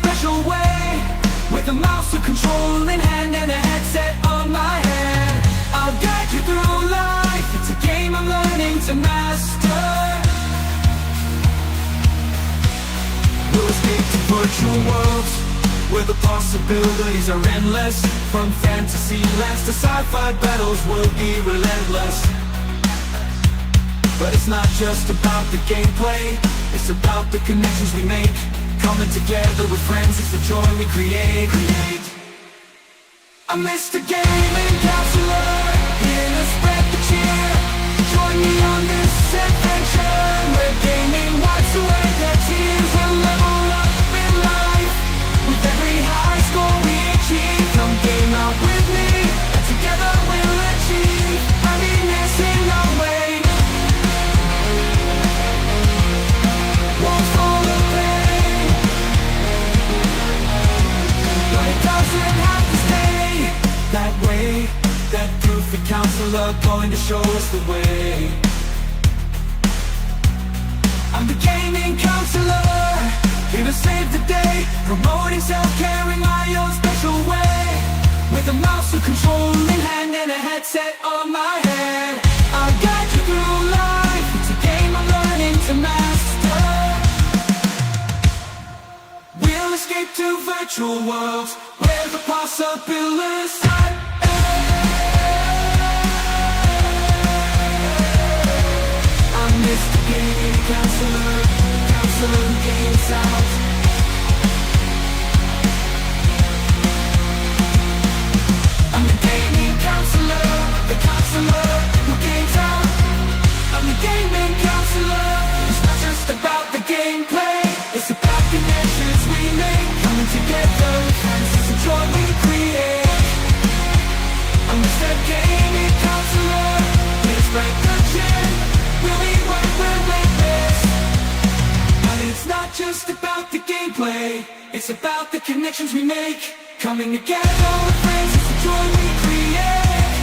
special way, with a mouse to control in hand and a headset on my head. I'll guide you through life, it's a game I'm learning to master. We'll escape to virtual worlds, where the possibilities are endless. From fantasy lands to sci-fi battles, we'll be relentless. But it's not just about the gameplay, it's about the connections we make. Coming together with friends, it's the joy we create. I'm Mr. Gaming Counselor, here to spread the cheer. Join me on this adventure, where gaming wipes away their tears. We'll level up in life, with every high score we achieve. Come game out with me, and together we'll achieve happiness in our way. Won't fall away, but it doesn't have to stay that way. That goofy counselor going to show us the way. I'm the gaming counselor, here to save the day, promoting self-care in my own special way. With a mouse to control in hand and a headset on my head, I'll guide you through life, it's a game I'm learning to master. We'll escape to virtual worlds, where the possibilities are. I'm Mr. Gaming Counselor, counselor who games out. I'm the gaming counselor, the counselor who games out. I'm the gaming counselor, it's not just about the gameplay, it's about connections we make. Coming together with friends, it's the joy we create. I'm Mr. Gaming Counselor, let's break the chain. We'll be right where we're best. But it's not just about the gameplay, it's about the connections we make. Coming together with friends, it's the joy we create.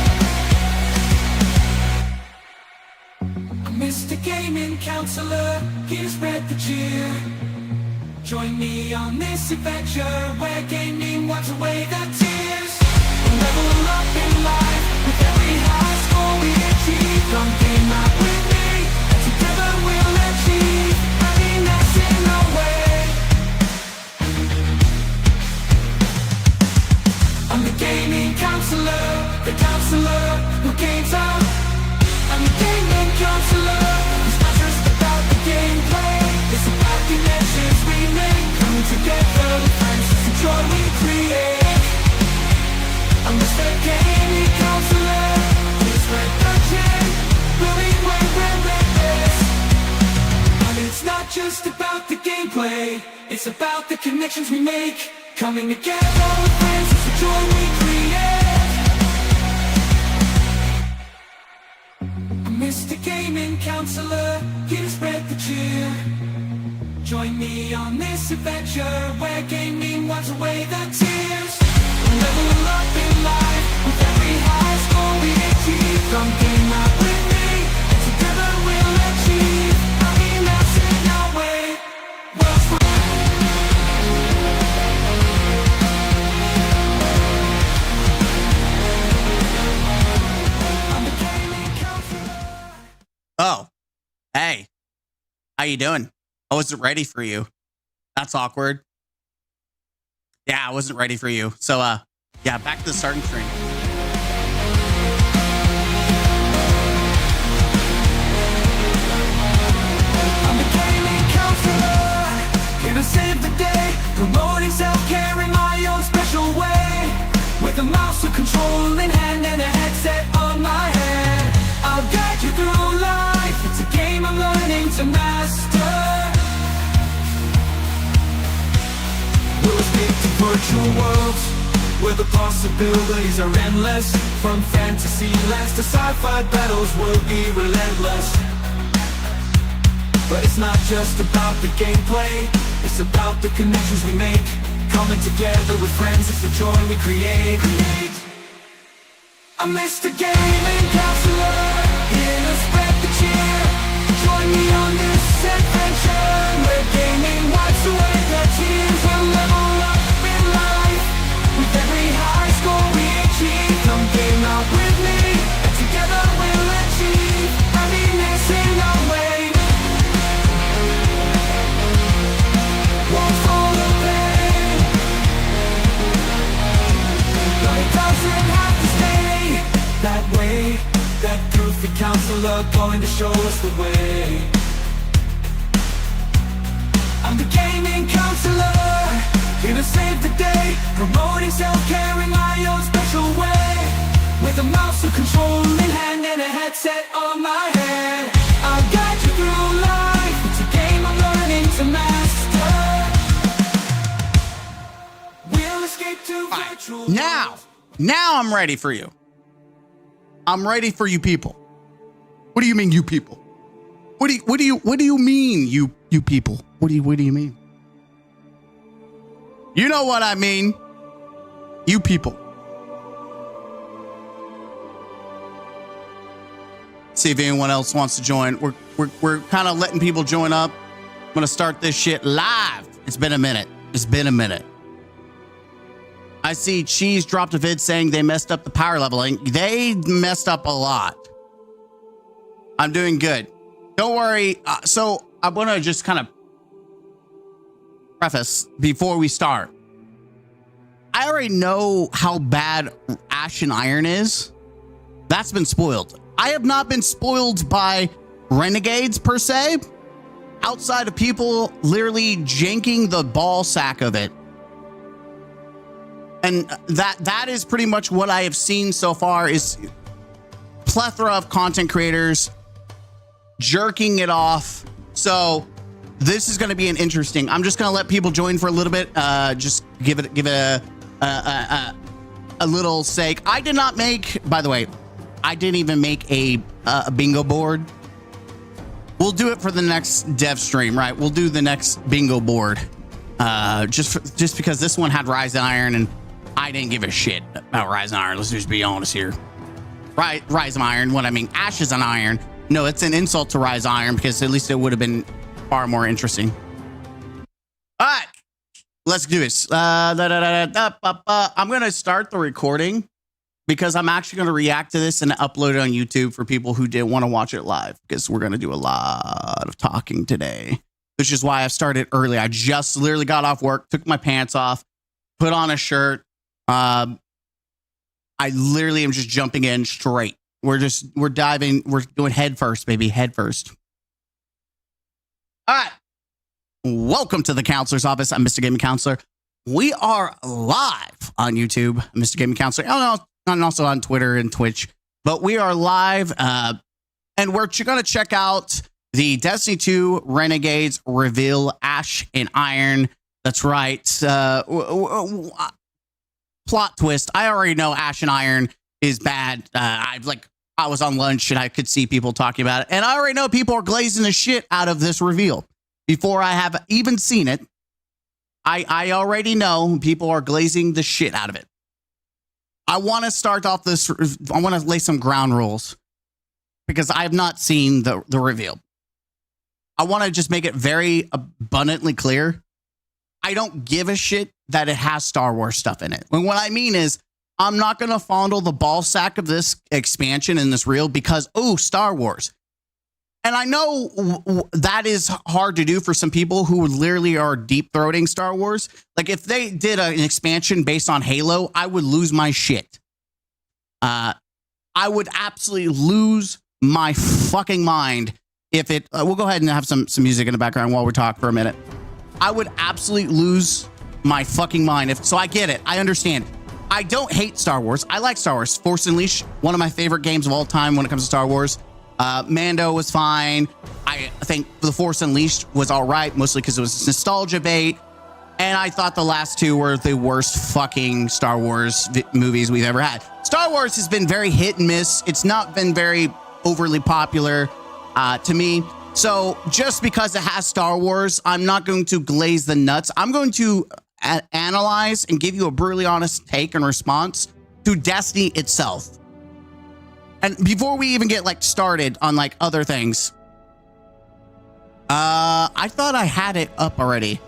I'm Mr. Gaming Counselor, here to spread the cheer. Join me on this adventure, where gaming wipes away the tears. We'll level up in life, with every high score we achieve. Come game out with me, and together we'll achieve happiness in our way. I'm the gaming counselor, the counselor who games out. I'm the gaming counselor, it's not just about the gameplay, it's about connections we make. Coming together with friends, it's the joy we create. I'm Mr. Gaming Counselor, please spread the chain. We'll be right where we're best. But it's not just about the gameplay, it's about the connections we make. Coming together with friends, it's the joy we create. I'm Mr. Gaming Counselor, here to spread the cheer. Join me on this adventure, where gaming wipes away the tears. We'll level up in life, with every high score we achieve. Come game out with me, and together we'll achieve happiness in our way. I'm the gaming counselor. Oh, hey, how you doing? I wasn't ready for you. That's awkward. Yeah, I wasn't ready for you. So, yeah, back to the starting screen. I'm the gaming counselor, here to save the day, promoting self-care in my own special way. With a mouse to control in hand and a headset on my head, I'll guide you through life, it's a game I'm learning to master. We'll escape to virtual worlds, where the possibilities are endless. From fantasy lands to sci-fi battles, we'll be relentless. But it's not just about the gameplay, it's about the connections we make. Coming together with friends, it's the joy we create. I'm Mr. Gaming Counselor, here to spread the cheer. Join me on this adventure, where gaming wipes away the tears. We'll level perfect counselor, going to show us the way. I'm the gaming counselor, here to save the day, promoting self-care in my own special way. With a mouse to control in hand and a headset on my head, I'll guide you through life. It's a game I'm learning to master. We'll escape to virtual Now I'm ready for you. I'm ready for you people. What do you mean, you people? What do you mean, you people? What do you mean? You know what I mean. You people. See if anyone else wants to join. We're kind of letting people join up. I'm gonna start this shit live. It's been a minute. I see Cheese dropped a vid saying they messed up the power leveling. They messed up a lot. I'm doing good. Don't worry. So I want to just kind of preface before we start. I already know how bad Ash and Iron is. That's been spoiled. I have not been spoiled by Renegades per se, outside of people literally janking the ball sack of it. And that is pretty much what I have seen so far, is plethora of content creators jerking it off. So this is going to be an interesting. I'm just going to let people join for a little bit. Just give it a little sake. I did not make, by the way, I didn't even make a bingo board. We'll do it for the next dev stream, right? We'll do the next bingo board. Just because this one had Rise and Iron, and I didn't give a shit about Rise and Iron. Let's just be honest here. Rise and Iron, what I mean, Ashes and Iron. No, it's an insult to Rise Iron, because at least it would have been far more interesting. All right, let's do this. I'm going to start the recording because I'm actually going to react to this and upload it on YouTube for people who didn't want to watch it live, because we're going to do a lot of talking today, which is why I started early. I just literally got off work, took my pants off, put on a shirt. I literally am just jumping in straight. We're diving. We're going head first, baby. Head first. All right. Welcome to the Counselor's Office. I'm Mr. Gaming Counselor. We are live on YouTube, Mr. Gaming Counselor, and also on Twitter and Twitch. But we are live, and we're going to check out the Destiny 2 Renegades reveal, Ash and Iron. That's right. Plot twist. I already know Ash and Iron is bad. I was on lunch and I could see people talking about it, and I already know people are glazing the shit out of this reveal before I have even seen it. I already know people are glazing the shit out of it. I want to start off this. I want to lay some ground rules because I have not seen the reveal. I want to just make it very abundantly clear. I don't give a shit that it has Star Wars stuff in it. And what I mean is, I'm not going to fondle the ball sack of this expansion in this reel because, oh, Star Wars. And I know that is hard to do for some people who literally are deep-throating Star Wars. Like, if they did an expansion based on Halo, I would lose my shit. I would absolutely lose my fucking mind if it... we'll go ahead and have some music in the background while we talk for a minute. I would absolutely lose my fucking mind. So I get it. I understand. I don't hate Star Wars. I like Star Wars. Force Unleashed, one of my favorite games of all time when it comes to Star Wars. Mando was fine. I think The Force Unleashed was all right, mostly because it was nostalgia bait. And I thought the last two were the worst fucking Star Wars movies we've ever had. Star Wars has been very hit and miss. It's not been very overly popular to me. So just because it has Star Wars, I'm not going to glaze the nuts. I'm going to analyze and give you a brutally honest take and response to Destiny itself. And before we even get like started on like other things, I thought I had it up already.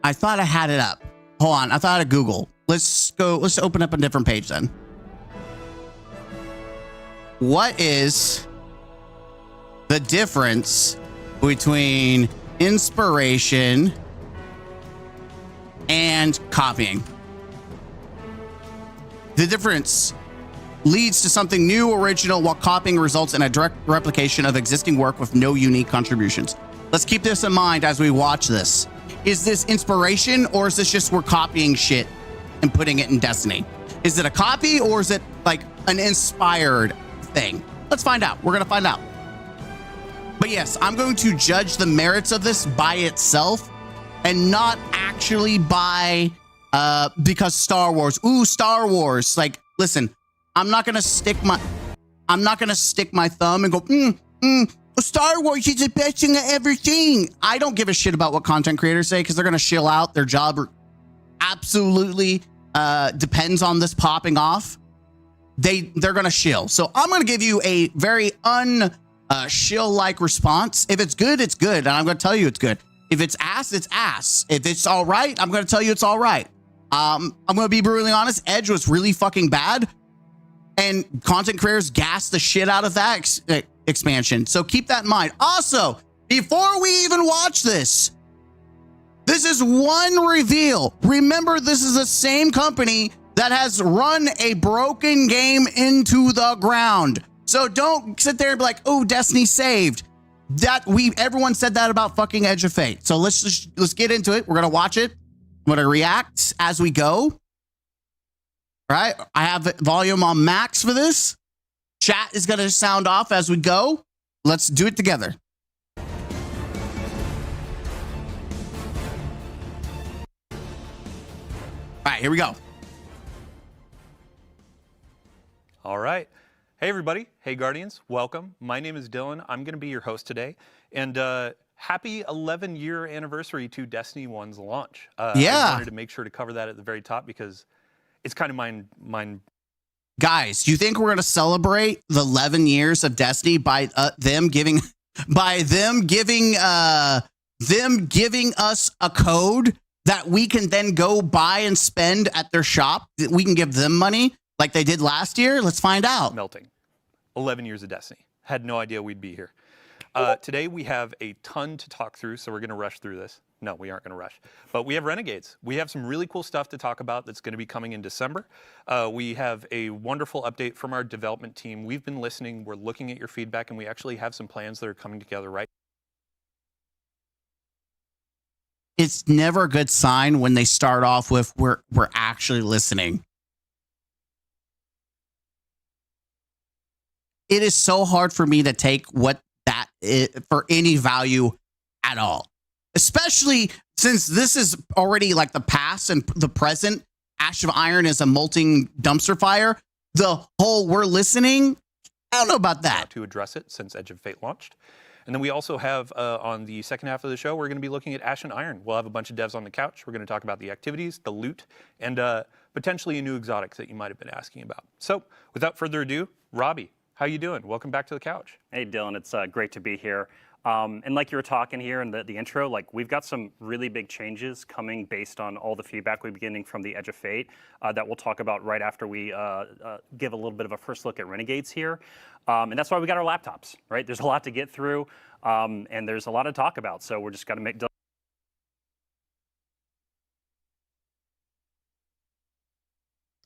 I thought I had it up. Hold on. I thought I had Google. Let's open up a different page then. What is the difference between inspiration and copying? The difference leads to something new, original, while copying results in a direct replication of existing work with no unique contributions. Let's keep this in mind as we watch this. Is this inspiration, or is this just we're copying shit and putting it in Destiny? Is it a copy, or is it like an inspired thing? Let's find out. We're gonna find out. But yes, I'm going to judge the merits of this by itself and not actually by because Star Wars. Ooh, Star Wars. Like, listen, I'm not gonna stick my thumb and go, Star Wars is the best thing I ever seen. I don't give a shit about what content creators say because they're gonna shill out. Their job absolutely depends on this popping off. They're gonna shill. So I'm gonna give you a very shill-like response. If it's good, it's good, and I'm gonna tell you it's good. If it's ass, it's ass. If it's all right, I'm gonna tell you it's all right. I'm gonna be brutally honest. Edge was really fucking bad, and content creators gassed the shit out of that expansion. So keep that in mind. Also, before we even watch this is one reveal. Remember, this is the same company that has run a broken game into the ground. So don't sit there and be like, oh, Destiny saved. Everyone said that about fucking Edge of Fate. So let's get into it. We're gonna watch it. I'm gonna react as we go. All right, I have volume on max for this. Chat is gonna sound off as we go. Let's do it together. All right, here we go. All right. Hey, everybody. Hey, Guardians. Welcome. My name is Dylan. I'm going to be your host today. And happy 11-year anniversary to Destiny 1's launch. Yeah. I wanted to make sure to cover that at the very top because it's kind of mine. Guys, do you think we're going to celebrate the 11 years of Destiny by them giving us a code that we can then go buy and spend at their shop? We can give them money like they did last year? Let's find out. Melting. 11 years of Destiny. Had no idea we'd be here. Today we have a ton to talk through, so we're going to rush through this. No, we aren't going to rush. But we have Renegades. We have some really cool stuff to talk about that's going to be coming in December. We have a wonderful update from our development team. We've been listening. We're looking at your feedback, and we actually have some plans that are coming together right. It's never a good sign when they start off with we're actually listening. It is so hard for me to take what that is for any value at all, especially since this is already like the past and the present. Ash of Iron is a molting dumpster fire. The whole we're listening, I don't know about that. To address it since Edge of Fate launched. And then we also have on the second half of the show, we're going to be looking at Ash and Iron. We'll have a bunch of devs on the couch. We're going to talk about the activities, the loot, and potentially a new exotic that you might have been asking about. So without further ado, Robbie, how you doing? Welcome back to the couch. Hey, Dylan, it's great to be here. And like you were talking here in the intro, like we've got some really big changes coming based on all the feedback we've been getting from the Edge of Fate that we'll talk about right after we give a little bit of a first look at Renegades here. And that's why we got our laptops, right? There's a lot to get through and there's a lot to talk about. So we're just got to make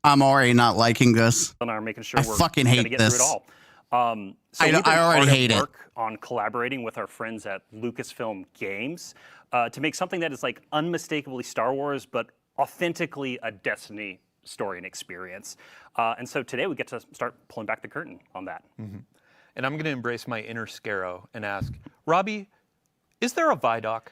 I'm already not liking this. are making sure we're fucking gonna hate get this. through it all. So I we've been already hard at hate it. work on collaborating with our friends at Lucasfilm Games to make something that is like unmistakably Star Wars, but authentically a Destiny story and experience. And so today we get to start pulling back the curtain on that. Mm-hmm. And I'm going to embrace my inner Scarrow and ask, Robbie, is there a Vidoc?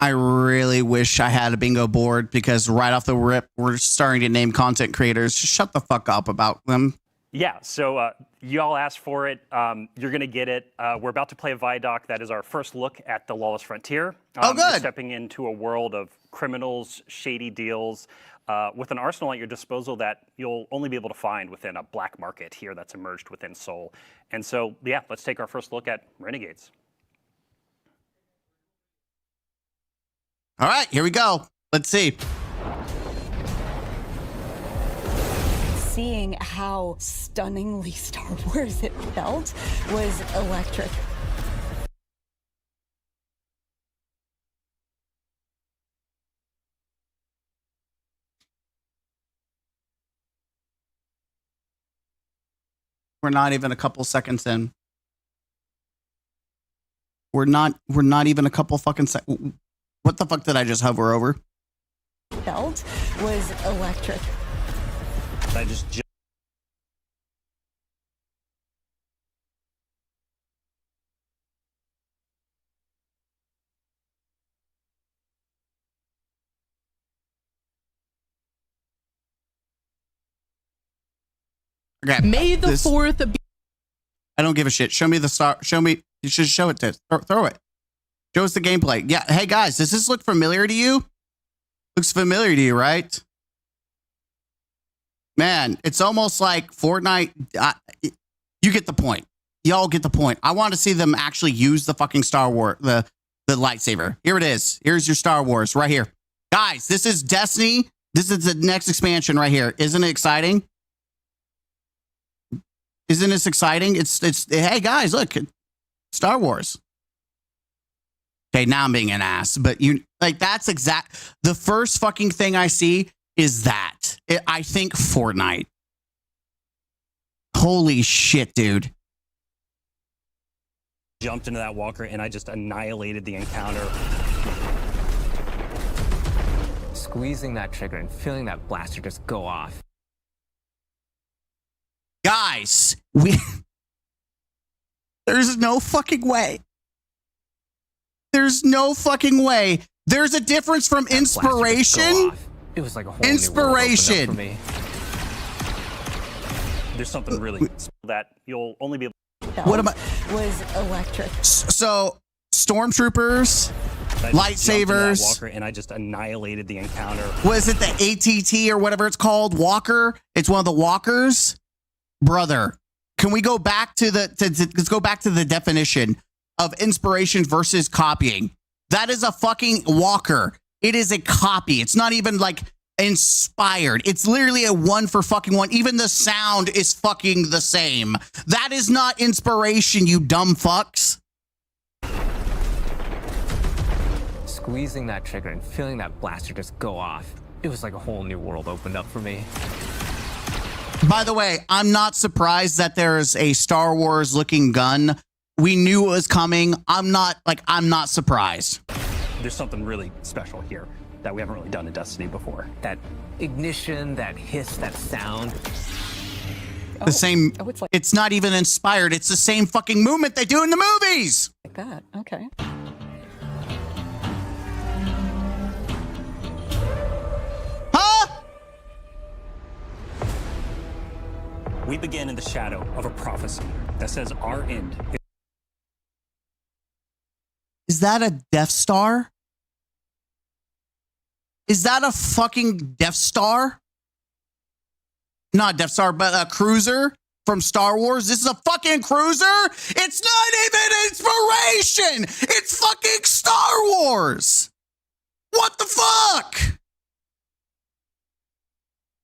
I really wish I had a bingo board because right off the rip, we're starting to name content creators. Just shut the fuck up about them. Yeah, so you all asked for it. You're going to get it. We're about to play a Vidoc. That is our first look at the Lawless Frontier. Oh, good. You're stepping into a world of criminals, shady deals, with an arsenal at your disposal that you'll only be able to find within a black market here that's emerged within Seoul. And so, yeah, let's take our first look at Renegades. All right, here we go. Let's see. Seeing how stunningly Star Wars it felt was electric. We're not even a couple seconds in. We're not even a couple fucking seconds. What the fuck did I just hover over? Felt was electric. I just Okay. May the 4th be. I don't give a shit. Show me the star. Show me. You should show it to. Throw it. Show us the gameplay. Yeah. Hey guys, does this look familiar to you? Looks familiar to you, right? Man, it's almost like Fortnite. You get the point. Y'all get the point. I want to see them actually use the fucking Star Wars, the lightsaber. Here it is. Here's your Star Wars right here. Guys, this is Destiny. This is the next expansion right here. Isn't it exciting? Isn't this exciting? It's hey guys, look, Star Wars. Okay, now I'm being an ass, but you like that's the first fucking thing I see is that. I think Fortnite. Holy shit, dude. jumped into that walker and I just annihilated the encounter. Squeezing that trigger and feeling that blaster just go off. Guys, there's no fucking way. There's no fucking way. There's a difference from inspiration. It was like a whole inspiration. New world opened up for me. There's something really that you'll only be able What am I? Was electric. So, stormtroopers, I just jumped into that lightsabers. walker and I just annihilated the encounter. Was it the ATT or whatever it's called? Walker? It's one of the walkers? Brother, can we go back to let's go back to the definition of inspiration versus copying. That is a fucking walker. It is a copy. It's not even like inspired. It's literally a one for fucking one. Even the sound is fucking the same. That is not inspiration, you dumb fucks. Squeezing that trigger and feeling that blaster just go off. It was like a whole new world opened up for me. By the way, I'm not surprised that there's a Star Wars looking gun. We knew it was coming. I'm not surprised. There's something really special here that we haven't really done in Destiny before. That ignition, that hiss, that sound. The same. Oh, it's like It's not even inspired. It's the same fucking movement they do in the movies. that. Okay. Huh? We begin in the shadow of a prophecy that says our end Is that a Death Star? Is that a fucking Death Star? Not Death Star, but a cruiser from Star Wars. This is a fucking cruiser? It's not even inspiration. It's fucking Star Wars. What the fuck?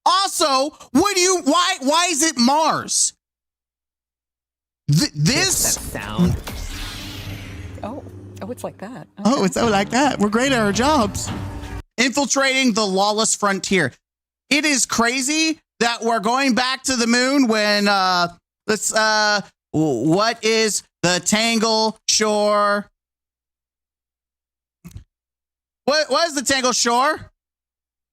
Also, why is it Mars? This That sound. Oh, it's like that. Okay. Oh, it's so like that. We're great at our jobs. Infiltrating the lawless frontier. It is crazy that we're going back to the moon when what is the Tangle Shore? What is the Tangle Shore?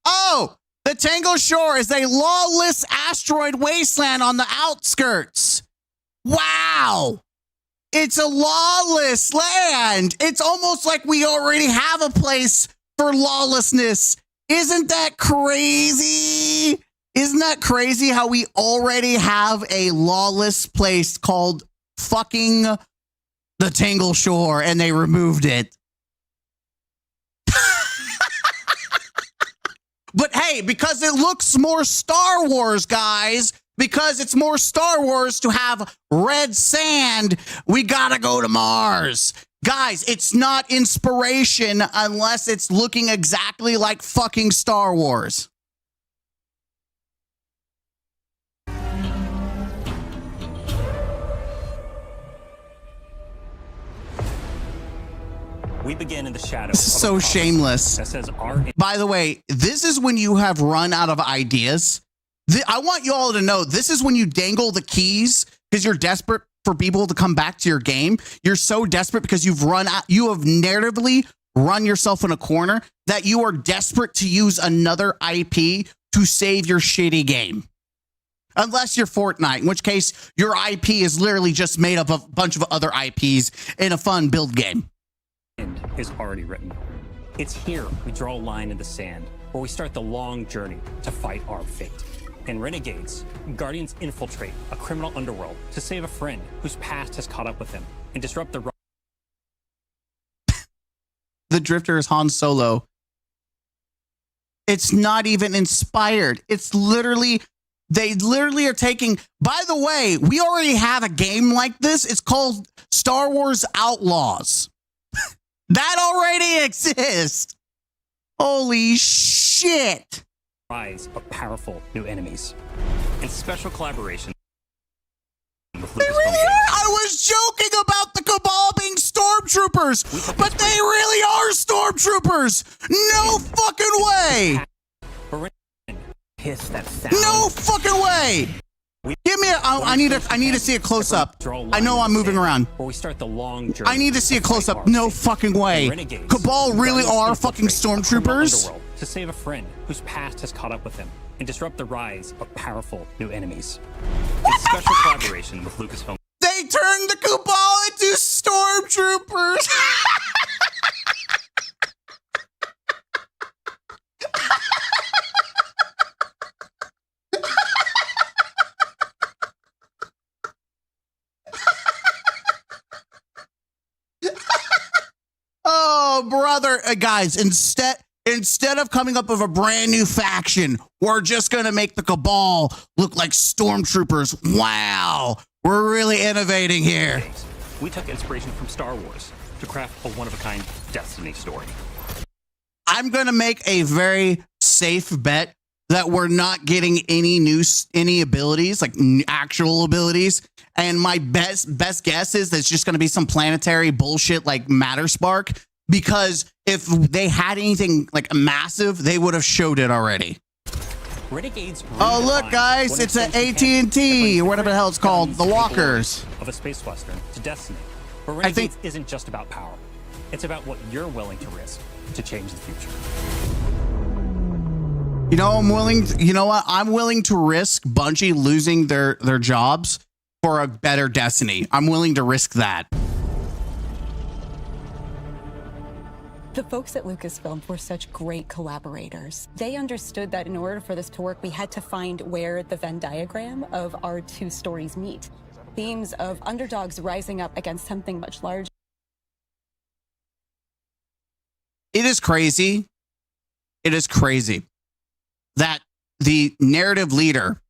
Oh, the Tangle Shore is a lawless asteroid wasteland on the outskirts. Wow. It's a lawless land. It's almost like we already have a place for lawlessness. Isn't that crazy? Isn't that crazy how we already have a lawless place called fucking the Tangle Shore and they removed it? But hey, because it looks more Star Wars, guys, because it's more Star Wars to have red sand, we gotta go to Mars. Guys, it's not inspiration unless it's looking exactly like fucking Star Wars. we begin in the shadow. This is of a so prophecy shameless. That says our end. By the way, this is when you have run out of ideas. I want you all to know this is when you dangle the keys because you're desperate for people to come back to your game. You're so desperate because you have narratively run yourself in a corner that you are desperate to use another IP to save your shitty game. Unless you're Fortnite, in which case your IP is literally just made up of a bunch of other IPs in a fun build game. Is already written. It's here we draw a line in the sand, where we start the long journey to fight our fate. In Renegades, Guardians infiltrate a criminal underworld to save a friend whose past has caught up with him and disrupt the... The Drifter is Han Solo. It's not even inspired. It's literally... They literally are taking... By the way, we already have a game like this. It's called Star Wars Outlaws. That already exists. Holy shit. Rise of powerful new enemies. And special collaboration with They really are. I was joking about the Cabal being stormtroopers, but they really are stormtroopers. No fucking way. Hiss that sound. No fucking way. Give me a... I need to see a close up. I know I'm moving around. Where we start the long journey. I need to see a close up. No fucking way. Cabal really are fucking stormtroopers. To save a friend whose past has caught up with him and disrupt the rise of powerful new enemies. In special collaboration with Lucasfilm. They turned the Cabal into stormtroopers. Oh, brother. Guys, instead of coming up with a brand new faction, we're just going to make the Cabal look like stormtroopers. Wow. We're really innovating here. We took inspiration from Star Wars to craft a one-of-a-kind Destiny story. I'm going to make a very safe bet that we're not getting any abilities, like actual abilities. And my best guess is that it's just going to be some planetary bullshit like Matter Spark, because if they had anything like massive, they would have showed it already. Renegades. Oh, look, guys, it's an AT&T or whatever the hell it's called, the Walkers. Of a space western to Destiny. But Renegades isn't just about power. It's about what you're willing to risk to change the future. You know, I'm willing to risk Bungie losing their jobs for a better Destiny. I'm willing to risk that. The folks at Lucasfilm were such great collaborators. They understood that in order for this to work, we had to find where the Venn diagram of our two stories meet. Themes of underdogs rising up against something much larger. It is crazy. It is crazy that the narrative leader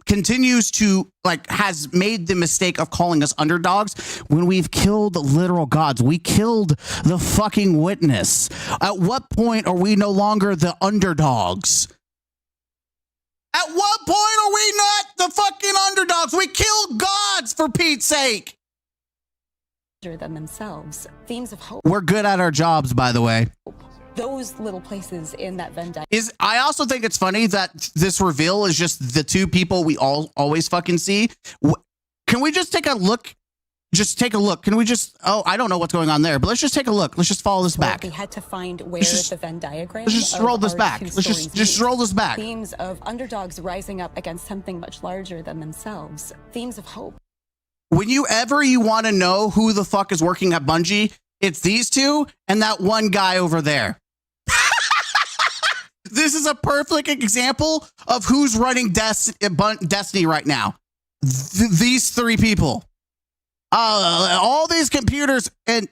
continues to has made the mistake of calling us underdogs when we've killed literal gods. We killed the fucking Witness. At what point are we no longer the underdogs? At what point are we not the fucking underdogs? We killed gods, for Pete's sake. Than themselves. Themes of hope. We're good at our jobs, by the way. Those little places in that Venn diagram. I also think it's funny that this reveal is just the two people we always fucking see. Can we just take a look? Just take a look. Can we just... Oh, I don't know what's going on there, but let's just take a look. Let's just follow this back. We had to find where the Venn diagram. Let's just roll this back. Let's just roll this back. Themes of underdogs rising up against something much larger than themselves. Themes of hope. When you want to know who the fuck is working at Bungie, it's these two and that one guy over there. This is a perfect example of who's running Destiny right now. These three people. All these computers, and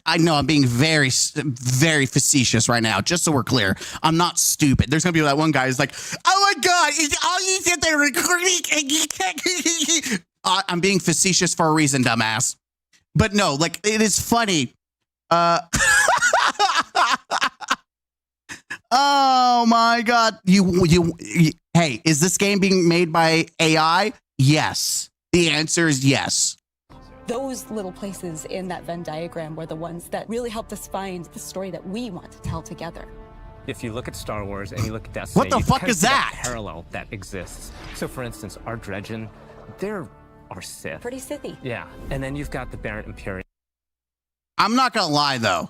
I know I'm being very, very facetious right now, just so we're clear. I'm not stupid. There's gonna be that one guy who's like, oh my God, all you sit there recording. I'm being facetious for a reason, dumbass. But no, it is funny. Oh my God. Hey, is this game being made by AI? Yes. The answer is yes. Those little places in that Venn diagram were the ones that really helped us find the story that we want to tell together. If you look at Star Wars and you look at Destiny, what the fuck is that? Parallel that exists. So, for instance, our Dredgen, they're are Sith. Pretty Sithy. Yeah, and then you've got the Barrett Imperium. I'm not gonna lie though.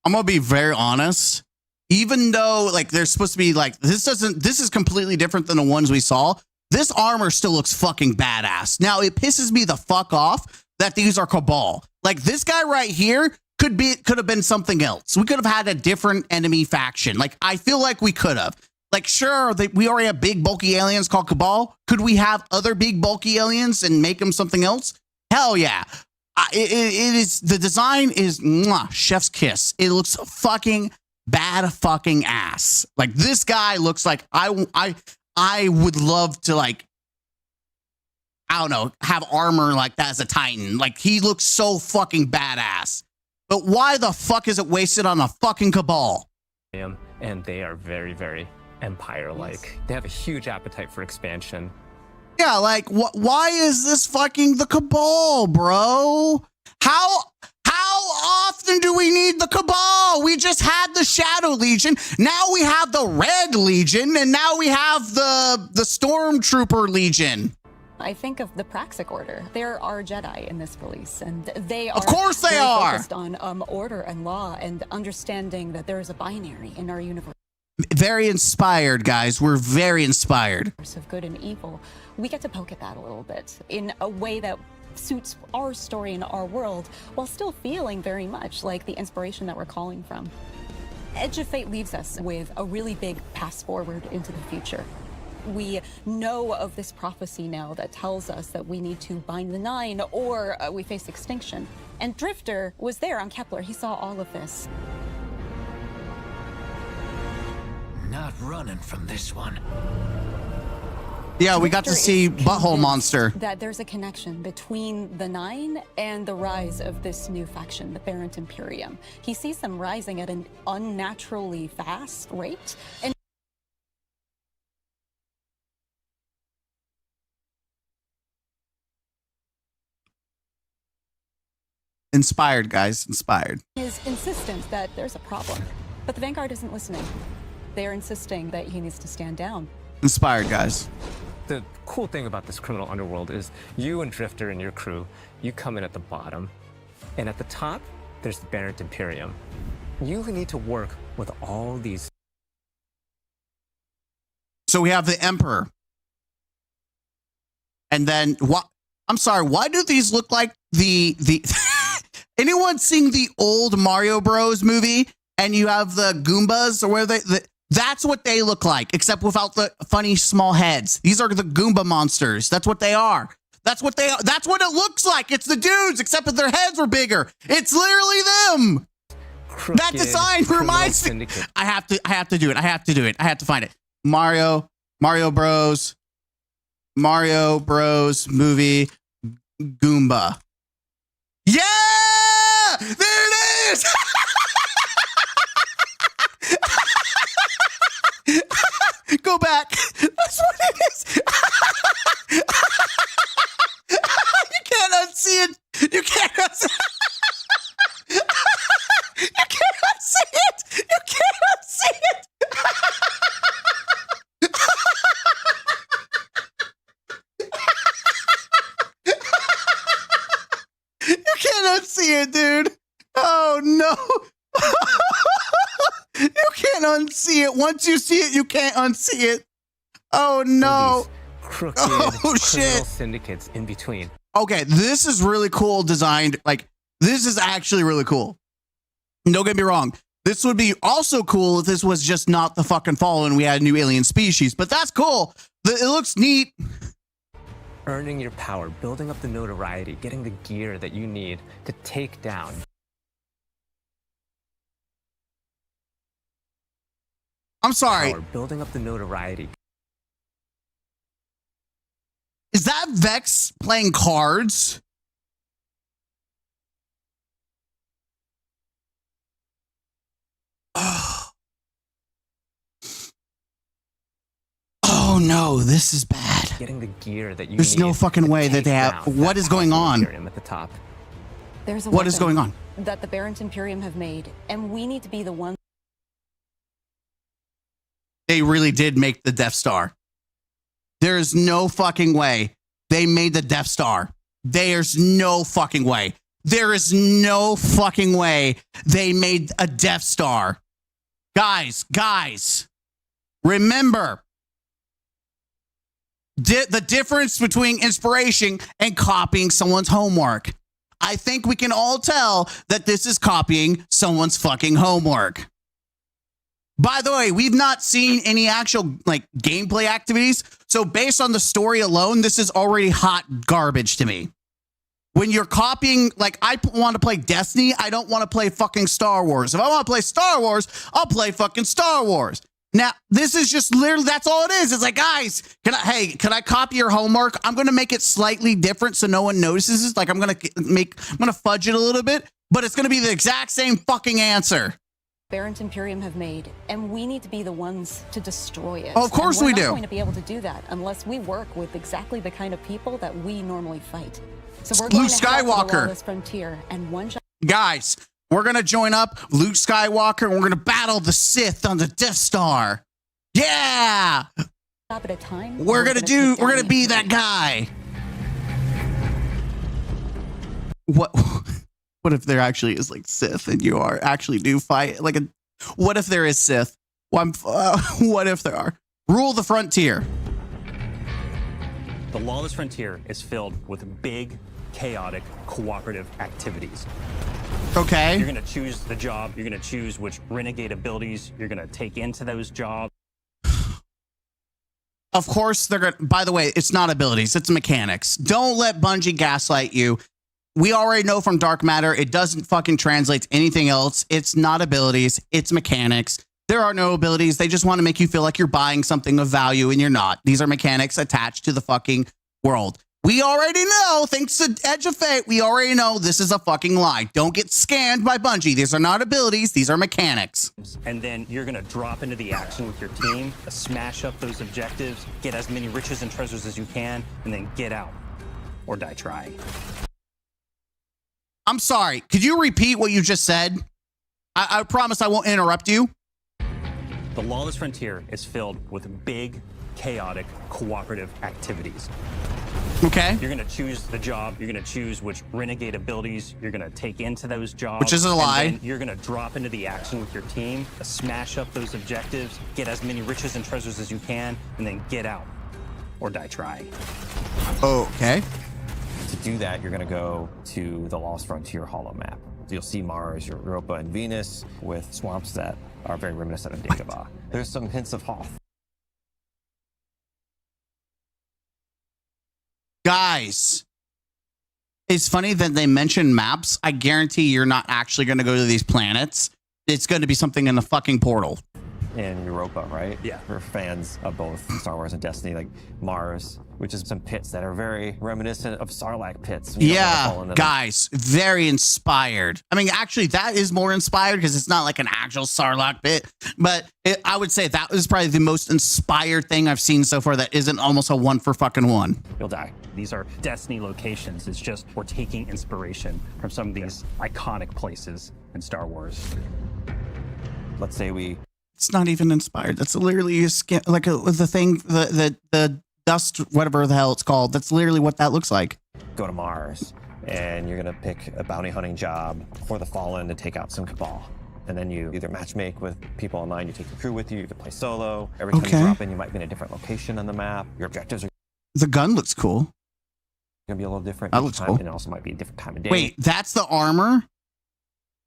I'm gonna be very honest. Even though like they're supposed to be like this is completely different than the ones we saw. This armor still looks fucking badass. Now it pisses me the fuck off that these are Cabal. Like this guy right here could have been something else. We could have had a different enemy faction. Like I feel like we could have. Like sure, we already have big bulky aliens called Cabal. Could we have other big bulky aliens and make them something else? Hell yeah. It is, the design is mwah, chef's kiss. It looks fucking bad fucking ass. Like this guy looks like I would love to like, I don't know, have armor like that as a Titan. Like he looks so fucking badass. But why the fuck is it wasted on a fucking Cabal? And they are very, very Empire-like. Yes. They have a huge appetite for expansion. Yeah, like why is this fucking the Cabal, bro? How often do we need the Cabal? We just had the Shadow Legion. Now we have the Red Legion, and now we have the Stormtrooper Legion. I think of the Praxic Order. There are Jedi in this release, and they are Of course they very are. focused on order and law and understanding that there is a binary in our universe Very inspired, guys. We're very inspired. of good and evil. We get to poke at that a little bit in a way that suits our story and our world, while still feeling very much like the inspiration that we're calling from. Edge of Fate leaves us with a really big pass forward into the future. We know of this prophecy now that tells us that we need to bind the Nine or we face extinction. And Drifter was there on Kepler. He saw all of this. Not running from this one. Yeah, we got to Drifter see is Butthole convinced Monster. that there's a connection between the Nine and the rise of this new faction, the Barrett Imperium. He sees them rising at an unnaturally fast rate. And Inspired, guys. Inspired. is insistent that there's a problem. But the Vanguard isn't listening. They're insisting that he needs to stand down. Inspired, guys. The cool thing about this criminal underworld is you and Drifter and your crew, you come in at the bottom, and at the top, there's the Barrett Imperium. You need to work with all these. So we have the Emperor. And then what? I'm sorry, why do these look like the anyone seen the old Mario Bros movie and you have the Goombas or where that's what they look like, except without the funny small heads. These are the Goomba monsters. That's what they are. That's what they are. That's what it looks like. It's the dudes, except that their heads were bigger. It's literally them. That design reminds me. I have to do it. I have to do it. I have to find it. Mario Bros movie Goomba. Yeah! There it is! Go back. That's what it is. You can't unsee it. You can't unsee it. You can't unsee it. You can't unsee it. You can't unsee it, dude. Oh, no. You can't unsee it. Once you see it, you can't unsee it. Oh, no. Crooked Oh, shit. criminal syndicates in between. Okay, this is really cool designed. Like, this is actually really cool. Don't get me wrong. This would be also cool if this was just not the fucking Fallen. We had a new alien species, but that's cool. It looks neat. Earning your power, building up the notoriety, getting the gear that you need to take down. I'm sorry. Power, building up the notoriety. Is that Vex playing cards? Oh no, this is bad. Getting the gear that you There's need no fucking to way that take they have. down What that is going powerful on? Imperium at the top. There's a What is weapon going on? that the Barrett Imperium have made, and we need to be the ones. They really did make the Death Star. There is no fucking way They made the Death Star. There's no fucking way. There is no fucking way they made a Death Star. Guys, remember the difference between inspiration and copying someone's homework. I think we can all tell that this is copying someone's fucking homework. By the way, we've not seen any actual like gameplay activities. So based on the story alone, this is already hot garbage to me. When you're copying, like I want to play Destiny, I don't want to play fucking Star Wars. If I want to play Star Wars, I'll play fucking Star Wars. Now, this is just literally, that's all it is. It's like, guys, can I copy your homework? I'm going to make it slightly different so no one notices it. Like I'm going to fudge it a little bit, but it's going to be the exact same fucking answer. Barrent Imperium have made, and we need to be the ones to destroy it. Oh, of course we do. We're not going to be able to do that unless we work with exactly the kind of people that we normally fight. So we're going Luke to head out to the Skywalker. lawless frontier, and one shot Guys, we're going to join up Luke Skywalker and we're going to battle the Sith on the Death Star. Yeah. at a time. We're going to be that guy. What if there actually is like Sith and you are actually do fight like a? What if there is Sith? What if there are? Rule the frontier. The lawless frontier is filled with big, chaotic, cooperative activities. Okay. You're going to choose the job. You're going to choose which renegade abilities you're going to take into those jobs. Of course, they're going to, by the way, it's not abilities, it's mechanics. Don't let Bungie gaslight you. We already know from Dark Matter, it doesn't fucking translate to anything else. It's not abilities, it's mechanics. There are no abilities. They just want to make you feel like you're buying something of value and you're not. These are mechanics attached to the fucking world. We already know, thanks to Edge of Fate, we already know this is a fucking lie. Don't get scammed by Bungie. These are not abilities. These are mechanics. And then you're going to drop into the action with your team, smash up those objectives, get as many riches and treasures as you can, and then get out or die trying. I'm sorry. Could you repeat what you just said? I promise I won't interrupt you. The lawless frontier is filled with big, chaotic, cooperative activities. Okay. You're going to choose the job. You're going to choose which renegade abilities you're going to take into those jobs. Which is a lie. And then you're going to drop into the action with your team, smash up those objectives, get as many riches and treasures as you can, and then get out or die trying. Okay. To do that, you're going to go to the Lost Frontier holo map. You'll see Mars, Europa, and Venus with swamps that are very reminiscent of Dagobah. There's some hints of Hoth. Guys, it's funny that they mention maps. I guarantee you're not actually going to go to these planets. It's going to be something in the fucking portal. In Europa, right? Yeah. For fans of both Star Wars and Destiny, like Mars, which is some pits that are very reminiscent of Sarlacc pits. Yeah, guys, very inspired. I mean, actually, that is more inspired because it's not like an actual Sarlacc pit. But I would say that was probably the most inspired thing I've seen so far that isn't almost a one for fucking one. You'll die. These are Destiny locations. It's just we're taking inspiration from some of these iconic places in Star Wars. Let's say It's not even inspired. That's literally the dust, whatever the hell it's called. That's literally what that looks like. go to Mars, and you're going to pick a bounty hunting job for the Fallen to take out some Cabal. And then you either matchmake with people online, you take your crew with you, you can play solo. Every time you drop in, you might be in a different location on the map. Your objectives are The gun looks cool. going to be a little different. That looks cool. And it also might be a different time of day. Wait, that's the armor?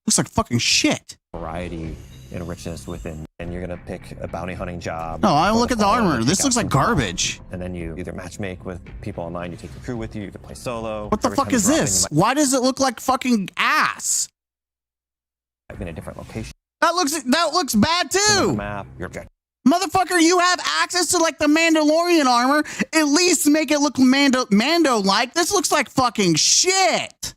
Looks like fucking shit. Variety and richness within. And you're going to pick a bounty hunting job. No, I for look at the Fallen to armor. take This out looks some like Cabal. garbage. And then you either matchmake with people online, you take your crew with you, you can play solo. What the Every fuck time you is drop in, this? you Why does it look like fucking ass? might be in a different location That looks bad on the too. map. Your objective. Motherfucker, you have access to like the Mandalorian armor. At least make it look Mando-like. This looks like fucking shit.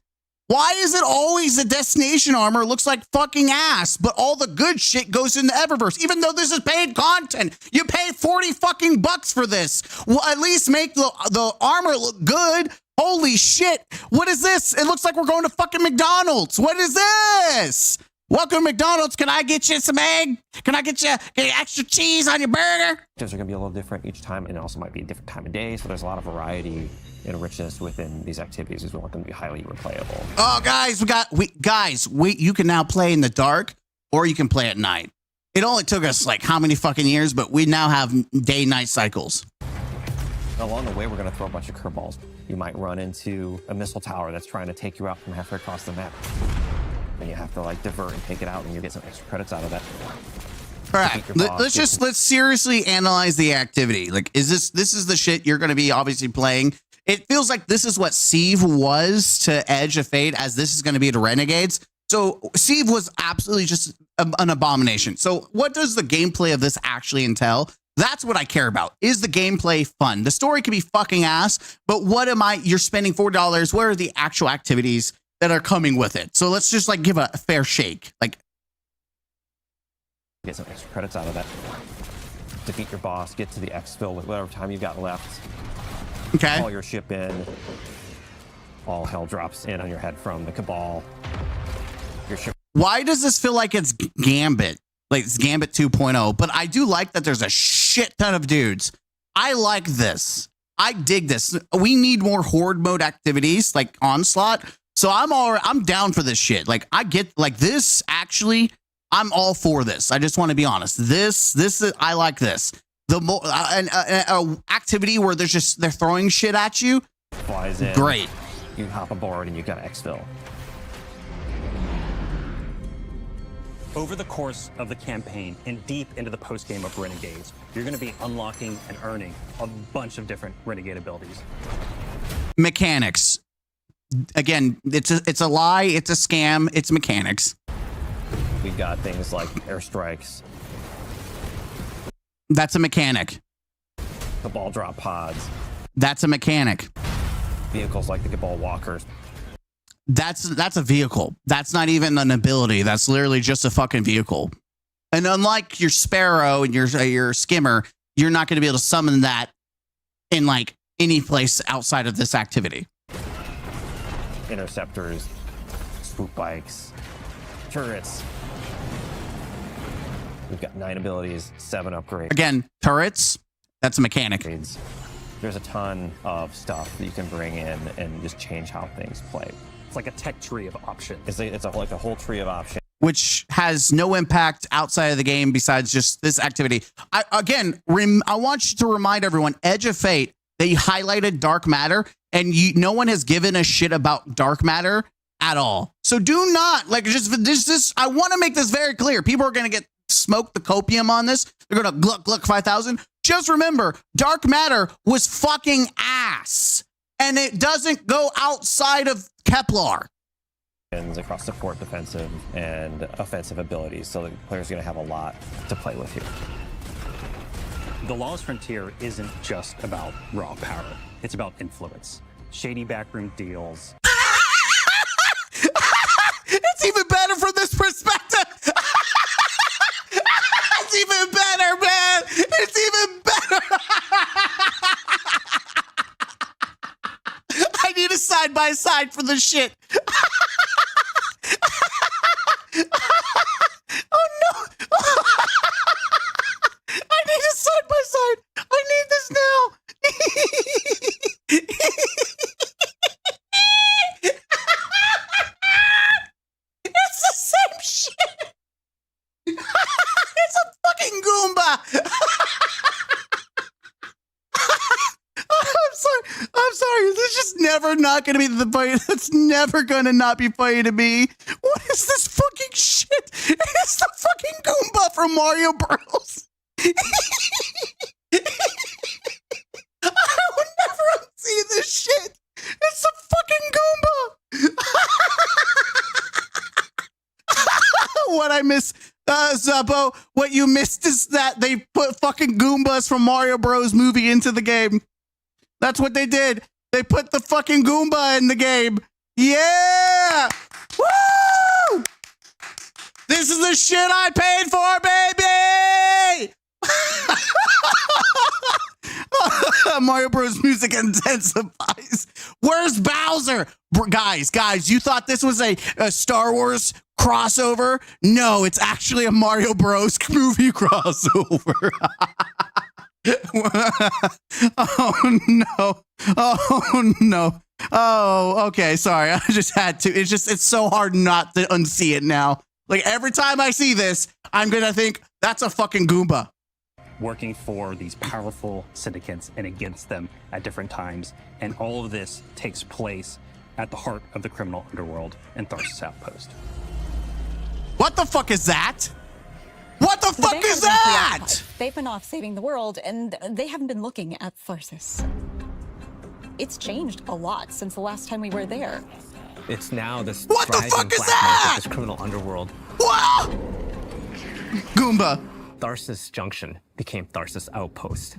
Why is it always the destination armor looks like fucking ass, but all the good shit goes in the Eververse? Even though this is paid content, you pay 40 fucking bucks for this. Well, at least make the armor look good. Holy shit. What is this? It looks like we're going to fucking McDonald's. What is this? Welcome to McDonald's. Can I get you some egg? Can I get you extra cheese on your burger? Objectives are going to be a little different each time, and it also might be a different time of day. So there's a lot of variety and richness within these activities as well. It can be highly replayable. Oh, guys, you can now play in the dark or you can play at night. It only took us like how many fucking years, but we now have day-night cycles. Along the way, we're going to throw a bunch of curveballs. You might run into a missile tower that's trying to take you out from halfway across the map. And you have to like divert and take it out, and you get some extra credits out of that. All right, let's seriously analyze the activity. Like, this is the shit you're going to be obviously playing. It feels like this is what Siege was to Edge of Fate, as this is going to be to Renegades. So Siege was absolutely just an abomination. So what does the gameplay of this actually entail? That's what I care about. Is the gameplay fun? The story can be fucking ass, but you're spending $4. What are the actual activities that are coming with it? So let's just like give a fair shake. Like, get some extra credits out of that. Defeat your boss, get to the exfil with whatever time you've got left. Okay. Call your ship in. All hell drops in on your head from the Cabal. Your ship. Why does this feel like it's Gambit? Like it's Gambit 2.0, but I do like that there's a shit ton of dudes. I like this. I dig this. We need more horde mode activities like Onslaught. So I'm down for this shit. Like I get like this actually, I'm all for this. I just want to be honest. This is, I like this. The more an activity where they're throwing shit at you. Flies in. Great. You hop aboard and you got exfil. Over the course of the campaign and deep into the post-game of Renegades, you're going to be unlocking and earning a bunch of different Renegade abilities. Mechanics. Again, it's a lie, it's a scam, it's mechanics. We got things like airstrikes. That's a mechanic. Cabal drop pods. That's a mechanic. Vehicles like the Cabal walkers. That's a vehicle. That's not even an ability. That's literally just a fucking vehicle. And unlike your Sparrow and your Skimmer, you're not going to be able to summon that in like any place outside of this activity. Interceptors, swoop bikes, turrets. We've got 9 abilities, 7 upgrades. Again, turrets, that's a mechanic. There's a ton of stuff that you can bring in and just change how things play. It's like a tech tree of options. It's like a whole tree of options. Which has no impact outside of the game besides just this activity. I want you to remind everyone, Edge of Fate, they highlighted dark matter, and no one has given a shit about dark matter at all. So do not, like, I want to make this very clear. People are going to get smoked the copium on this. They're going to gluck 5,000. Just remember, dark matter was fucking ass. And it doesn't go outside of Kepler. Across support, defensive, and offensive abilities, so the player's going to have a lot to play with here. The Lawless Frontier isn't just about raw power. It's about influence. Shady backroom deals. It's even better from this perspective. It's even better, man. It's even better. I need a side-by-side for this shit. Oh no! I need a side-by-side. I need this now. It's the same shit. It's a fucking Goomba. I'm sorry. This is just never not going to be the fight. It's never going to not be funny to me. What is this fucking shit? It's the fucking Goomba from Mario Bros. I would never see this shit. It's the fucking Goomba. What I miss, Zuppo, what you missed is that they put fucking Goombas from Mario Bros. Movie into the game. That's what they did. They put the fucking Goomba in the game. Yeah! Woo! This is the shit I paid for, baby! Mario Bros. Music intensifies. Where's Bowser? Guys, you thought this was a Star Wars crossover? No, it's actually a Mario Bros. Movie crossover. Oh no. Oh no. Oh, okay. Sorry. I just had to. It's so hard not to unsee it now. Like every time I see this, I'm going to think that's a fucking Goomba. Working for these powerful syndicates and against them at different times. And all of this takes place at the heart of the criminal underworld in Tharsis Outpost. What the fuck is that? What the fuck is that? They've been off saving the world, and they haven't been looking at Tharsis. It's changed a lot since the last time we were there. It's now this What the thriving fuck is black that? market, this criminal underworld. Whoa! Goomba. Tharsis Junction became Tharsis Outpost.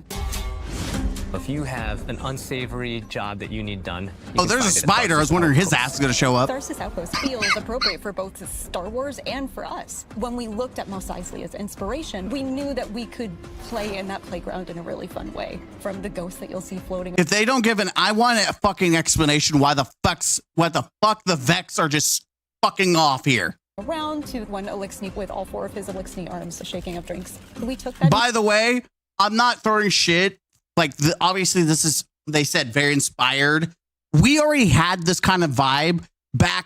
If you have an unsavory job that you need done, you Oh, can there's a find it at spider. I was Tharsis wondering his Outpost. ass is going to show up. Tharsis Outpost feels appropriate for both Star Wars and for us. When we looked at Mos Eisley as inspiration, we knew that we could play in that playground in a really fun way. From the ghosts that you'll see floating. If they don't give I want a fucking explanation what the fuck the Vex are just fucking off here. Around to one Elixni with all four of his Elixni arms shaking up drinks. We took that. By the way, I'm not throwing shit. Like, obviously, this is, they said, very inspired. We already had this kind of vibe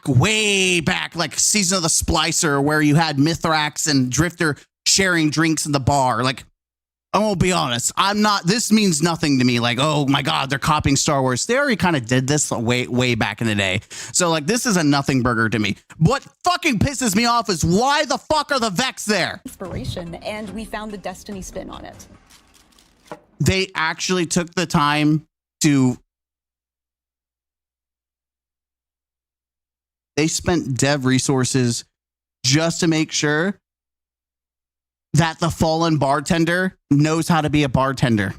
way back, like Season of the Splicer, where you had Mithrax and Drifter sharing drinks in the bar. Like, I won't be honest. This means nothing to me. Like, oh my God, they're copying Star Wars. They already kind of did this way back in the day. So, like, this is a nothing burger to me. What fucking pisses me off is why the fuck are the Vex there? Inspiration, and we found the Destiny spin on it. They actually took the time to. They spent dev resources just to make sure that the fallen bartender knows how to be a bartender.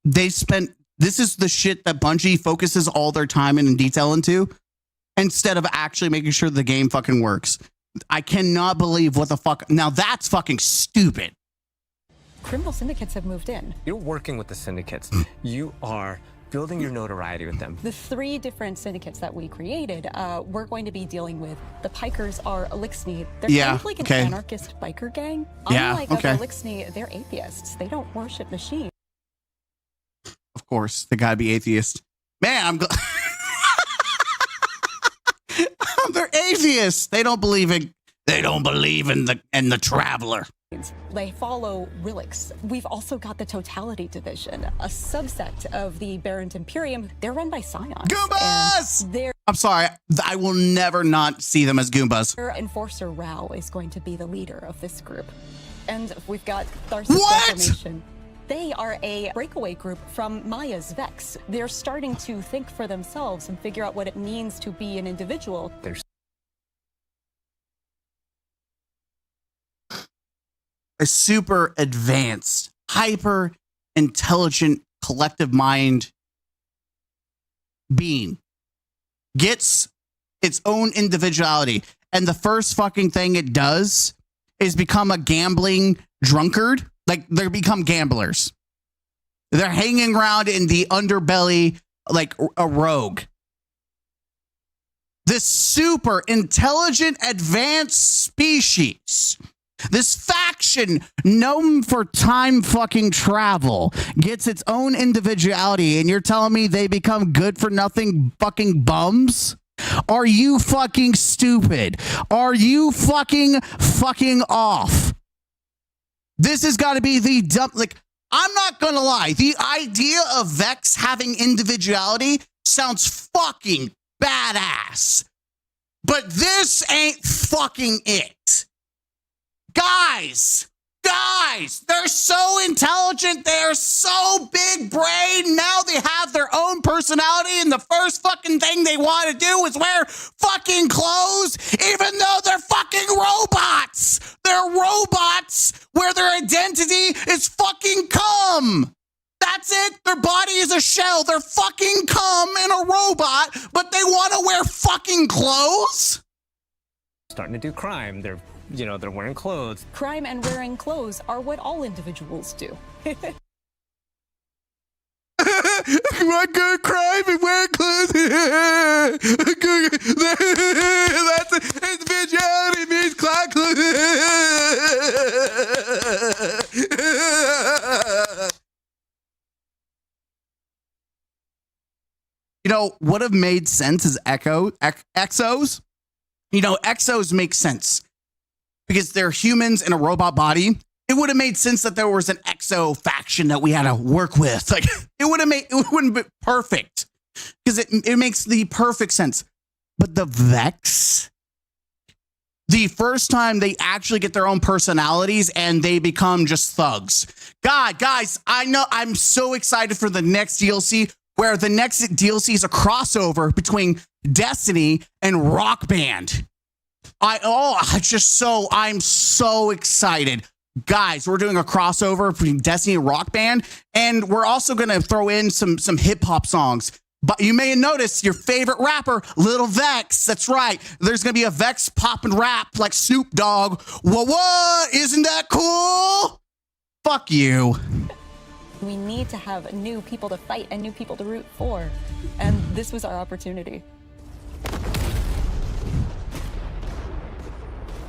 This is the shit that Bungie focuses all their time and detail into, instead of actually making sure the game fucking works. I cannot believe what the fuck. Now that's fucking stupid. Criminal syndicates have moved in. You're working with the syndicates. You are building your notoriety with them. The three different syndicates that we created, we're going to be dealing with. The Pikers are Elixni. They're kind of like an anarchist biker gang. Unlike other Elixni, they're atheists. They don't worship machines. Of course, they gotta be atheist. Man, I'm glad. They're atheists. They don't believe in the traveler. They follow relics. We've also got the Totality Division, a subset of the Barrent Imperium. They're run by Scions. Goombas! I'm sorry. I will never not see them as Goombas. Their Enforcer Rao is going to be the leader of this group. And we've got Tharsis Reformation. They are a breakaway group from Maya's Vex. They're starting to think for themselves and figure out what it means to be an individual. There's a super advanced, hyper intelligent collective mind being gets its own individuality. And the first fucking thing it does is become a gambling drunkard. Like, they become gamblers. They're hanging around in the underbelly like a rogue. This super intelligent, advanced species, this faction known for time fucking travel, gets its own individuality, and you're telling me they become good for nothing fucking bums? Are you fucking stupid? Are you fucking off? This has got to be the dumb. Like, I'm not gonna lie. The idea of Vex having individuality sounds fucking badass. But this ain't fucking it. Guys, they're so intelligent. They're so big brain. Now they have their own personality, and the first fucking thing they want to do is wear fucking clothes, even though they're fucking robots. They're robots where their identity is fucking cum. That's it. Their body is a shell. They're fucking cum in a robot, but they want to wear fucking clothes? starting to do crime. They're wearing clothes. Crime and wearing clothes are what all individuals do. What good crime and wear clothes? That's individuality means cloud clothes. You know, what have made sense is exos. You know, exos make sense because they're humans in a robot body. It would have made sense that there was an exo faction that we had to work with. Like it wouldn't be perfect because it makes the perfect sense. But the Vex, the first time they actually get their own personalities and they become just thugs. God, guys, I know I'm so excited for the next DLC where the next DLC is a crossover between Destiny and Rock Band. I'm so excited. Guys, we're doing a crossover between Destiny and Rock Band, and we're also going to throw in some hip hop songs. But you may have noticed your favorite rapper, Lil Vex. That's right. There's going to be a Vex pop and rap like Snoop Dogg. What? Isn't that cool? Fuck you. We need to have new people to fight and new people to root for. And this was our opportunity.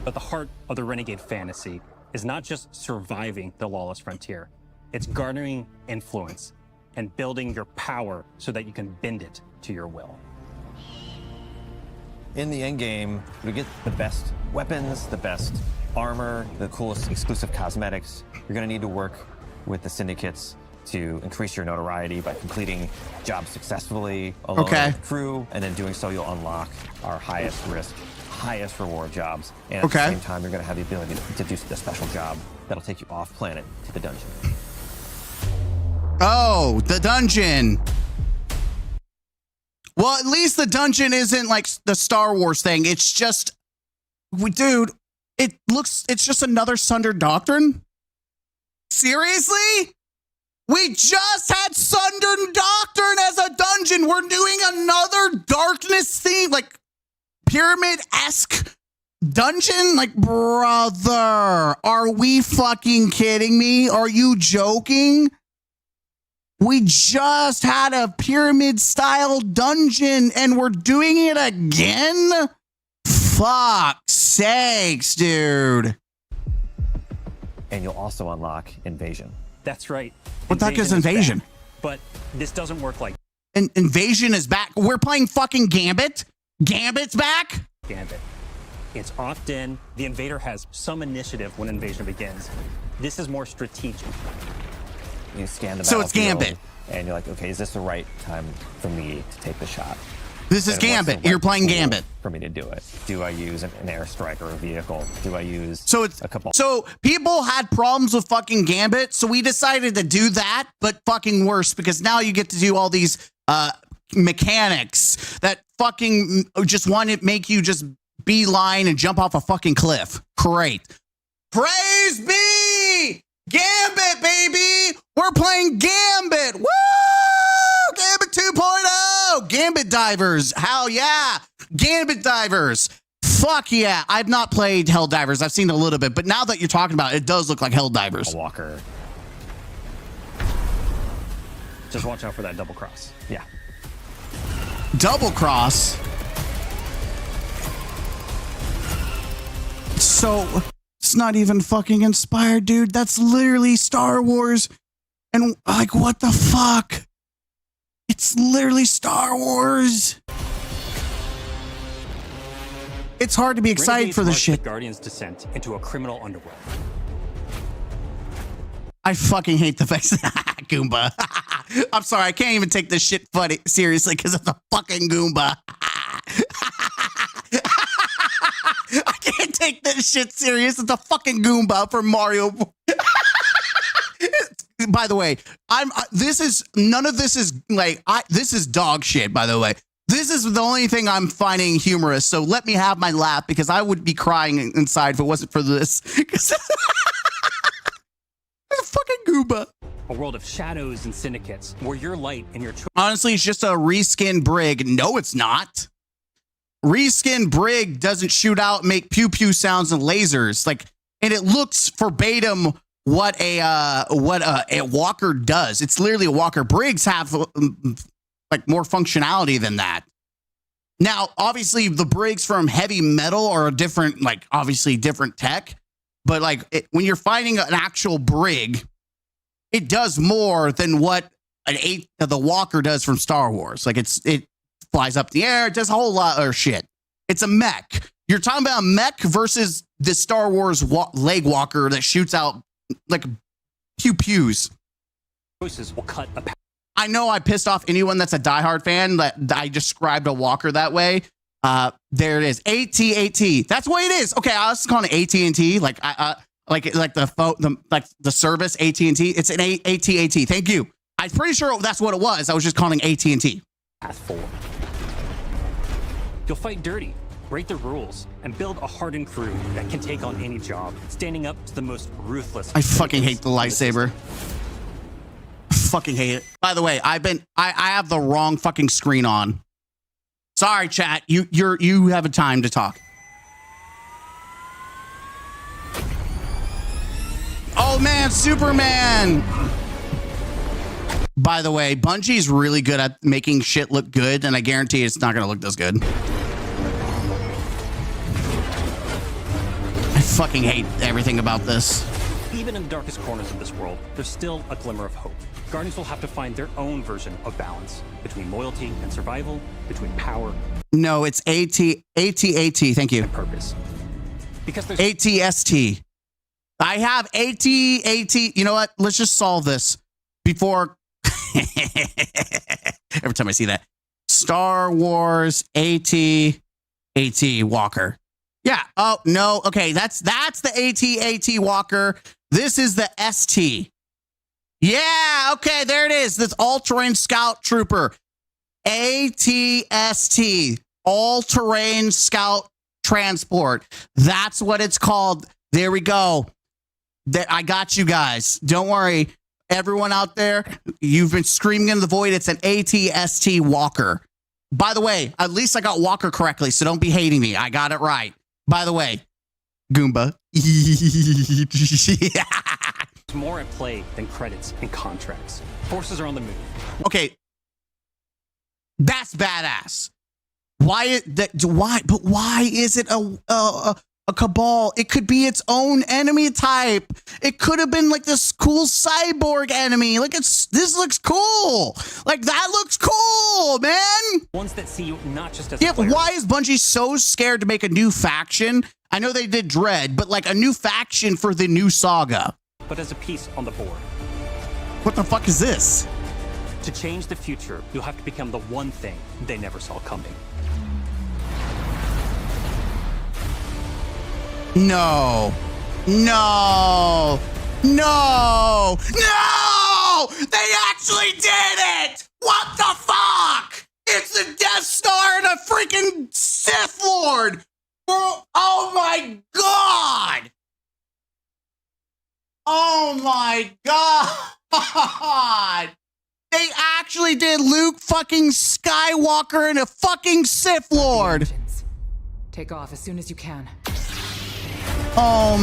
But the heart of the Renegade fantasy is not just surviving the lawless frontier. It's garnering influence and building your power so that you can bend it to your will. In the end game, we get the best weapons, the best armor, the coolest exclusive cosmetics. You're gonna need to work with the syndicates to increase your notoriety by completing jobs successfully alone with the crew, and then doing so you'll unlock our highest risk, highest reward jobs. And at the same time, you're gonna have the ability to do a special job that'll take you off planet to the dungeon. Oh, the dungeon. Well, at least the dungeon isn't like the Star Wars thing. It's just, dude, it's just another Sundered Doctrine. Seriously? We just had Sundered Doctrine as a dungeon. We're doing another darkness theme, like pyramid-esque dungeon? Like, brother, are we fucking kidding me? Are you joking? We just had a pyramid-style dungeon and we're doing it again? Fuck's sakes, dude. And you'll also unlock Invasion. That's right. What the heck is Invasion? But this doesn't work like Invasion is back. We're playing fucking Gambit. Gambit's back? Gambit. It's opt-in. The invader has some initiative when invasion begins. This is more strategic. You scan the So it's Gambit. And you're like, okay, is this the right time for me to take the shot? This is And Gambit. what's the You're right playing tool Gambit. for me to do it. Do I use an airstrike or a vehicle? Do I use a couple? So people had problems with fucking Gambit, so we decided to do that, but fucking worse, because now you get to do all these mechanics that fucking just want to make you just beeline and jump off a fucking cliff. Great. Praise be! Gambit, baby! We're playing Gambit! Woo! Gambit 2.0! Gambit Divers! Hell yeah! Gambit Divers! Fuck yeah! I've not played Hell Divers. I've seen a little bit, but now that you're talking about it, it does look like Hell Divers. A walker. Just watch out for that double cross. Yeah. Double cross? So, it's not even fucking inspired, dude. That's literally Star Wars. And, like, what the fuck? It's literally Star Wars. It's hard to be excited Renegades for this marks shit. The Guardian's descent into a criminal underworld. I fucking hate the face. Goomba. I'm sorry, I can't even take this shit funny seriously because it's a fucking Goomba. I can't take this shit serious. It's a fucking Goomba from Mario. By the way, this is dog shit, by the way. This is the only thing I'm finding humorous. So let me have my laugh because I would be crying inside if it wasn't for this. It's a fucking Goomba. A world of shadows and syndicates where your light and your Honestly, it's just a reskin brig. No, it's not. reskin Brig doesn't shoot out, make pew pew sounds and lasers. Like, and it looks verbatim what a walker does. It's literally a walker. Brigs have like more functionality than that. Now, obviously, the Brigs from heavy metal are a different, like, obviously different tech. But like when you're fighting an actual Brig, it does more than what the walker does from Star Wars. Like it flies up the air, it does a whole lot of shit. It's a mech. You're talking about a mech versus the Star Wars leg walker that shoots out like pew pews. Choices will cut a. I know I pissed off anyone that's a diehard fan that I described a walker that way. There it is. AT-AT. That's what it is. Okay, I was calling it AT&T. Like the service AT&T. It's an AT-AT. Thank you. I'm pretty sure that's what it was. I was just calling AT&T. Path forward. You'll fight dirty, break the rules, and build a hardened crew that can take on any job, standing up to the most ruthless. I fucking hate the lightsaber. Fucking hate it. By the way, I have the wrong fucking screen on. Sorry, chat. You have a time to talk. Oh man, Superman. By the way, Bungie's really good at making shit look good, and I guarantee it's not gonna look this good. I fucking hate everything about this. Even in the darkest corners of this world, there's still a glimmer of hope. Guardians will have to find their own version of balance between loyalty and survival, between power. No, it's AT. Thank you. And purpose. Because there's ATST. I have AT. You know what? Let's just solve this before. Every time I see that. Star Wars AT Walker. Yeah. Oh no. Okay. That's the AT Walker. This is the ST. Yeah. Okay. There it is. This all-terrain scout trooper. ATST. All-terrain scout transport. That's what it's called. There we go. I got you guys. Don't worry. Everyone out there, you've been screaming in the void. It's an ATST Walker. By the way, at least I got Walker correctly, so don't be hating me. I got it right. By the way, Goomba. There's more at play than credits and contracts. Forces are on the move. Okay. That's badass. Why? But why is it a cabal? It could be its own enemy type. It could have been like this cool cyborg enemy. Like this looks cool. Like that looks cool, man. Ones that see you not just as yeah. Why is Bungie so scared to make a new faction? I know they did Dread, but like a new faction for the new saga. But as a piece on the board. What the fuck is this? To change the future, you'll have to become the one thing they never saw coming. No. No. No. No! They actually did it! What the fuck? It's the Death Star and a freaking Sith Lord! Oh my god! Oh my god! They actually did Luke fucking Skywalker and a fucking Sith Lord! Take off as soon as you can. Oh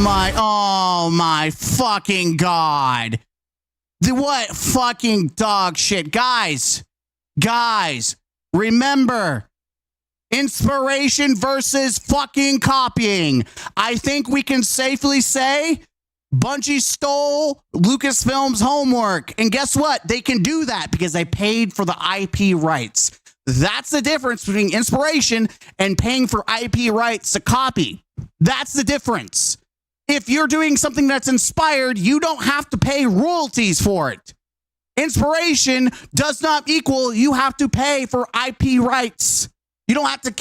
my fucking god. What fucking dog shit. Guys, remember, inspiration versus fucking copying. I think we can safely say Bungie stole Lucasfilm's homework. And guess what? They can do that because they paid for the IP rights. That's the difference between inspiration and paying for IP rights to copy. That's the difference. If you're doing something that's inspired, you don't have to pay royalties for it. Inspiration does not equal you have to pay for IP rights. You don't have to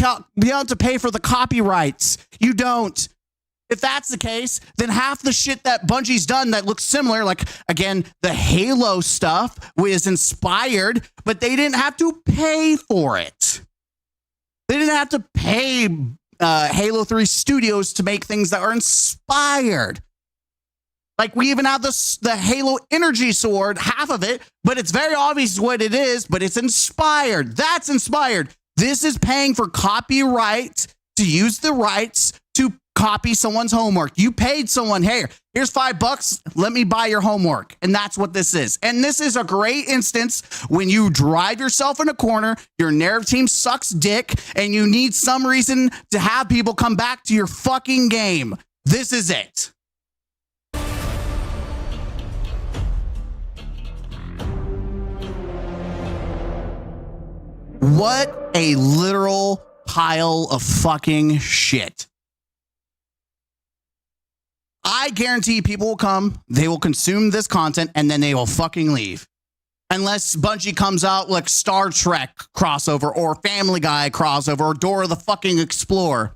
pay for the copyrights. You don't. If that's the case, then half the shit that Bungie's done that looks similar, like, again, the Halo stuff was inspired, but they didn't have to pay for it. They didn't have to pay Halo 3 Studios to make things that are inspired. Like, we even have the Halo Energy Sword, half of it, but it's very obvious what it is, but it's inspired. That's inspired. This is paying for copyright to use the rights to copy someone's homework. You paid someone, hey, here's $5. Let me buy your homework. And that's what this is. And this is a great instance when you drive yourself in a corner, your narrative team sucks dick, and you need some reason to have people come back to your fucking game. This is it. What a literal pile of fucking shit. I guarantee people will come, they will consume this content, and then they will fucking leave. Unless Bungie comes out like Star Trek crossover or Family Guy crossover or Dora the fucking Explorer.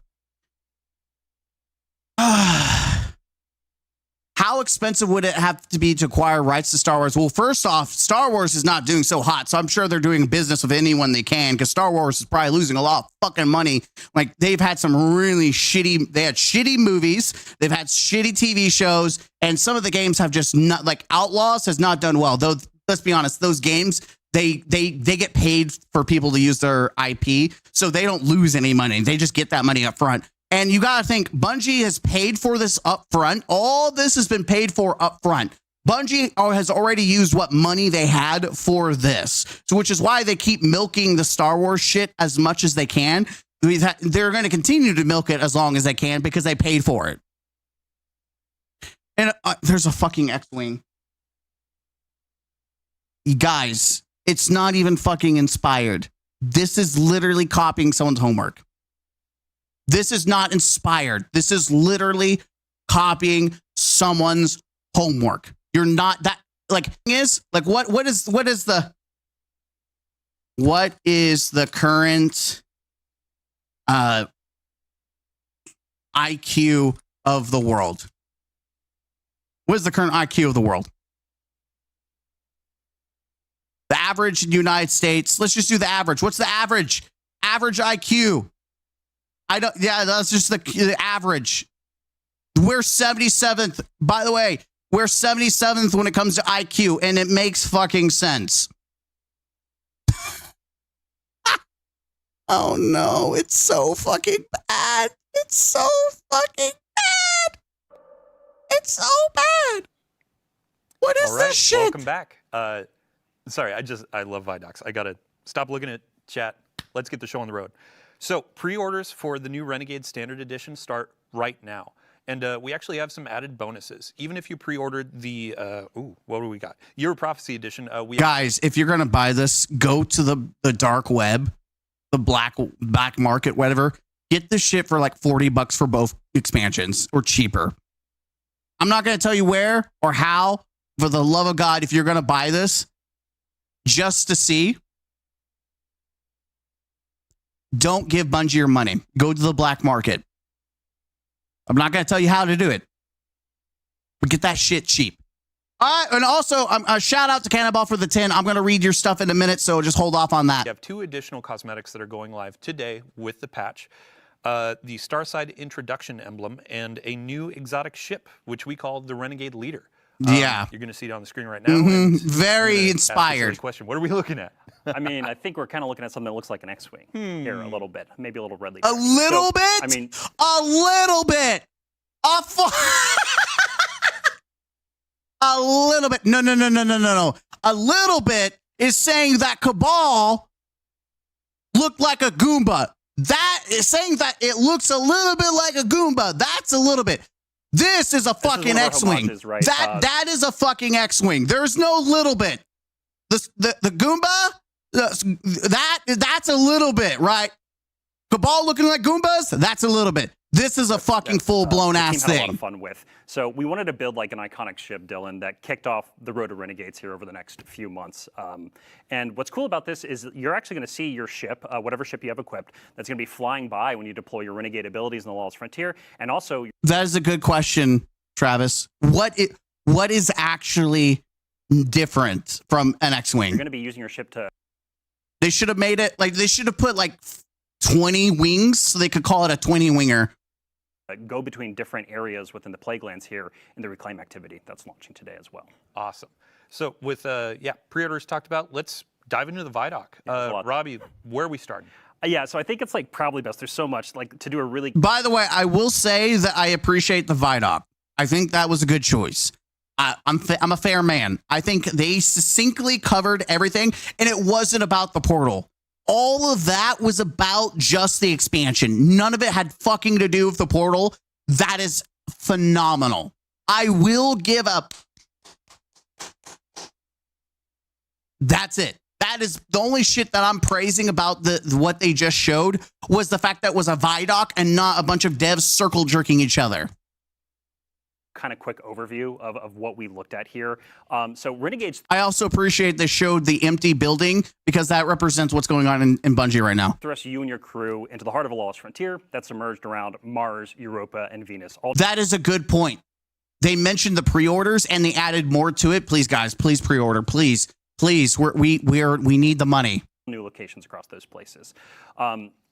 How expensive would it have to be to acquire rights to Star Wars? Well, first off, Star Wars is not doing so hot, so I'm sure they're doing business with anyone they can, because Star Wars is probably losing a lot of fucking money. Like, they've had some really shitty movies, they've had shitty TV shows, and some of the games have just not, like Outlaws has not done well. Though, let's be honest, those games, they get paid for people to use their IP, so they don't lose any money. They just get that money up front. And you got to think, Bungie has paid for this up front. All this has been paid for up front. Bungie has already used what money they had for this. So, which is why they keep milking the Star Wars shit as much as they can. They're going to continue to milk it as long as they can because they paid for it. And there's a fucking X-Wing. You guys, it's not even fucking inspired. This is literally copying someone's homework. This is not inspired. This is literally copying someone's homework. You're not that like is like what is the current IQ of the world? What is the current IQ of the world? The average in the United States. Let's just do the average. What's the average? Average IQ. That's just the average. We're 77th. By the way, we're 77th when it comes to IQ, and it makes fucking sense. Oh no, it's so fucking bad. It's so fucking bad. It's so bad. What is this shit? Welcome back. Sorry, I love Vidocs. I gotta stop looking at chat. Let's get the show on the road. So pre-orders for the new Renegades Standard Edition start right now. And we actually have some added bonuses. Even if you pre-ordered the, what do we got? Year of Prophecy Edition. Guys, if you're going to buy this, go to the dark web, the black market, whatever. Get the shit for like $40 for both expansions or cheaper. I'm not going to tell you where or how. For the love of God, if you're going to buy this just to see, don't give Bungie your money. Go to the black market. I'm not going to tell you how to do it. But get that shit cheap. All right, and also, a shout out to Cannonball for the 10. I'm going to read your stuff in a minute, so just hold off on that. We have 2 additional cosmetics that are going live today with the patch. The Starside Introduction Emblem and a new exotic ship, which we call the Renegade Leader. Yeah. You're going to see it on the screen right now. Very inspired. Question. What are we looking at? I mean, I think we're kind of looking at something that looks like an X-Wing here a little bit, maybe a little red leaf. A little bit? I mean, a little bit. A little bit. No. A little bit is saying that Cabal looked like a Goomba. That is saying that it looks a little bit like a Goomba. That's a little bit. This is a fucking X-Wing. Right? That is a fucking X-Wing. There's no little bit. The Goomba, that's a little bit, right? Cabal looking like Goombas, that's a little bit. This is a fucking full-blown ass thing. Had a lot thing. of fun with. So we wanted to build like an iconic ship, Dylan, that kicked off the road to Renegades here over the next few months. And what's cool about this is you're actually going to see your ship, whatever ship you have equipped, that's going to be flying by when you deploy your Renegade abilities in the Lawless Frontier. And also, that is a good question, Travis. What is actually different from an X-Wing? You're going to be using your ship to... They should have made it, like, they should have put, like, 20 wings so they could call it a 20-winger. Go between different areas within the Plaguelands here in the Reclaim activity that's launching today as well. Awesome. So with, pre-orders talked about, let's dive into the Vidoc. Robbie, where are we starting? Yeah, so I think it's like probably best. There's so much like to do a really. By the way, I will say that I appreciate the Vidoc. I think that was a good choice. I'm a fair man. I think they succinctly covered everything, and it wasn't about the portal. All of that was about just the expansion. None of it had fucking to do with the portal. That is phenomenal. I will give up. That's it. That is the only shit that I'm praising about what they just showed was the fact that it was a Vidoc and not a bunch of devs circle jerking each other. Kind of quick overview of what we looked at here. So Renegades. I also appreciate they showed the empty building because that represents what's going on in Bungie right now. Thrust you and your crew into the heart of a lawless frontier that's emerged around Mars, Europa, and Venus. That is a good point. They mentioned the pre-orders and they added more to it. Please, guys, please pre-order. Please, please. We need the money. New locations across those places.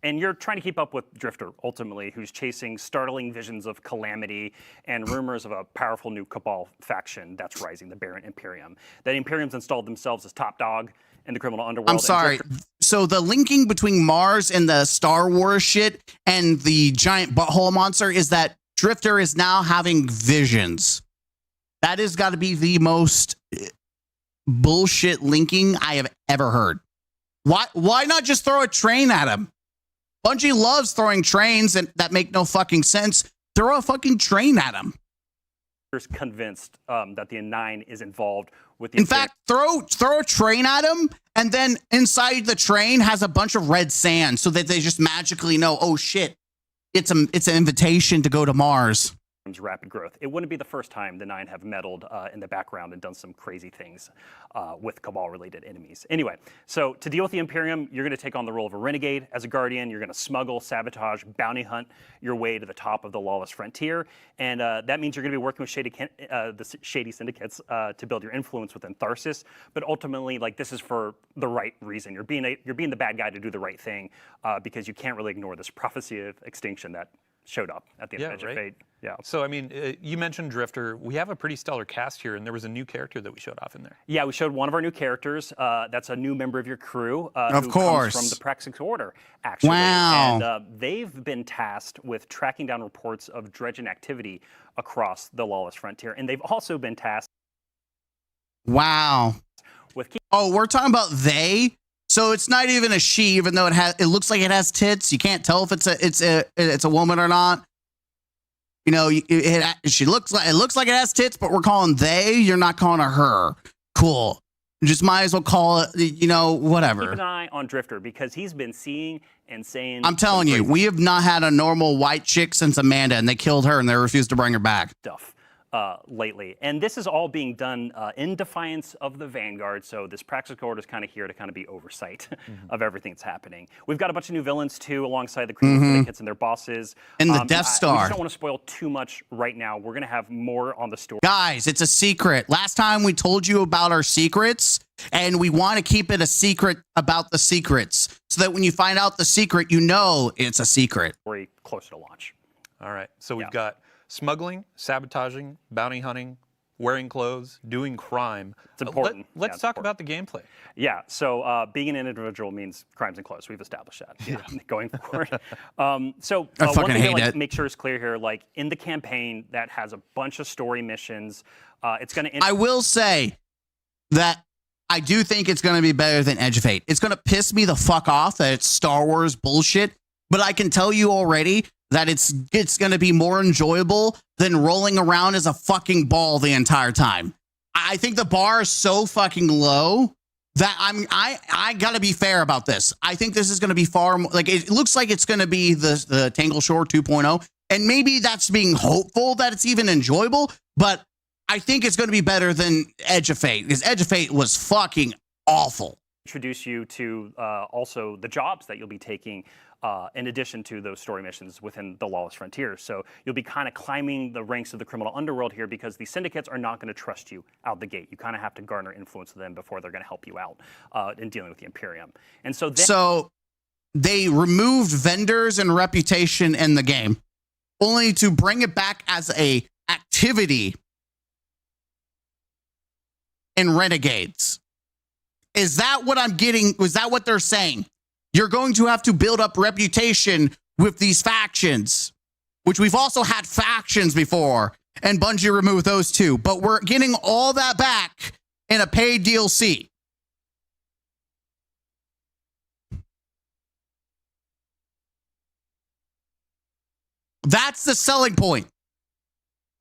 And you're trying to keep up with Drifter, ultimately, who's chasing startling visions of calamity and rumors of a powerful new Cabal faction that's rising, the Baron Imperium. That Imperium's installed themselves as top dog in the criminal underworld. I'm sorry. So the linking between Mars and the Star Wars shit and the giant butthole monster is that Drifter is now having visions. That has got to be the most bullshit linking I have ever heard. Why not just throw a train at him? Bungie loves throwing trains that make no fucking sense. Throw a fucking train at him. Convinced that the N9 is involved with the. In fact, throw a train at him, and then inside the train has a bunch of red sand, so that they just magically know, oh shit, it's an invitation to go to Mars. Rapid growth. It wouldn't be the first time the Nine have meddled in the background and done some crazy things with Cabal-related enemies. Anyway, so to deal with the Imperium, you're going to take on the role of a renegade. As a guardian, you're going to smuggle, sabotage, bounty hunt your way to the top of the lawless frontier, and that means you're going to be working with the shady syndicates to build your influence within Tharsis. But ultimately, like, this is for the right reason. You're being the bad guy to do the right thing because you can't really ignore this prophecy of extinction that showed up at the end of Edge of Fate. Yeah. So, I mean, you mentioned Drifter. We have a pretty stellar cast here, and there was a new character that we showed off in there. Yeah, we showed one of our new characters. That's a new member of your crew. Of course. Comes from the Praxis Order, actually. Wow. And they've been tasked with tracking down reports of dredging activity across the lawless frontier. And they've also been tasked. Wow. With we're talking about they? So it's not even a she, even though it looks like it has tits. You can't tell if it's a woman or not. You know, it looks like it has tits, but we're calling they. You're not calling her. Cool. You just might as well call it. You know, whatever. Keep an eye on Drifter because he's been seeing and saying. I'm telling you, we have not had a normal white chick since Amanda, and they killed her, and they refused to bring her back. Stuff. Lately. And this is all being done in defiance of the Vanguard, so this Praxis Order is kind of here to kind of be oversight of everything that's happening. We've got a bunch of new villains, too, alongside the criminal syndicates and their bosses. And the Death Star. We just don't want to spoil too much right now. We're going to have more on the story. Guys, it's a secret. Last time we told you about our secrets, and we want to keep it a secret about the secrets, so that when you find out the secret, you know it's a secret. Closer to launch. All right, so we've got smuggling, sabotaging, bounty hunting, wearing clothes, doing crime. It's important. Let's talk about the gameplay. Yeah, so being an individual means crimes and clothes. We've established that going forward. So I one fucking thing hate to it. make sure is clear here, like in the campaign that has a bunch of story missions, it's going to... I will say that I do think it's going to be better than Edge of Fate. It's going to piss me the fuck off that it's Star Wars bullshit, but I can tell you already that it's going to be more enjoyable than rolling around as a fucking ball the entire time. I think the bar is so fucking low that I got to be fair about this. I think this is going to be far more, like, it looks like it's going to be the Tangle Shore 2.0, and maybe that's being hopeful that it's even enjoyable, but I think it's going to be better than Edge of Fate, because Edge of Fate was fucking awful. Introduce you to also the jobs that you'll be taking in addition to those story missions within the lawless frontier. So you'll be kind of climbing the ranks of the criminal underworld here because the syndicates are not going to trust you out the gate. You kind of have to garner influence with them before they're going to help you out in dealing with the Imperium. And so they removed vendors and reputation in the game, only to bring it back as a activity in Renegades. Is that what I'm getting? Was that what they're saying? You're going to have to build up reputation with these factions, which we've also had factions before, and Bungie removed those too. But we're getting all that back in a paid DLC. That's the selling point.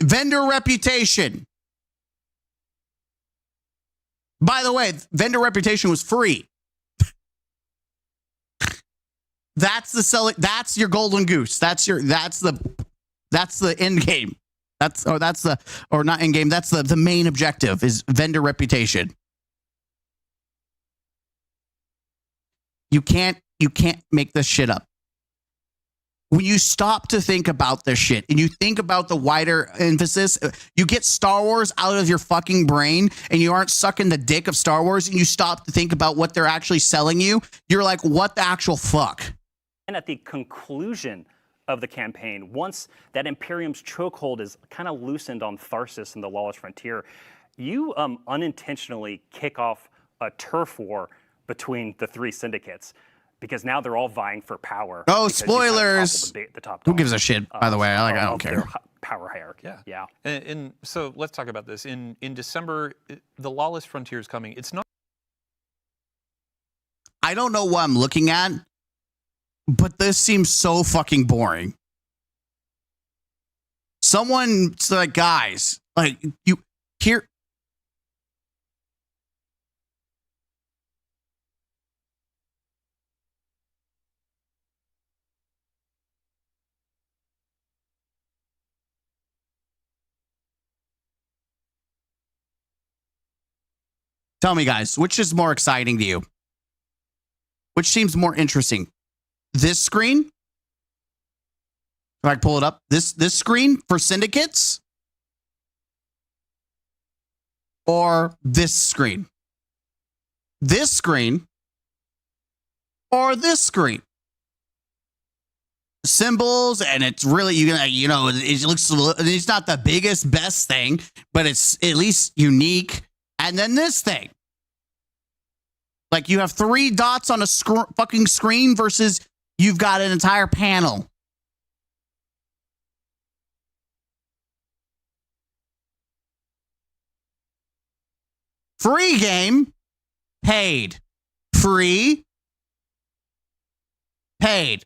Vendor reputation. By the way, vendor reputation was free. That's the selling. That's your golden goose. That's the end game. That's not end game. That's the main objective is vendor reputation. You can't make this shit up. When you stop to think about this shit and you think about the wider emphasis, you get Star Wars out of your fucking brain and you aren't sucking the dick of Star Wars and you stop to think about what they're actually selling you. You're like, what the actual fuck? And at the conclusion of the campaign, once that Imperium's chokehold is kind of loosened on Tharsis and the Lawless Frontier, you unintentionally kick off a turf war between the three syndicates. Because now they're all vying for power. Oh, spoilers! The top Who gives a shit? By the way, I don't care. Power hierarchy. Yeah. And so let's talk about this. In December, the Lawless Frontier is coming. It's not. I don't know what I'm looking at, but this seems so fucking boring. Someone's like, guys, like you here. Tell me, guys, which is more exciting to you? Which seems more interesting? This screen? If I pull it up, this screen for syndicates? Or this screen? This screen? Or this screen? Symbols, and it's really, it looks, it's not the biggest, best thing, but it's at least unique. And then this thing. Like you have 3 dots on a fucking screen versus you've got an entire panel. Free game, paid. Free, paid.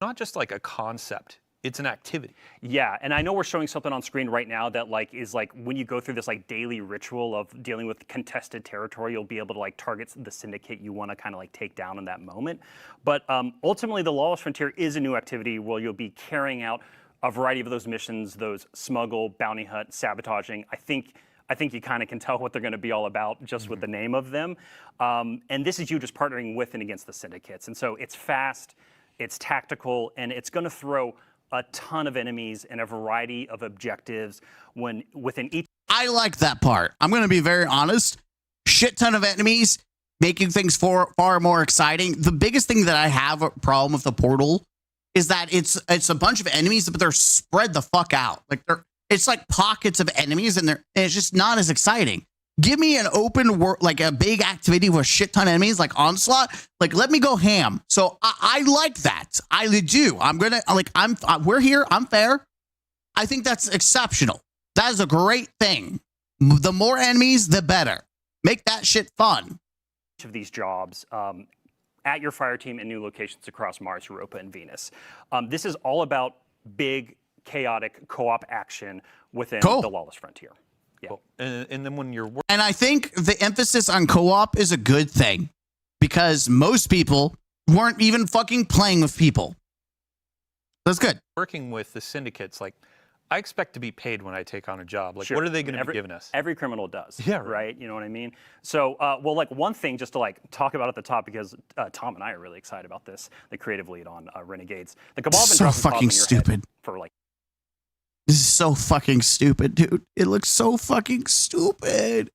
Not just like a concept. It's an activity. Yeah, and I know we're showing something on screen right now that is when you go through this daily ritual of dealing with contested territory, you'll be able to target the syndicate you want to kind of take down in that moment. But ultimately, the Lawless Frontier is a new activity where you'll be carrying out a variety of those missions, those smuggle, bounty hunt, sabotaging. I think you kind of can tell what they're going to be all about just with the name of them. And this is you just partnering with and against the syndicates. And so it's fast, it's tactical, and it's going to throw a ton of enemies and a variety of objectives within each. I like that part. I'm going to be very honest. Shit ton of enemies, making things far more exciting. The biggest thing that I have a problem with the portal is that it's a bunch of enemies, but they're spread the fuck out. It's like pockets of enemies, and it's just not as exciting. Give me an open world, like a big activity with a shit ton of enemies, like Onslaught. Let me go ham. So I like that. I do. We're here. I'm fair. I think that's exceptional. That is a great thing. The more enemies, the better. Make that shit fun. Each of these jobs at your fire team in new locations across Mars, Europa, and Venus. This is all about big, chaotic co-op action within the Lawless Frontier. Yeah. Cool. And then when you're and I think the emphasis on co-op is a good thing because most people weren't even fucking playing with people. That's good. Working with the syndicates, I expect to be paid when I take on a job. Sure. What are they going to be giving us? Every criminal does. Yeah. Right. You know what I mean? So, one thing just to talk about at the top because Tom and I are really excited about this. The creative lead on Renegades. The Cabal been so fucking stupid for This is so fucking stupid, dude. It looks so fucking stupid.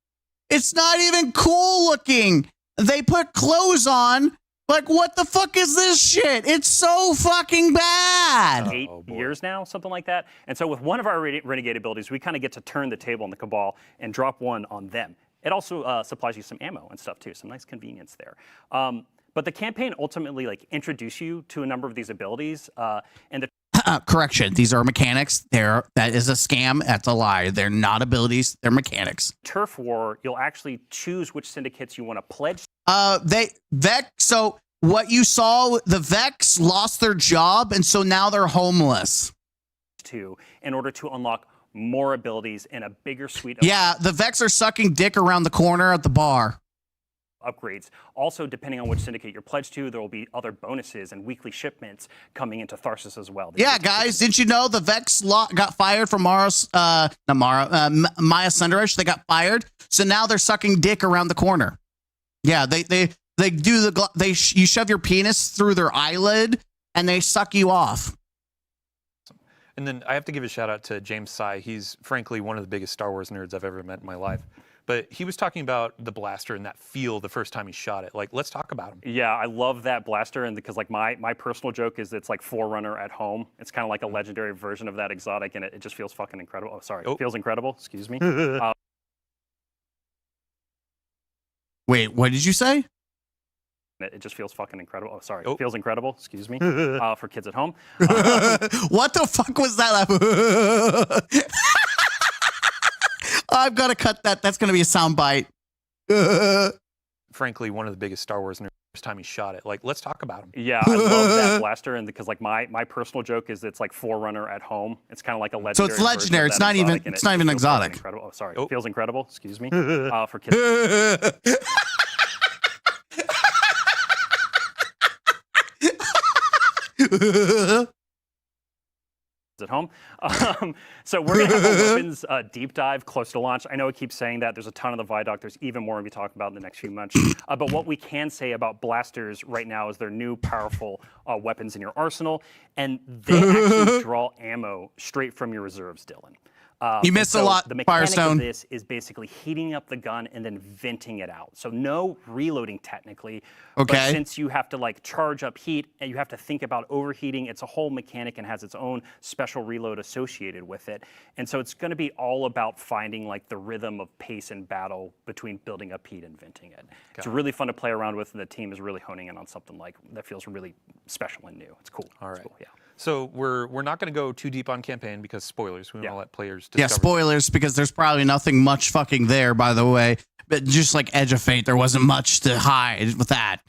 It's not even cool looking. They put clothes on. What the fuck is this shit? It's so fucking bad. 8 years now, something like that. And so with one of our Renegade abilities, we kind of get to turn the table on the Cabal and drop one on them. It also supplies you some ammo and stuff too, some nice convenience there. But the campaign ultimately like introduce you to a number of these abilities, and the correction, these are mechanics. That is a scam. That's a lie. They're not abilities. They're mechanics. turf war, you'll actually choose which syndicates you want to pledge So what you saw, the Vex lost their job, and so now they're homeless. to in order to unlock more abilities and a bigger suite of Yeah, the Vex are sucking dick around the corner at the bar. upgrades. Also, depending on which syndicate you're pledged to, there will be other bonuses and weekly shipments coming into Tharsis as well. Yeah, guys, didn't you know the Vex got fired from Maya Sunderesh? They got fired, so now they're sucking dick around the corner. Yeah, they do you shove your penis through their eyelid and they suck you off. And then I have to give a shout out to James Sy. He's frankly one of the biggest Star Wars nerds I've ever met in my life. But he was talking about the blaster and that feel the first time he shot it. Like, let's talk about him. Yeah, I love that blaster, and because like my personal joke is it's like Forerunner at home. It's kind of like a legendary version of that exotic, and it just feels fucking incredible. Oh, sorry, it feels incredible. Excuse me. Wait, what did you say? It just feels fucking incredible. Oh, sorry, it feels incredible. Excuse me. For kids at home. What the fuck was that? I've got to cut that. That's going to be a soundbite. Frankly, one of the biggest Star Wars nerds the first time he shot it. Like, let's talk about him. Yeah, I love that blaster, and because like my personal joke is it's like Forerunner at home. It's kind of like a legendary. So it's legendary. It's not even. It's not even exotic. Incredible. Oh, sorry, it feels incredible. Excuse me. For kids. At home. So we're going to have a weapons deep dive close to launch. I know I keep saying that. There's a ton of the Vidoc. There's even more to be talking about in the next few months. But what we can say about blasters right now is they're new, powerful weapons in your arsenal, and they actually draw ammo straight from your reserves, Dylan. You missed a lot, The mechanic Firestone. of this is basically heating up the gun and then venting it out. So no reloading technically. Okay. But since you have to like charge up heat and you have to think about overheating, it's a whole mechanic and has its own special reload associated with it. And so it's going to be all about finding like the rhythm of pace and battle between building up heat and venting it. It's really fun to play around with, and the team is really honing in on something like that feels really special and new. It's cool. All right. It's cool, yeah. So we're not going to go too deep on campaign because spoilers. We want to let players discover. Yeah, spoilers, because there's probably nothing much fucking there, by the way. But just like Edge of Fate, there wasn't much to hide with that.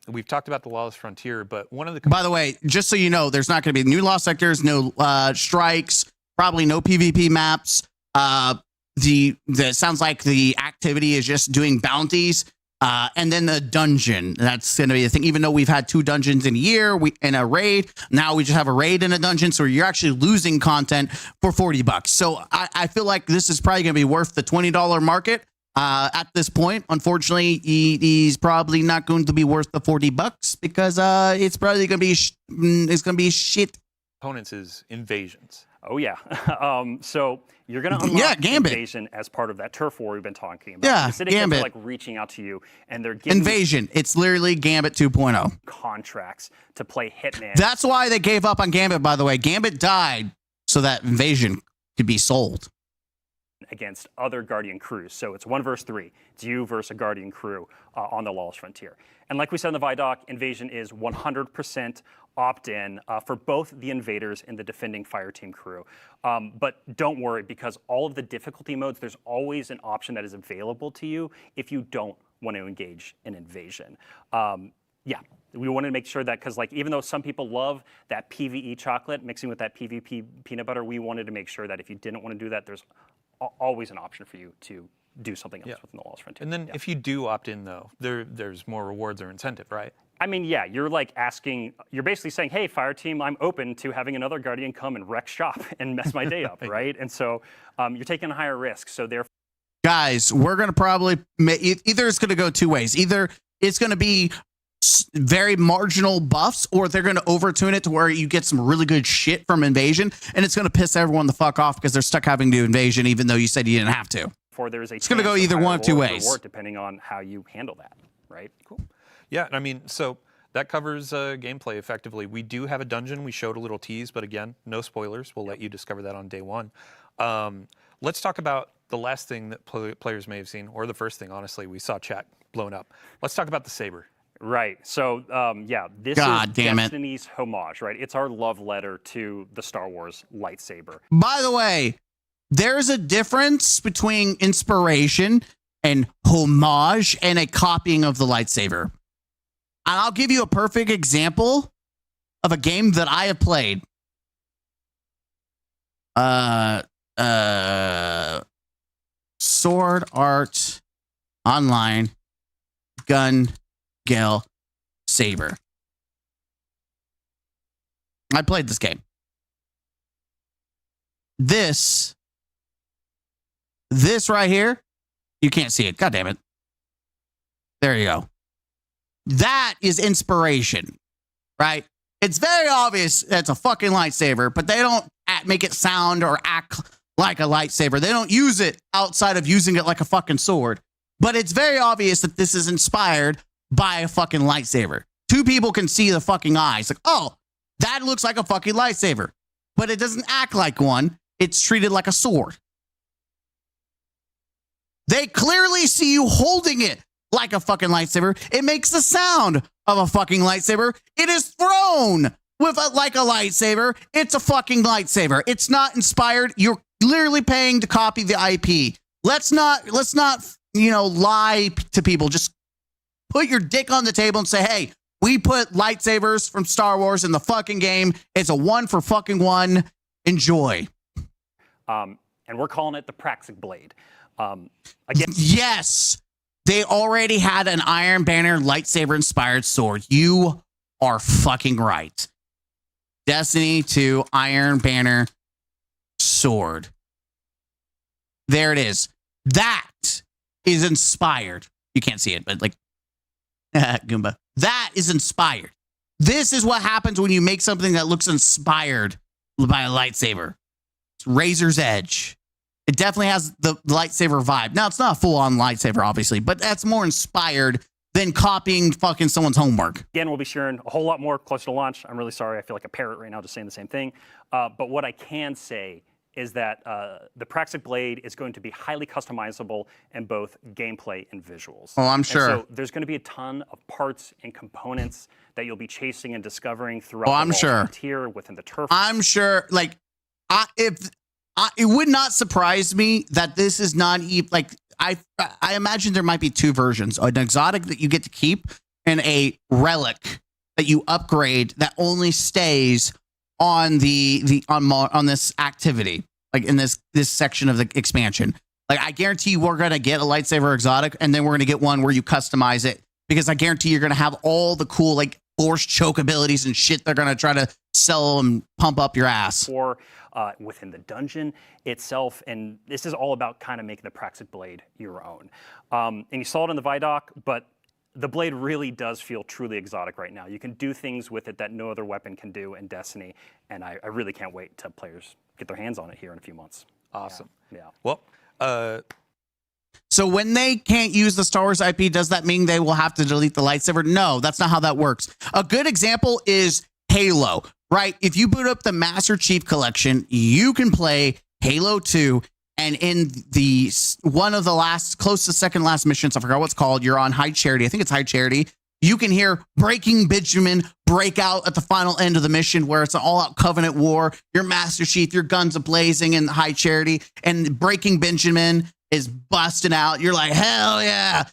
We've talked about the Lawless Frontier, but one of the... By the way, just so you know, there's not going to be new Lost Sectors, no strikes, probably no PvP maps. It sounds like the activity is just doing bounties. And then the dungeon, that's going to be the thing. Even though we've had 2 dungeons in a year, in a raid, now we just have a raid in a dungeon. So you're actually losing content for $40. So I feel like this is probably going to be worth the $20 market at this point. Unfortunately, he's probably not going to be worth the $40 because it's probably going to be shit. Opponents is invasions. Oh yeah. So you're gonna unlock invasion as part of that turf war we've been talking about. Yeah, the syndicates Gambit. are like reaching out to you, and they're giving Invasion. It's literally Gambit 2.0. contracts to play Hitman. That's why they gave up on Gambit, by the way. Gambit died so that Invasion could be sold against other Guardian crews. So it's 1 versus 3. It's you versus a Guardian crew on the Lawless Frontier. And like we said in the Vidoc, Invasion is 100% opt-in for both the invaders and the defending fire team crew. But don't worry, because all of the difficulty modes, there's always an option that is available to you if you don't want to engage in Invasion. Yeah, we wanted to make sure that, because like even though some people love that PvE chocolate mixing with that PvP peanut butter, we wanted to make sure that if you didn't want to do that, there's always an option for you to do something else within the Lawless Frontier. And then if you do opt in, though, there's more rewards or incentive, right? I mean, yeah, you're like asking, you're basically saying, hey, fire team, I'm open to having another Guardian come and wreck shop and mess my day up, right? And so you're taking a higher risk. So therefore, guys, we're going to probably, either it's going to go 2 ways. Either it's going to be very marginal buffs, or they're going to overtune it to where you get some really good shit from Invasion, and it's going to piss everyone the fuck off because they're stuck having to do Invasion even though you said you didn't have to. there's it's going to go either one of 2 ways. Reward, depending on how you handle that, right? Cool. Yeah, I mean, so that covers gameplay effectively. We do have a dungeon. We showed a little tease, but again, no spoilers. We'll let you discover that on day 1. Let's talk about the last thing that players may have seen, or the first thing, honestly, we saw chat blown up. Let's talk about the saber. Right. So, yeah, this God is damn it. Destiny's homage, right? It's our love letter to the Star Wars lightsaber. By the way, there's a difference between inspiration and homage and a copying of the lightsaber. And I'll give you a perfect example of a game that I have played. Sword Art Online Gun Gale Saber. I played this game. This right here, you can't see it. God damn it. There you go. That is inspiration, right? It's very obvious that's a fucking lightsaber, but they don't make it sound or act like a lightsaber. They don't use it outside of using it like a fucking sword. But it's very obvious that this is inspired by a fucking lightsaber. Two people can see the fucking eyes. Like, oh, that looks like a fucking lightsaber. But it doesn't act like one. It's treated like a sword. They clearly see you holding it like a fucking lightsaber. It makes the sound of a fucking lightsaber. It is thrown with like a lightsaber. It's a fucking lightsaber. It's not inspired. You're literally paying to copy the IP. Let's not, lie to people. Just put your dick on the table and say, hey, we put lightsabers from Star Wars in the fucking game. It's a 1-for-1. Enjoy. And we're calling it the Praxic Blade. Again, yes, they already had an Iron Banner lightsaber inspired sword. You are fucking right. Destiny 2 Iron Banner sword. There it is. That is inspired. You can't see it, but like Goomba. That is inspired. This is what happens when you make something that looks inspired by a lightsaber. It's Razor's Edge. It definitely has the lightsaber vibe. Now, it's not a full-on lightsaber, obviously, but that's more inspired than copying fucking someone's homework. Again, we'll be sharing a whole lot more closer to launch. I'm really sorry. I feel like a parrot right now just saying the same thing. But what I can say is that the Praxic Blade is going to be highly customizable in both gameplay and visuals. Oh, I'm sure. And so there's going to be a ton of parts and components that you'll be chasing and discovering throughout I'm the sure. frontier within the turf. I'm sure, it would not surprise me that this is not even, like, I imagine there might be two versions, an exotic that you get to keep and a relic that you upgrade that only stays on on this activity, like in this section of the expansion. Like, I guarantee we're going to get a lightsaber exotic, and then we're going to get one where you customize it, because I guarantee you're going to have all the cool, like, force choke abilities and shit they're going to try to sell and pump up your ass. Or within the dungeon itself, and this is all about kind of making the Praxic Blade your own. And you saw it in the Vidoc, but the blade really does feel truly exotic right now. You can do things with it that no other weapon can do in Destiny, and I really can't wait till players get their hands on it here in a few months. Awesome. Yeah. Well, so when they can't use the Star Wars IP, does that mean they will have to delete the lightsaber? No, that's not how that works. A good example is Halo, right? If you boot up the Master Chief Collection, you can play Halo 2, and in the one of the close to second last missions, I forgot what's called, you're on High Charity. I think it's High Charity. You can hear Breaking Benjamin break out at the final end of the mission, where it's an all-out Covenant war. Your Master Chief, your guns are blazing in High Charity, and Breaking Benjamin is busting out. You're like, hell yeah.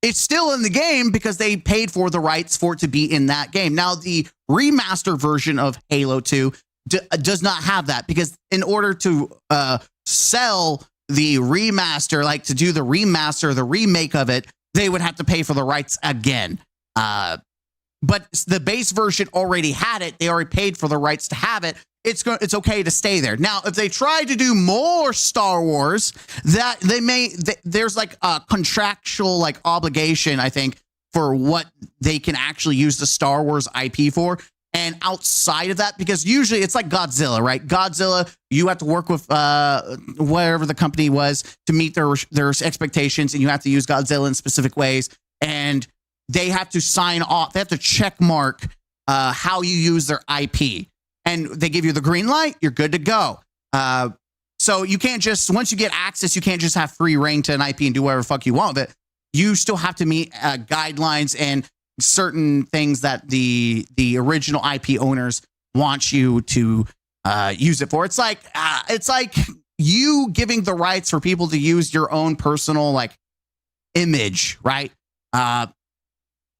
It's still in the game because they paid for the rights for it to be in that game. Now, the remaster version of Halo 2 does not have that, because in order to sell the remaster, like to do the remaster, the remake of it, they would have to pay for the rights again. But the base version already had it. They already paid for the rights to have it. It's okay to stay there. Now, if they try to do more Star Wars, that there's like a contractual like obligation, I think, for what they can actually use the Star Wars IP for. And outside of that, because usually it's like Godzilla, right? Godzilla, you have to work with whatever the company was to meet their expectations, and you have to use Godzilla in specific ways. And they have to sign off. They have to check mark how you use their IP. And they give you the green light, you're good to go. So you can't just, once you get access, you can't just have free reign to an IP and do whatever the fuck you want with it. You still have to meet guidelines and certain things that the original IP owners want you to use it for. It's like you giving the rights for people to use your own personal like image, right?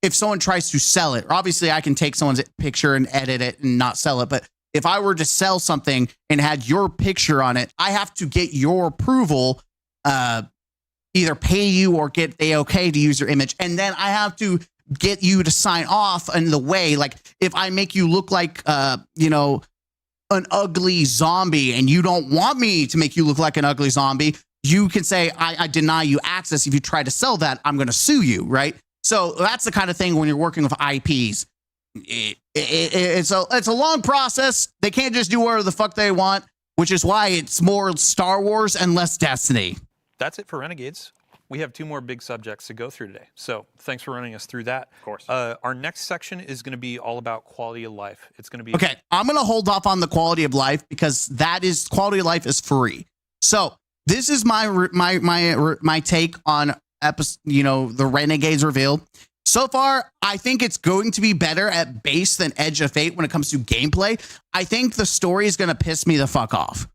If someone tries to sell it, obviously I can take someone's picture and edit it and not sell it. But if I were to sell something and had your picture on it, I have to get your approval, either pay you or get the okay to use your image. And then I have to get you to sign off in the way, like if I make you look like, you know, an ugly zombie and you don't want me to make you look like an ugly zombie, you can say, I deny you access. If you try to sell that, I'm going to sue you, right? So that's the kind of thing when you're working with IPs. It's a long process. They can't just do whatever the fuck they want, which is why it's more Star Wars and less Destiny. That's it for Renegades. We have 2 more big subjects to go through today. So thanks for running us through that. Of course. Our next section is going to be all about quality of life. It's going to be... Okay, I'm going to hold off on the quality of life because quality of life is free. So this is my take on the Renegades reveal. So far, I think it's going to be better at base than Edge of Fate when it comes to gameplay. I think the story is going to piss me the fuck off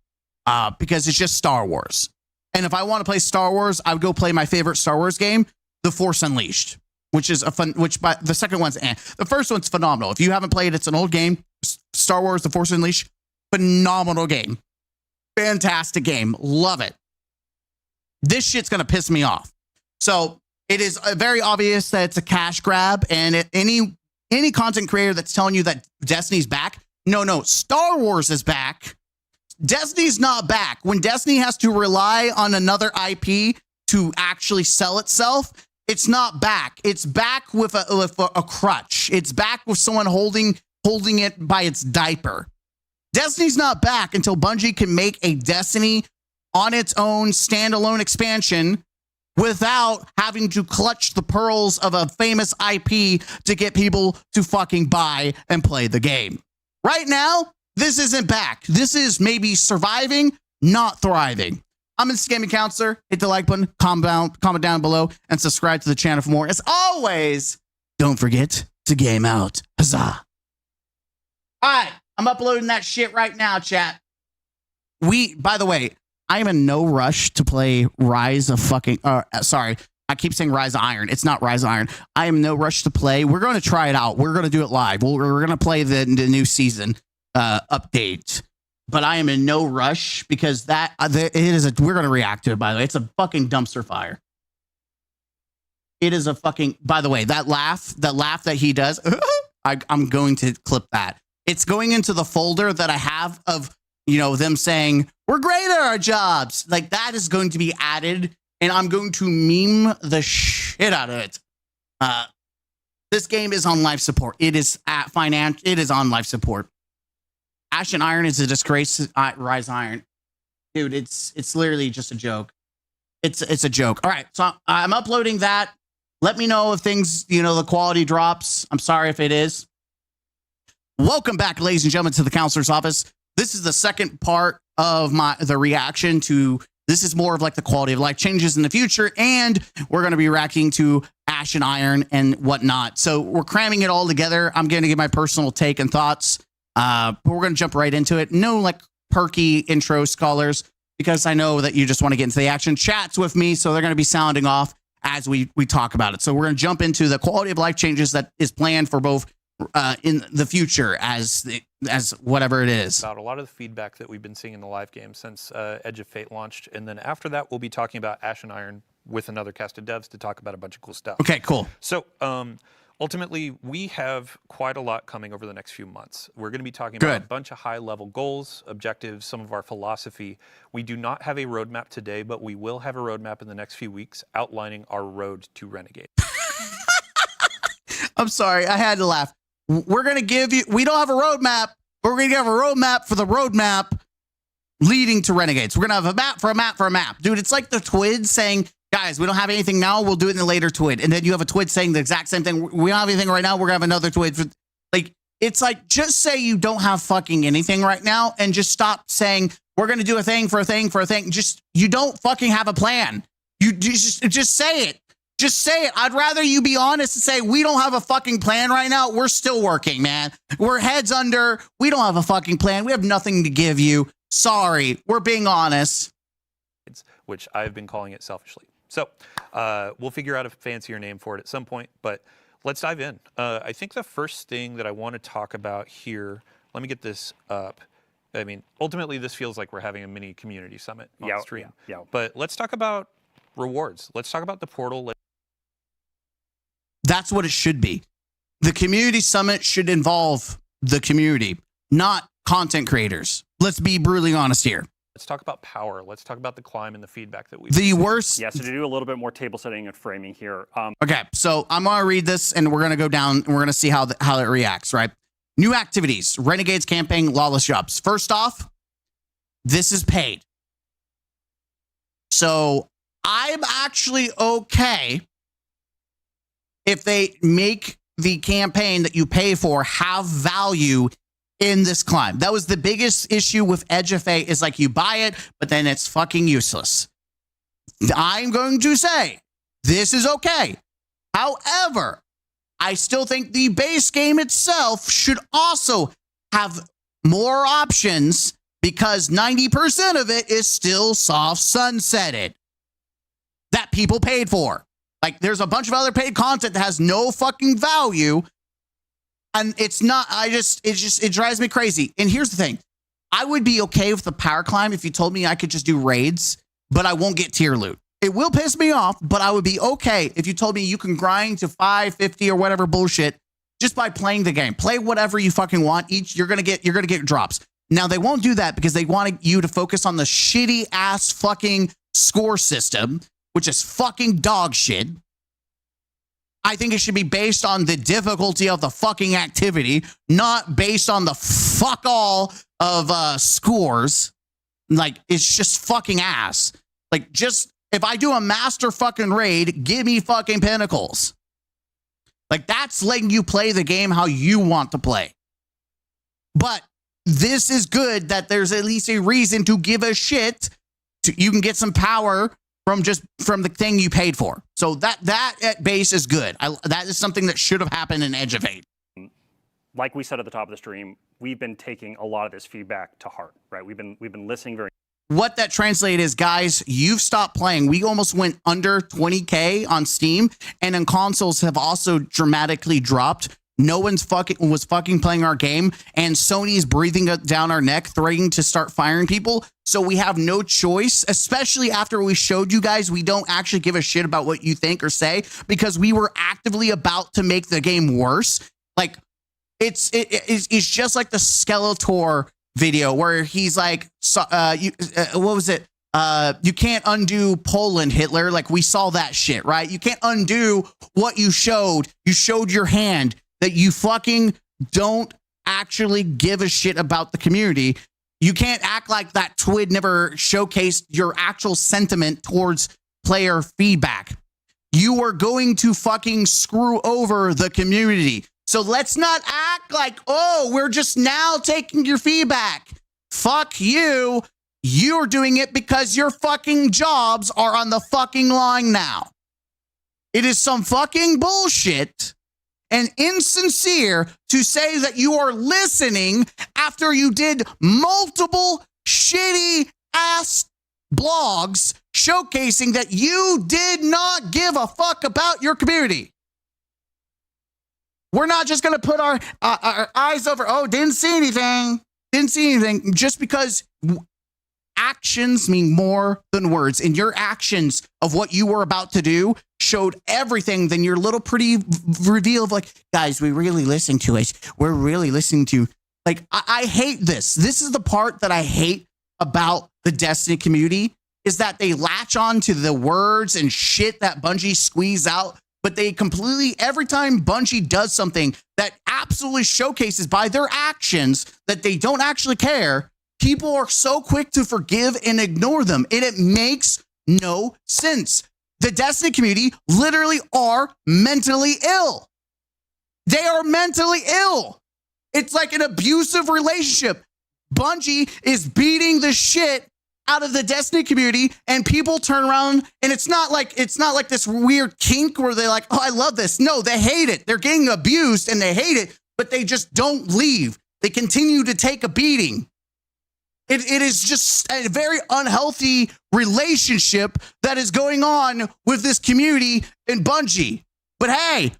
because it's just Star Wars. And if I want to play Star Wars, I would go play my favorite Star Wars game, The Force Unleashed, which is the second one's the first one's phenomenal. If you haven't played, it's an old game. Star Wars, The Force Unleashed, phenomenal game. Fantastic game. Love it. This shit's going to piss me off. So it is very obvious that it's a cash grab, and any content creator that's telling you that Destiny's back, no, Star Wars is back. Destiny's not back. When Destiny has to rely on another IP to actually sell itself, it's not back. It's back with a crutch. It's back with someone holding it by its diaper. Destiny's not back until Bungie can make a Destiny on its own standalone expansion without having to clutch the pearls of a famous IP to get people to fucking buy and play the game. Right now, this isn't back. This is maybe surviving, not thriving. I'm a Gaming Counselor. Hit the like button, comment down below, and subscribe to the channel for more. As always, don't forget to game out. Huzzah. All right, I'm uploading that shit right now, chat. By the way, I am in no rush to play Rise of fucking... sorry, I keep saying Rise of Iron. It's not Rise of Iron. I am in no rush to play. We're going to try it out. We're going to do it live. We're going to play the new season update. But I am in no rush because we're going to react to it, by the way. It's a fucking dumpster fire. It is a fucking... By the way, that laugh that he does, I'm going to clip that. It's going into the folder that I have of... them saying, we're great at our jobs. Like, that is going to be added, and I'm going to meme the shit out of it. This game is on life support. It is it is on life support. Ash and Iron is a disgrace. Rise Iron. Dude, it's literally just a joke. It's a joke. All right, so I'm uploading that. Let me know if things, the quality drops. I'm sorry if it is. Welcome back, ladies and gentlemen, to the counselor's office. This is the second part of the reaction to, this is more of like the quality of life changes in the future, and we're going to be reacting to Ash and Iron and whatnot. So we're cramming it all together. I'm going to give my personal take and thoughts, but we're going to jump right into it. No like perky intro scholars, because I know that you just want to get into the action. Chat's with me, so they're going to be sounding off as we talk about it. So we're going to jump into the quality of life changes that is planned for both in the future as whatever it is. About a lot of the feedback that we've been seeing in the live game since Edge of Fate launched. And then after that, we'll be talking about Ash and Iron with another cast of devs to talk about a bunch of cool stuff. Okay, cool. So ultimately, we have quite a lot coming over the next few months. We're going to be talking about a bunch of high-level goals, objectives, some of our philosophy. We do not have a roadmap today, but we will have a roadmap in the next few weeks outlining our road to Renegade. I'm sorry, I had to laugh. We're going to give you, we don't have a roadmap, but we're going to have a roadmap for the roadmap leading to Renegades. We're going to have a map for a map for a map. Dude, it's like the TWID saying, guys, we don't have anything now, we'll do it in the later TWID. And then you have a TWID saying the exact same thing. We don't have anything right now, we're going to have another TWID. Like, it's like, just say you don't have fucking anything right now and just stop saying we're going to do a thing for a thing for a thing. Just, you don't fucking have a plan. You just say it. Just say it. I'd rather you be honest and say, we don't have a fucking plan right now. We're still working, man. We're heads under. We don't have a fucking plan. We have nothing to give you. Sorry. We're being honest. Which I've been calling it selfishly. So we'll figure out a fancier name for it at some point, but let's dive in. I think the first thing that I want to talk about here, let me get this up. I mean, ultimately, this feels like we're having a mini community summit on stream. Yeah. But let's talk about rewards. Let's talk about the portal. That's what it should be. The community summit should involve the community, not content creators. Let's be brutally honest here. Let's talk about power. Let's talk about the climb and the feedback that we've The worst. Yeah, so to do a little bit more table setting and framing here. Okay, so I'm going to read this and we're going to go down and we're going to see how it reacts, right? New activities, Renegades camping, lawless jobs. First off, this is paid. So I'm actually okay if they make the campaign that you pay for have value in this climb. That was the biggest issue with Edge of Fate, is like you buy it, but then it's fucking useless. I'm going to say this is okay. However, I still think the base game itself should also have more options because 90% of it is still soft sunsetted that people paid for. Like, there's a bunch of other paid content that has no fucking value. And it's not, it drives me crazy. And here's the thing. I would be okay with the power climb if you told me I could just do raids, but I won't get tier loot. It will piss me off, but I would be okay if you told me you can grind to 550 or whatever bullshit just by playing the game. Play whatever you fucking want. You're gonna get drops. Now they won't do that because they want you to focus on the shitty ass fucking score system, which is fucking dog shit. I think it should be based on the difficulty of the fucking activity, not based on the fuck all of scores. Like, it's just fucking ass. Like, just, if I do a master fucking raid, give me fucking pinnacles. Like, that's letting you play the game how you want to play. But this is good that there's at least a reason to give a shit. You can get some power from the thing you paid for. So that at base is good. That is something that should have happened in Edge of Fate. Like we said at the top of the stream, we've been taking a lot of this feedback to heart, right? We've been listening very. What that translates is, guys, you've stopped playing. We almost went under 20K on Steam, and in consoles have also dramatically dropped. No one's fucking playing our game, and Sony's breathing down our neck, threatening to start firing people. So we have no choice, especially after we showed you guys we don't actually give a shit about what you think or say, because we were actively about to make the game worse. Like, it's just like the Skeletor video where he's like, what was it? You can't undo Poland, Hitler. Like, we saw that shit, right? You can't undo what you showed. You showed your hand that you fucking don't actually give a shit about the community. You can't act like that TWID never showcased your actual sentiment towards player feedback. You are going to fucking screw over the community. So let's not act like, oh, we're just now taking your feedback. Fuck you. You're doing it because your fucking jobs are on the fucking line now. It is some fucking bullshit and insincere to say that you are listening after you did multiple shitty ass blogs showcasing that you did not give a fuck about your community. We're not just going to put our eyes over, oh, didn't see anything, just because actions mean more than words, and your actions of what you were about to do showed everything than your little pretty reveal of like, guys, we really listened to it. We're really listening to, like, I hate this. This is the part that I hate about the Destiny community, is that they latch on to the words and shit that Bungie squeeze out, but they completely, every time Bungie does something that absolutely showcases by their actions that they don't actually care, people are so quick to forgive and ignore them, and it makes no sense. The Destiny community literally are mentally ill. They are mentally ill. It's like an abusive relationship. Bungie is beating the shit out of the Destiny community, and people turn around, and it's not like this weird kink where they're like, oh, I love this. No, they hate it. They're getting abused and they hate it, but they just don't leave. They continue to take a beating. It is just a very unhealthy relationship that is going on with this community in Bungie. But hey,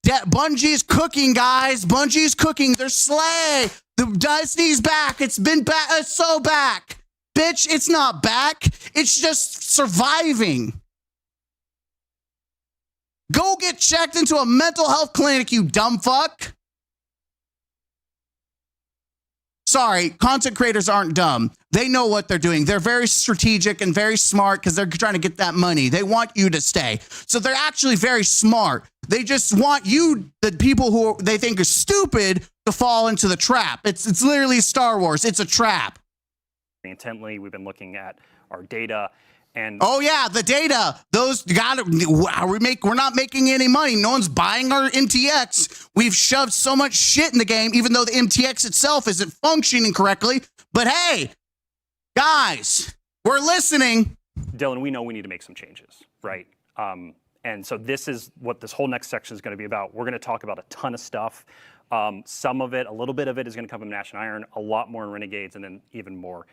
Bungie is cooking, guys. Bungie is cooking. They're slay. The Destiny's back. It's been back. It's so back. Bitch, it's not back. It's just surviving. Go get checked into a mental health clinic, you dumb fuck. Sorry, content creators aren't dumb. They know what they're doing. They're very strategic and very smart because they're trying to get that money. They want you to stay. So they're actually very smart. They just want you, the people who they think are stupid, to fall into the trap. It's literally Star Wars. It's a trap. Intently, we've been looking at our data, and oh yeah, the data. Those we're not making any money. No one's buying our MTX. We've shoved so much shit in the game, even though the MTX itself isn't functioning correctly. But hey, guys, we're listening. Dylan, we know we need to make some changes, right? And so this is what this whole next section is going to be about. We're going to talk about a ton of stuff. Some of it, a little bit of it is going to come from Ash and Iron, a lot more in Renegades, and then even more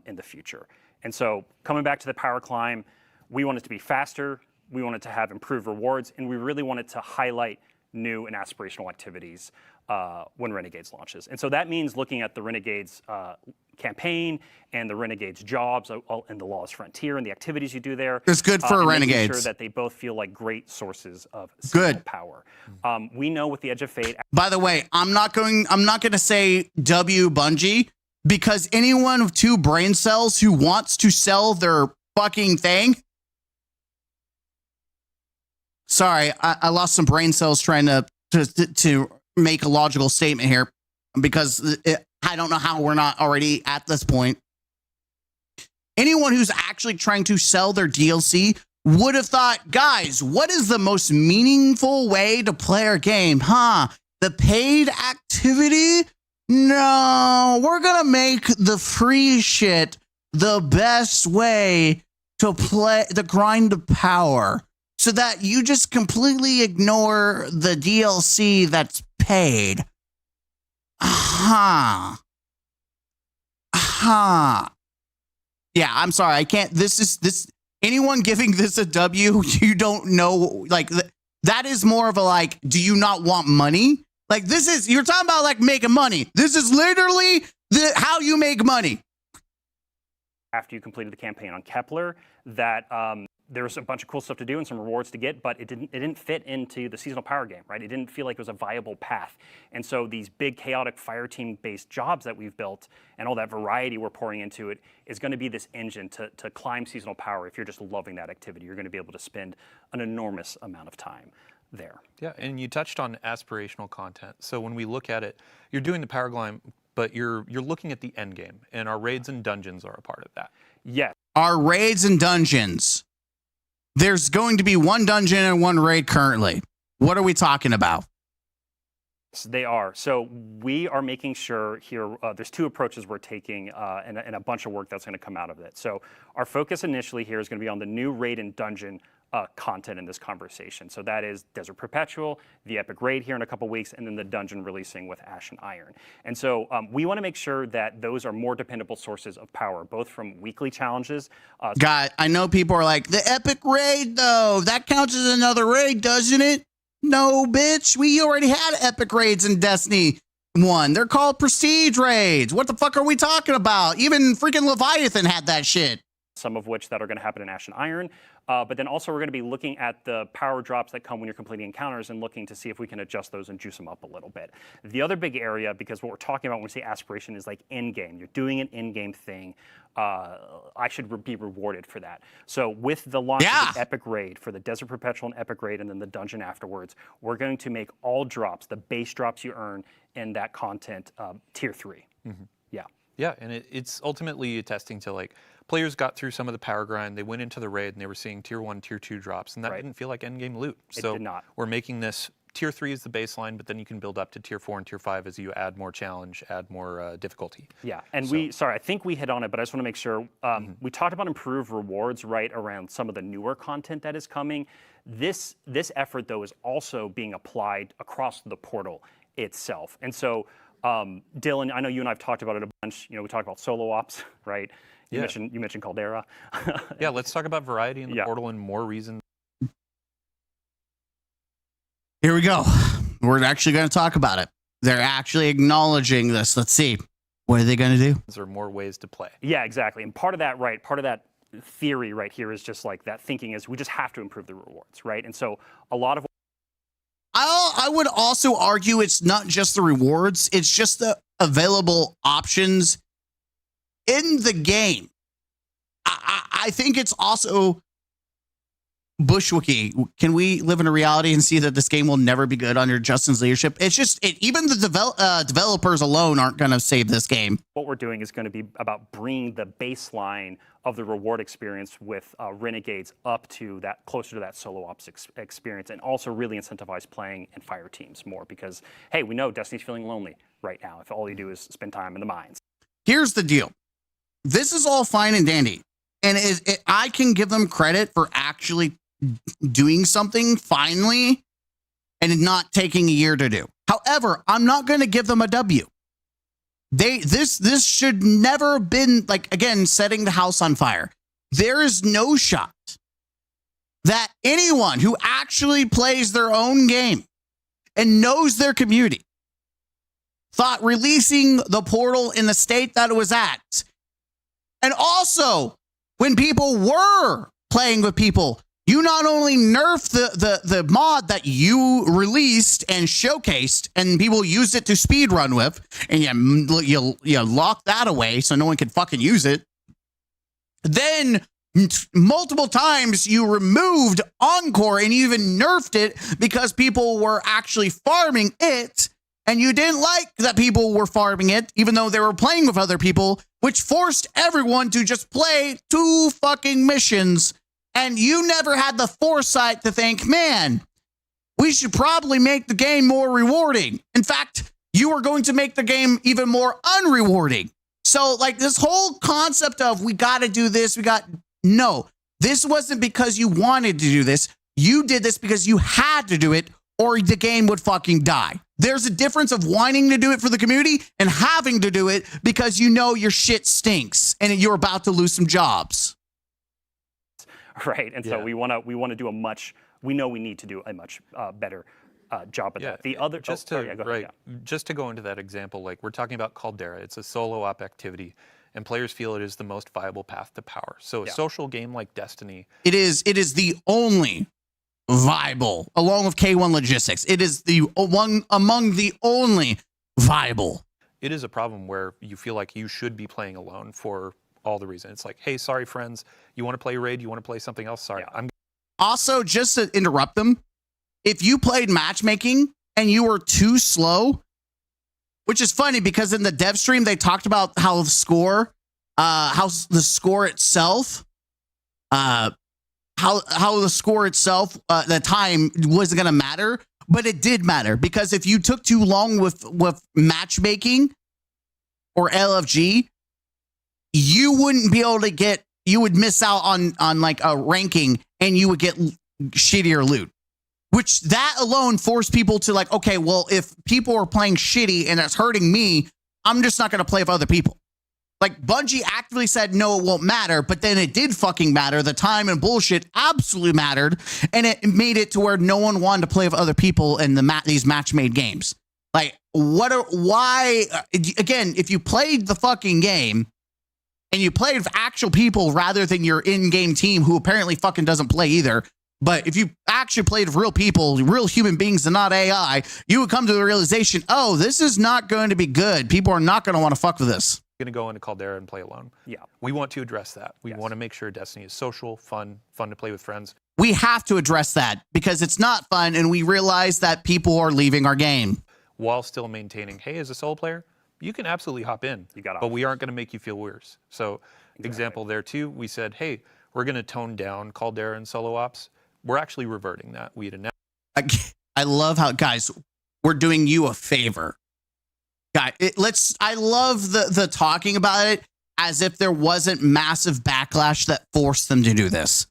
in the future. And so coming back to the power climb, we want it to be faster, we want it to have improved rewards, and we really want it to highlight new and aspirational activities when Renegades launches. And so that means looking at the Renegades campaign and the Renegades jobs and the Lawless Frontier and the activities you do there. It's good for Renegades. Making sure that they both feel like great sources of good power. We know with the Edge of Fate. By the way, I'm not going to say W Bungie, because anyone with 2 brain cells who wants to sell their fucking thing. Sorry, I lost some brain cells trying to make a logical statement here, because I don't know how we're not already at this point. Anyone who's actually trying to sell their DLC would have thought, guys, what is the most meaningful way to play our game? The paid activity? No, we're going to make the free shit the best way to play the grind of power, so that you just completely ignore the DLC that's paid. Yeah, I'm sorry. I can't. This. Anyone giving this a W, you don't know. Like, that is more of a, like, do you not want money? Like, you're talking about, like, making money. This is literally how you make money. After you completed the campaign on Kepler, that there was a bunch of cool stuff to do and some rewards to get, but it didn't fit into the seasonal power game, right? It didn't feel like it was a viable path. And so these big chaotic fire team based jobs that we've built and all that variety we're pouring into it is going to be this engine to climb seasonal power. If you're just loving that activity, you're going to be able to spend an enormous amount of time there. Yeah, and you touched on aspirational content. So when we look at it, you're doing the power climb, but you're looking at the end game, and our raids and dungeons are a part of that. Yes. Our raids and dungeons. There's going to be 1 dungeon and 1 raid currently. What are we talking about? They are. So we are making sure here, there's 2 approaches we're taking and a bunch of work that's going to come out of it. So our focus initially here is going to be on the new raid and dungeon content in this conversation. So that is Desert Perpetual, the Epic Raid here in a couple weeks, and then the dungeon releasing with Ash and Iron. And so we want to make sure that those are more dependable sources of power, both from weekly challenges. God, I know people are like, the Epic Raid, though, that counts as another raid, doesn't it? No, bitch. We already had Epic Raids in Destiny 1. They're called Prestige Raids. What the fuck are we talking about? Even freaking Leviathan had that shit. Some of which that are going to happen in Ash and Iron. But then also we're going to be looking at the power drops that come when you're completing encounters and looking to see if we can adjust those and juice them up a little bit. The other big area, because what we're talking about when we say aspiration is like in-game. You're doing an in-game thing. I should be rewarded for that. So with the launch of the Epic Raid for the Desert Perpetual and Epic Raid and then the dungeon afterwards, we're going to make all drops, the base drops you earn in that content, tier 3. Mm-hmm. Yeah. Yeah, and it's ultimately attesting to, like, players got through some of the power grind, they went into the raid, and they were seeing tier 1, tier 2 drops, and that didn't feel like endgame loot. It did not. We're making this tier 3 is the baseline, but then you can build up to tier 4 and tier 5 as you add more challenge, add more difficulty. Yeah, and I think we hit on it, but I just want to make sure. We talked about improved rewards right around some of the newer content that is coming. This effort, though, is also being applied across the portal itself. And so, Dylan, I know you and I have talked about it a bunch. You know, we talked about solo ops, right? You mentioned Caldera. Yeah, let's talk about variety in the portal and more reasons. Here we go. We're actually going to talk about it. They're actually acknowledging this. Let's see. What are they going to do? There are more ways to play. Yeah, exactly. And part of that, right, part of that theory right here is just like that thinking is we just have to improve the rewards, right? And so a lot of I would also argue it's not just the rewards. It's just the available options in the game. I think it's also Bushwicki. Can we live in a reality and see that this game will never be good under Justin's leadership? It's just even the developers alone aren't going to save this game. What we're doing is going to be about bringing the baseline of the reward experience with Renegades up to that, closer to that solo ops experience, and also really incentivize playing in fire teams more because, hey, we know Destiny's feeling lonely right now if all you do is spend time in the mines. Here's the deal. This is all fine and dandy. And I can give them credit for actually doing something finally and not taking a year to do. However, I'm not going to give them a W. This should never have been, like, again, setting the house on fire. There is no shot that anyone who actually plays their own game and knows their community thought releasing the portal in the state that it was at, and also when people were playing with people, you not only nerfed the mod that you released and showcased, and people used it to speedrun with, and you locked that away so no one could fucking use it. Then multiple times you removed Encore and you even nerfed it because people were actually farming it, and you didn't like that people were farming it, even though they were playing with other people, which forced everyone to just play 2 fucking missions. And you never had the foresight to think, man, we should probably make the game more rewarding. In fact, you are going to make the game even more unrewarding. So, like, this whole concept of we got to do this, no, this wasn't because you wanted to do this. You did this because you had to do it, or the game would fucking die. There's a difference of wanting to do it for the community and having to do it because you know your shit stinks and you're about to lose some jobs. Right, and so we want to do we know we need to do a much better job at that. The other, just to go into that example, like we're talking about Caldera, it's a solo op activity, and players feel it is the most viable path to power. So a social game like Destiny, it is the only viable, along with K1 Logistics. It is the one among the only viable. It is a problem where you feel like you should be playing alone for all the reason. It's like, hey, sorry, friends, you want to play raid, you want to play something else, sorry. I'm also, just to interrupt them, if you played matchmaking and you were too slow, which is funny because in the dev stream they talked about how the score itself, the time wasn't going to matter, but it did matter because if you took too long with matchmaking or LFG, you wouldn't be able to you would miss out on like a ranking and you would get shittier loot, which that alone forced people to like, okay, well, if people are playing shitty and it's hurting me, I'm just not going to play with other people. Like Bungie actively said, no, it won't matter. But then it did fucking matter. The time and bullshit absolutely mattered. And it made it to where no one wanted to play with other people in these match-made games. Like, why? Again, if you played the fucking game and you played with actual people rather than your in-game team who apparently fucking doesn't play either, but if you actually played with real people, real human beings and not AI, you would come to the realization, oh, this is not going to be good. People are not going to want to fuck with this. Going to go into Caldera and play alone. Yeah. We want to address that. We want to make sure Destiny is social, fun to play with friends. We have to address that because it's not fun and we realize that people are leaving our game. While still maintaining, hey, as a solo player, you can absolutely hop in, but we aren't going to make you feel worse. So example there too, we said, hey, we're going to tone down Caldera and solo ops. We're actually reverting that. We had announced. I love how, guys, we're doing you a favor. Guy, I love the talking about it as if there wasn't massive backlash that forced them to do this.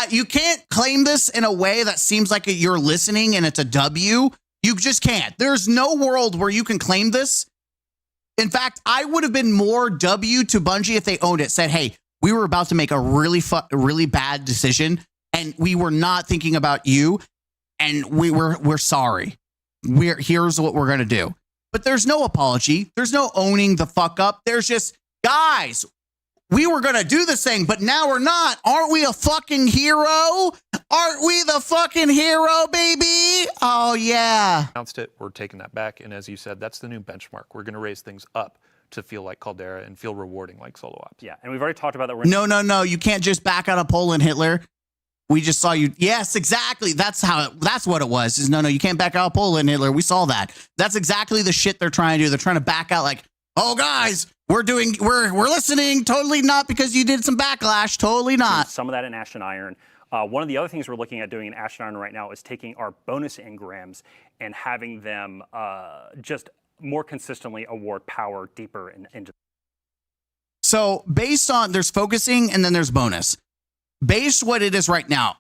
You can't claim this in a way that seems like you're listening and it's a W. You just can't. There's no world where you can claim this. In fact, I would have been more W to Bungie if they owned it, said, hey, we were about to make a really bad decision and we were not thinking about you and we're sorry. Here's what we're going to do. But there's no apology. There's no owning the fuck up. There's just, guys, we were going to do this thing, but now we're not. Aren't we a fucking hero? Aren't we the fucking hero, baby? Oh, yeah. Announced it. We're taking that back. And as you said, that's the new benchmark. We're going to raise things up to feel like Caldera and feel rewarding like solo ops. Yeah, and we've already talked about that. No. You can't just back out of Poland, Hitler. We just saw you. Yes, exactly. That's what it was. Is no, you can't back out of Poland, Hitler. We saw that. That's exactly the shit they're trying to do. They're trying to back out like, oh, guys, we're listening. Totally not because you did some backlash. Totally not. Some of that in Ashen Iron. One of the other things we're looking at doing in Ashen Iron right now is taking our bonus engrams and having them just more consistently award power deeper into. So based on, there's focusing and then there's bonus. Based what it is right now,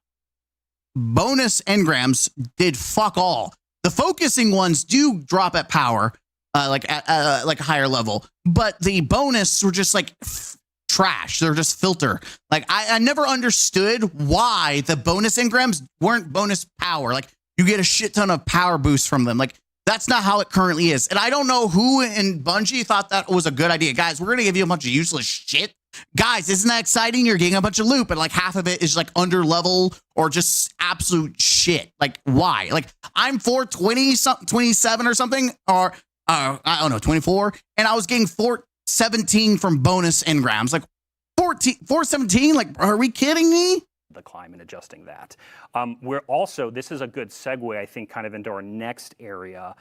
bonus engrams did fuck all. The focusing ones do drop at power, like a higher level, but the bonus were just like trash. They're just filter. Like I never understood why the bonus engrams weren't bonus power. Like you get a shit ton of power boost from them. Like that's not how it currently is. And I don't know who in Bungie thought that was a good idea. Guys, we're going to give you a bunch of useless shit. Guys, isn't that exciting? You're getting a bunch of loot, but like half of it is like under level or just absolute shit. Like why? Like I'm 420 something, 27 or something, or I don't know, 24, and I was getting 417 from bonus engrams. Like 417. Like, are we kidding me? The climb and adjusting that. We're also, this is a good segue, I think, kind of into our next area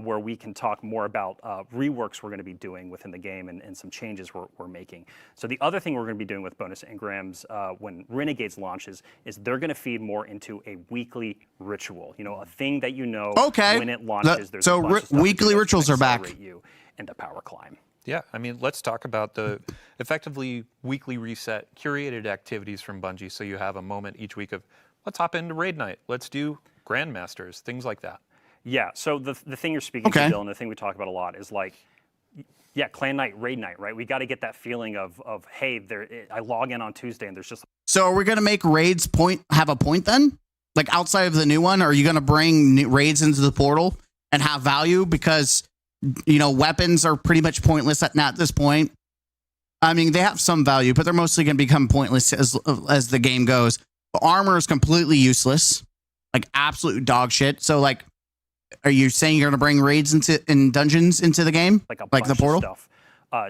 where we can talk more about reworks we're going to be doing within the game and some changes we're making. So the other thing we're going to be doing with bonus engrams when Renegades launches is they're going to feed more into a weekly ritual. You know, a thing that when it launches. There's so a bunch of stuff weekly rituals are back. You into power climb. Yeah, I mean, let's talk about the effectively weekly reset, curated activities from Bungie. So you have a moment each week of, let's hop into raid night. Let's do Grandmasters, things like that. Yeah, so the thing you're speaking to, Dylan, the thing we talk about a lot is like, yeah, clan night, raid night, right? We got to get that feeling of hey, I log in on Tuesday and there's just. So are we going to make raids have a point then? Like outside of the new one, are you going to bring raids into the portal and have value? Because you know, weapons are pretty much pointless at this point. I mean, they have some value, but they're mostly going to become pointless as the game goes. But armor is completely useless, like absolute dog shit. So, like, are you saying you're going to bring raids in dungeons into the game, like the portal stuff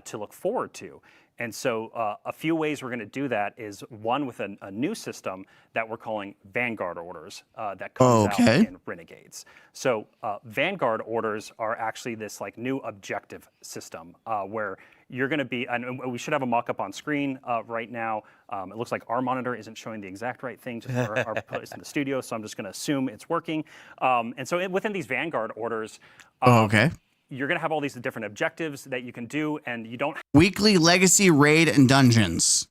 to look forward to? And so a few ways we're going to do that is one with a new system that we're calling Vanguard orders that comes out in Renegades. So Vanguard orders are actually this like new objective system where you're going to be, and we should have a mock-up on screen right now. It looks like our monitor isn't showing the exact right thing to our place in the studio, so I'm just going to assume it's working. And so within these Vanguard orders, you're going to have all these different objectives that you can do, and you don't. Weekly legacy raid and dungeons.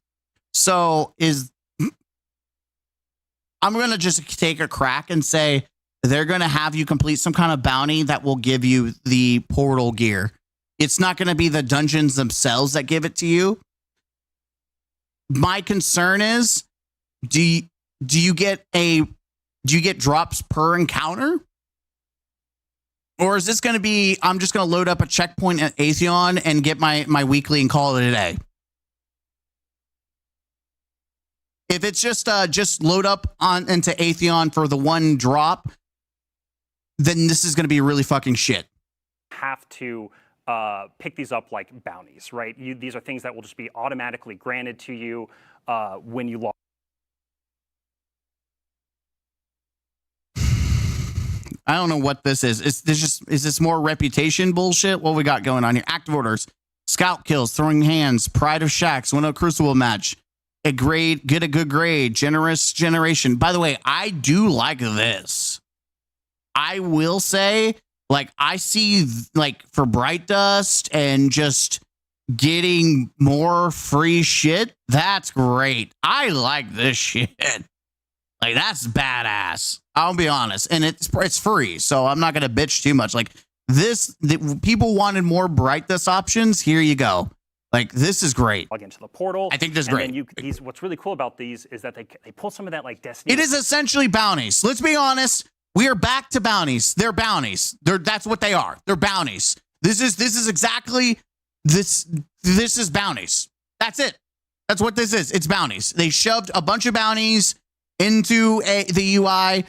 So I'm going to just take a crack and say they're going to have you complete some kind of bounty that will give you the portal gear. It's not going to be the dungeons themselves that give it to you. My concern is, do you get drops per encounter? Or is this going to be, I'm just going to load up a checkpoint at Atheon and get my weekly and call it a day? If it's just load up into Atheon for the one drop, then this is going to be really fucking shit. Have to pick these up like bounties, right? These are things that will just be automatically granted to you when you log. I don't know what this is. Is this more reputation bullshit? What we got going on here? Active orders, scout kills, throwing hands, pride of shacks, win a crucible match, get a good grade, generous generation. By the way, I do like this. I will say, like, I see, like, for Bright Dust and just getting more free shit, that's great. I like this shit. Like, that's badass. I'll be honest. And it's free, so I'm not going to bitch too much. Like, people wanted more Bright Dust options. Here you go. Like, this is great. Log into the portal. I think this is great. And then what's really cool about these is that they pull some of that, like, Destiny. It is essentially bounties. Let's be honest. We are back to bounties. They're bounties. That's what they are. They're bounties. This is exactly this. This is bounties. That's it. That's what this is. It's bounties. They shoved a bunch of bounties into the UI,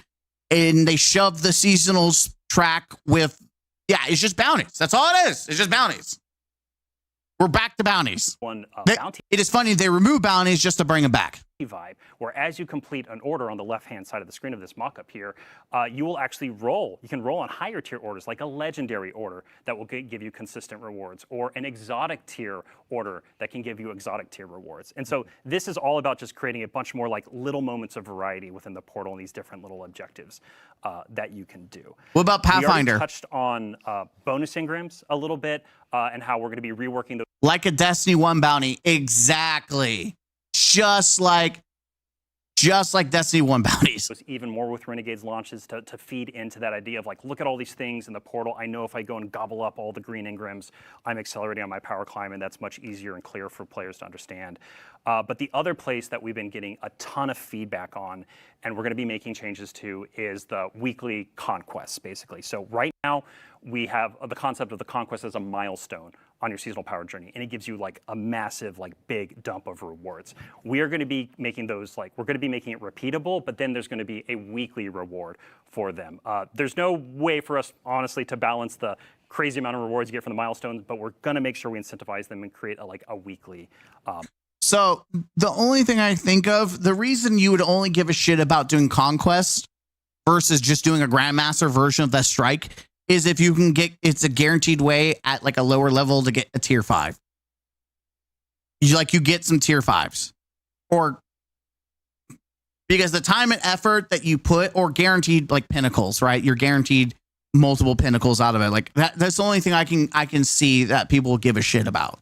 and they shoved the seasonals track with. Yeah, it's just bounties. That's all it is. It's just bounties. We're back to bounties. Bounty. It is funny they remove bounties just to bring them back. Vibe, where as you complete an order on the left-hand side of the screen of this mock-up here, you will actually roll. You can roll on higher tier orders, like a legendary order that will give you consistent rewards, or an exotic tier order that can give you exotic tier rewards. And so this is all about just creating a bunch more like little moments of variety within the portal and these different little objectives that you can do. What about Pathfinder? We already touched on bonus engrams a little bit and how we're going to be reworking those. Like a Destiny 1 bounty. Exactly. Just like Destiny 1 bounties. Even more with Renegades launches to feed into that idea of like, look at all these things in the portal. I know if I go and gobble up all the green engrams, I'm accelerating on my power climb, and that's much easier and clearer for players to understand. But the other place that we've been getting a ton of feedback on, and we're going to be making changes to, is the weekly conquests, basically. So right now, we have the concept of the conquest as a milestone on your seasonal power journey, and it gives you like a massive, like big dump of rewards. We are going to be making those, like, we're going to be making it repeatable, but then there's going to be a weekly reward for them. There's no way for us, honestly, to balance the crazy amount of rewards you get from the milestones, but we're going to make sure we incentivize them and create a weekly. So the only thing I think of, the reason you would only give a shit about doing conquest versus just doing a Grandmaster version of that strike is if you can get, it's a guaranteed way at like a lower level to get a tier 5. You get some tier 5s, or because the time and effort that you put, or guaranteed like pinnacles, right? You're guaranteed multiple pinnacles out of it. Like that's the only thing I can see that people give a shit about.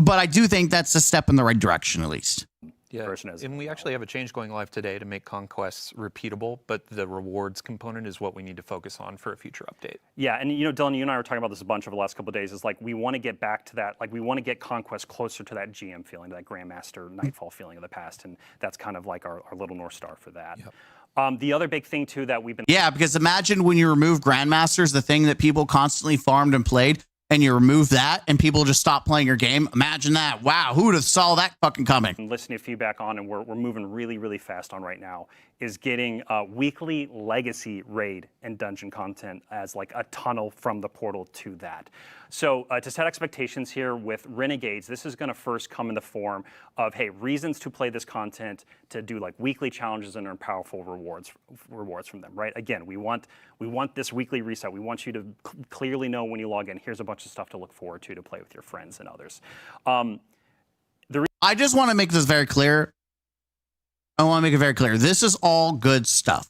But I do think that's a step in the right direction, at least. Yeah, and we actually have a change going live today to make conquests repeatable, but the rewards component is what we need to focus on for a future update. Yeah, and Dylan, you and I were talking about this a bunch over the last couple of days, is like we want to get back to that, like we want to get conquest closer to that GM feeling, to that Grandmaster Nightfall feeling of the past, and that's kind of like our little North Star for that. Yep. The other big thing too that we've been... Yeah, because imagine when you remove Grandmasters, the thing that people constantly farmed and played, and you remove that and people just stop playing your game. Imagine that. Wow, who would have saw that fucking coming? Listening to feedback on, and we're moving really, really fast on right now, is getting weekly legacy raid and dungeon content as like a tunnel from the portal to that. So to set expectations here with Renegades, this is going to first come in the form of, hey, reasons to play this content, to do like weekly challenges and earn powerful rewards from them, right? Again, we want this weekly reset. We want you to clearly know when you log in, here's a bunch of stuff to look forward to play with your friends and others. I just want to make this very clear. I want to make it very clear. This is all good stuff.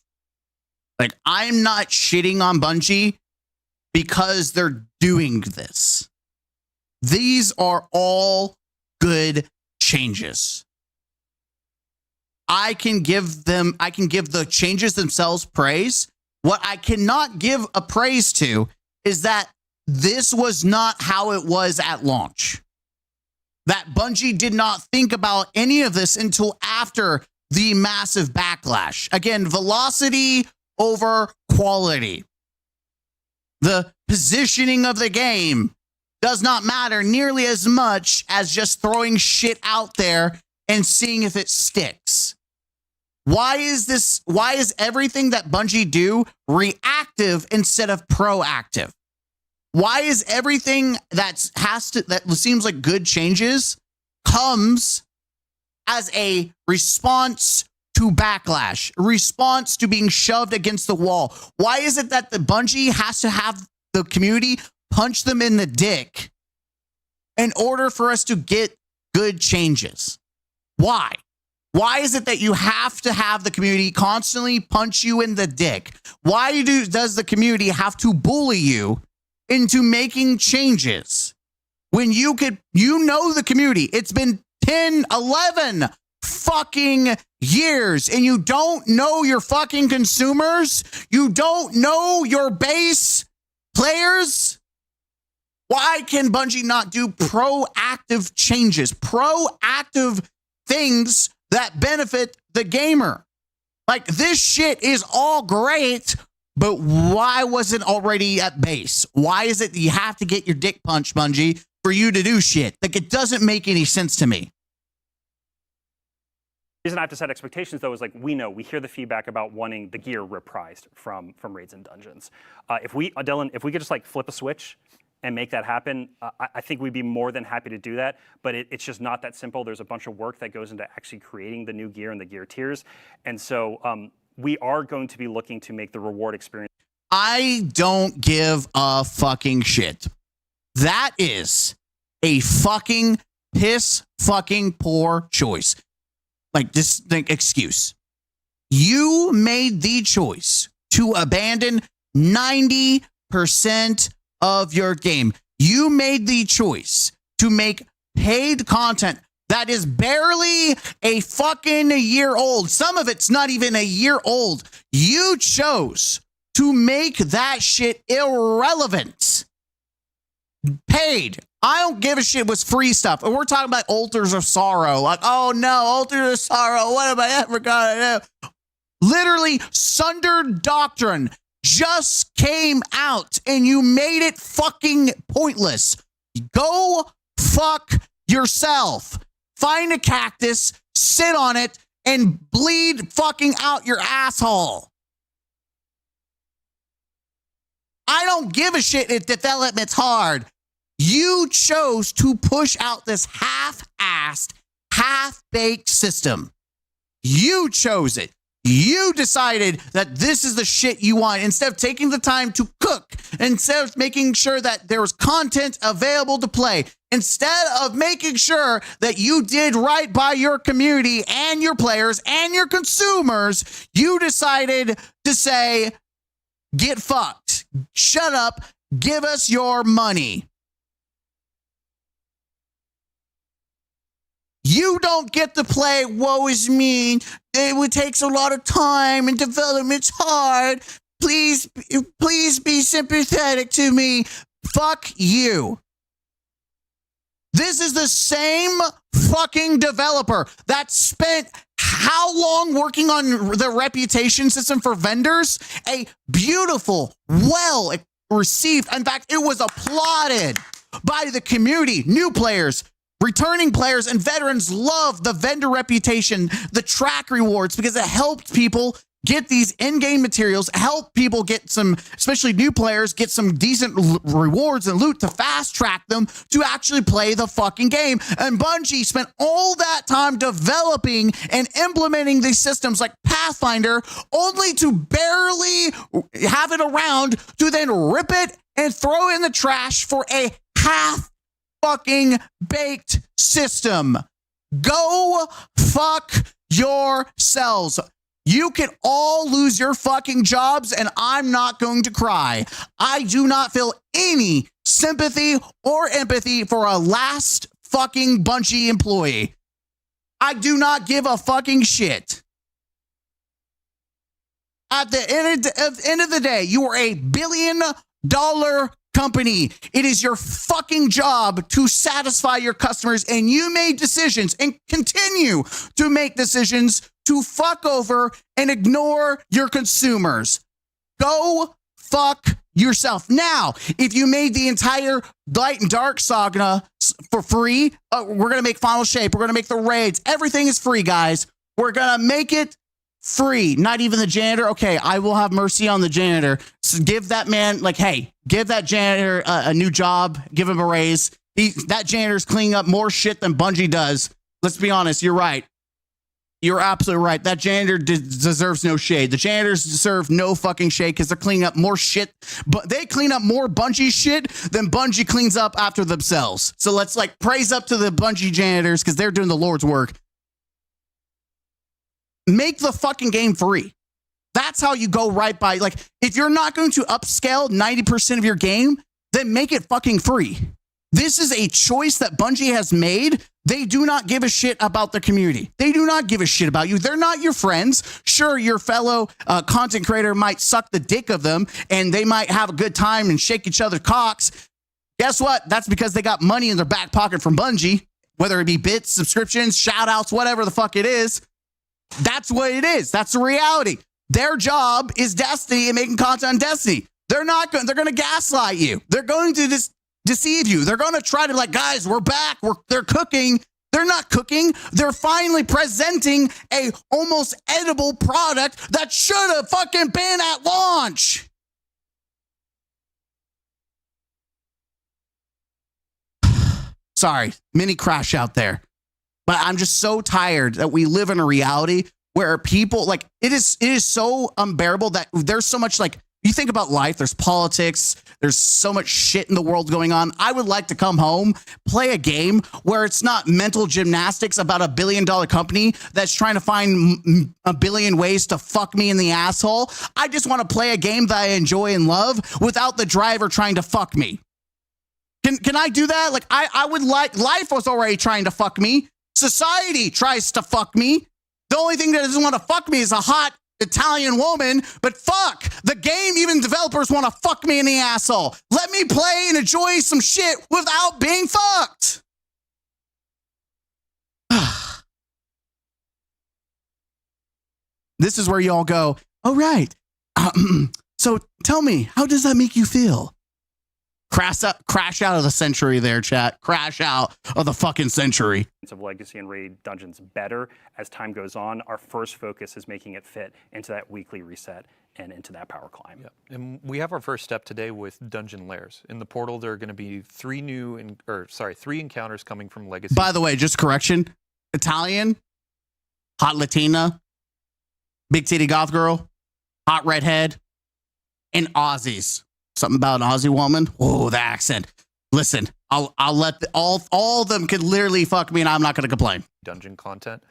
Like, I'm not shitting on Bungie because they're doing this. These are all good changes. I can give the changes themselves praise. What I cannot give a praise to is that this was not how it was at launch. That Bungie did not think about any of this until after the massive backlash. Again, velocity over quality. The positioning of the game does not matter nearly as much as just throwing shit out there and seeing if it sticks. Why is everything that Bungie do reactive instead of proactive? Why is everything that seems like good changes comes as a response to backlash, a response to being shoved against the wall? Why is it that the Bungie has to have the community punch them in the dick in order for us to get good changes? Why? Why is it that you have to have the community constantly punch you in the dick? Why does the community have to bully you into making changes when you know the community? It's been 10, 11 fucking years and you don't know your fucking consumers. You don't know your base players. Why can Bungie not do proactive changes, proactive things that benefit the gamer? Like, this shit is all great, but why wasn't already at base? Why is it that you have to get your dick punched, Bungie, for you to do shit? Like, it doesn't make any sense to me. The reason I have to set expectations, though, is like we hear the feedback about wanting the gear reprised from raids and dungeons. Dylan, if we could just like flip a switch and make that happen, I think we'd be more than happy to do that. But it's just not that simple. There's a bunch of work that goes into actually creating the new gear and the gear tiers. And so we are going to be looking to make the reward experience. I don't give a fucking shit. That is a fucking piss fucking poor choice. Like, this excuse. You made the choice to abandon 90% of your game. You made the choice to make paid content that is barely a fucking year old. Some of it's not even a year old. You chose to make that shit irrelevant. Paid. I don't give a shit what's free stuff. And we're talking about Altars of Sorrow. Like, oh no, Altars of Sorrow. What am I ever gonna do? Literally, Sundered Doctrine just came out and you made it fucking pointless. Go fuck yourself. Find a cactus, sit on it, and bleed fucking out your asshole. I don't give a shit if development's hard. You chose to push out this half-assed, half-baked system. You chose it. You decided that this is the shit you want. Instead of taking the time to cook, instead of making sure that there was content available to play, instead of making sure that you did right by your community and your players and your consumers, you decided to say, get fucked. Shut up. Give us your money. You don't get to play Woe Is Me. It takes a lot of time and development's hard. Please be sympathetic to me. Fuck you. This is the same fucking developer that spent how long working on the reputation system for vendors? A beautiful, well received. In fact, it was applauded by the community, new players, returning players, and veterans. Love the vendor reputation, the track rewards, because it helped people get these in-game materials, help people get some, especially new players, get some decent rewards and loot to fast track them to actually play the fucking game. And Bungie spent all that time developing and implementing these systems like Pathfinder, only to barely have it around to then rip it and throw it in the trash for a half fucking baked system. Go fuck yourselves. You can all lose your fucking jobs and I'm not going to cry. I do not feel any sympathy or empathy for a last fucking Bungie employee. I do not give a fucking shit. At the end of the day, you are $1 billion company. It is your fucking job to satisfy your customers, and you made decisions and continue to make decisions to fuck over and ignore your consumers. Go fuck yourself. Now, if you made the entire Light and Dark saga for free, we're going to make Final Shape. We're going to make the raids. Everything is free, guys. We're going to make it free. Not even the janitor. Okay, I will have mercy on the janitor. So give that man, like, hey, give that janitor a new job. Give him a raise. That janitor's cleaning up more shit than Bungie does. Let's be honest. You're right. You're absolutely right. That janitor deserves no shade. The janitors deserve no fucking shade because they're cleaning up more shit. But they clean up more Bungie shit than Bungie cleans up after themselves. So let's like praise up to the Bungie janitors because they're doing the Lord's work. make the fucking game free. That's how you go right by. Like, if you're not going to upscale 90% of your game, then make it fucking free. This is a choice that Bungie has made. They do not give a shit about the community. They do not give a shit about you. They're not your friends. Sure, your fellow content creator might suck the dick of them and they might have a good time and shake each other's cocks. Guess what? That's because they got money in their back pocket from Bungie, whether it be bits, subscriptions, shout outs, whatever the fuck it is. That's what it is. That's the reality. Their job is Destiny and making content on Destiny. They're going to gaslight you. They're going to just deceive you. They're going to try to like, guys, we're back. They're cooking. They're not cooking. They're finally presenting a almost edible product that should have fucking been at launch. Sorry, mini crash out there. But I'm just so tired that we live in a reality where people like it is so unbearable that there's so much like you think about life, there's politics, there's so much shit in the world going on. I would like to come home, play a game where it's not mental gymnastics about $1 billion company that's trying to find a billion ways to fuck me in the asshole. I just want to play a game that I enjoy and love without the driver trying to fuck me. Can I do that? Like I would like, life was already trying to fuck me. Society tries to fuck me. The only thing that doesn't want to fuck me is a hot Italian woman, but fuck, the game, even developers want to fuck me in the asshole. Let me play and enjoy some shit without being fucked. This is where y'all go, oh, right. So tell me, how does that make you feel? Crash out of the century there, chat. Crash out of the fucking century. Of Legacy and Raid dungeons better as time goes on. Our first focus is making it fit into that weekly reset and into that power climb. Yeah. And we have our first step today with dungeon layers. In the portal, there are going to be three encounters coming from Legacy. By the way, just correction. Italian, hot Latina, big titty goth girl, hot redhead, and Aussies. Something about an Aussie woman. Oh, the accent. Listen, I'll let all of them could literally fuck me and I'm not going to complain. Dungeon content.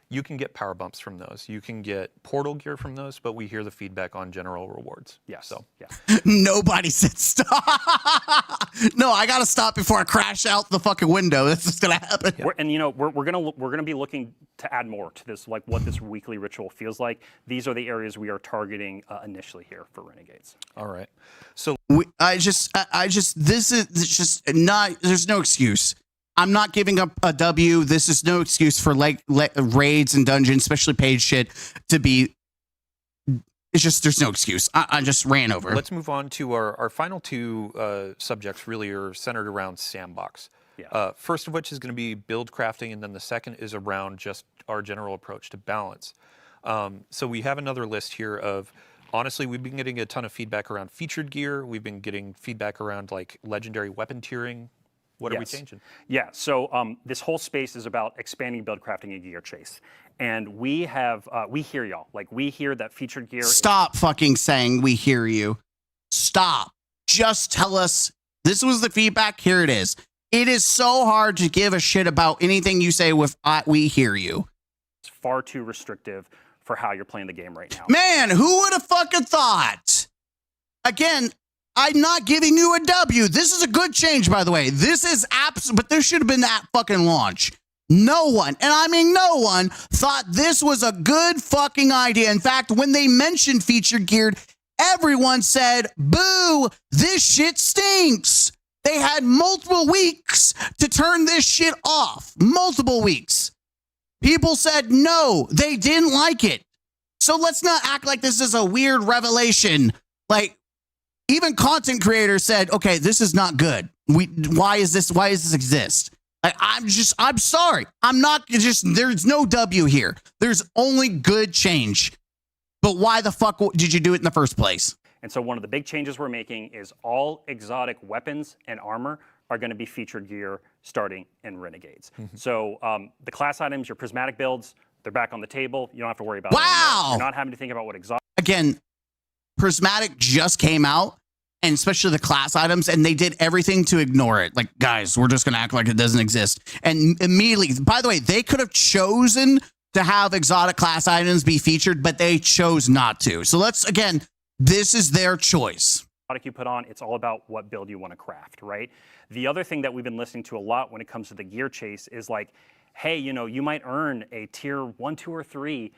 You can get power bumps from those. You can get portal gear from those, but we hear the feedback on general rewards. Yes. So yeah. Nobody said stop. No, I got to stop before I crash out the fucking window. This is going to happen. Yeah. We're gonna be looking to add more to this, like what this weekly ritual feels like. These are the areas we are targeting initially here for Renegades. All right. So this is just not. There's no excuse. I'm not giving up a W. This is no excuse for raids and dungeons, especially paid shit, to be. It's just, there's no excuse. I just ran over. Let's move on to our final two subjects really are centered around sandbox. Yeah. First of which is going to be build crafting, and then the second is around just our general approach to balance. So we have another list here of, honestly, we've been getting a ton of feedback around featured gear. We've been getting feedback around like legendary weapon tiering. What are we changing? Yeah, so this whole space is about expanding build crafting and gear chase. And we hear y'all. Like, we hear that featured gear. Stop fucking saying we hear you. Stop. Just tell us, this was the feedback, here it is. It is so hard to give a shit about anything you say with we hear you. It's far too restrictive for how you're playing the game right now. Man, who would have fucking thought? Again, I'm not giving you a W. This is a good change, by the way. This is but this should have been at fucking launch. No one, and I mean no one, thought this was a good fucking idea. In fact, when they mentioned featured geared, everyone said, boo, this shit stinks. They had multiple weeks to turn this shit off. Multiple weeks. People said no, they didn't like it. So let's not act like this is a weird revelation. Like, even content creators said, okay, this is not good. Why does this exist? Like, I'm sorry. There's no W here. There's only good change. But why the fuck did you do it in the first place? And so one of the big changes we're making is all exotic weapons and armor are going to be featured gear starting in Renegades. Mm-hmm. So the class items, your prismatic builds, they're back on the table. You don't have to worry about it anymore. You're not having to think about what exotic. Again, prismatic just came out, and especially the class items, and they did everything to ignore it. Like, guys, we're just going to act like it doesn't exist. And immediately, by the way, they could have chosen to have exotic class items be featured, but they chose not to. So this is their choice. Product you put on, it's all about what build you want to craft, right? The other thing that we've been listening to a lot when it comes to the gear chase is like, hey, you might earn a tier 1, 2, or 3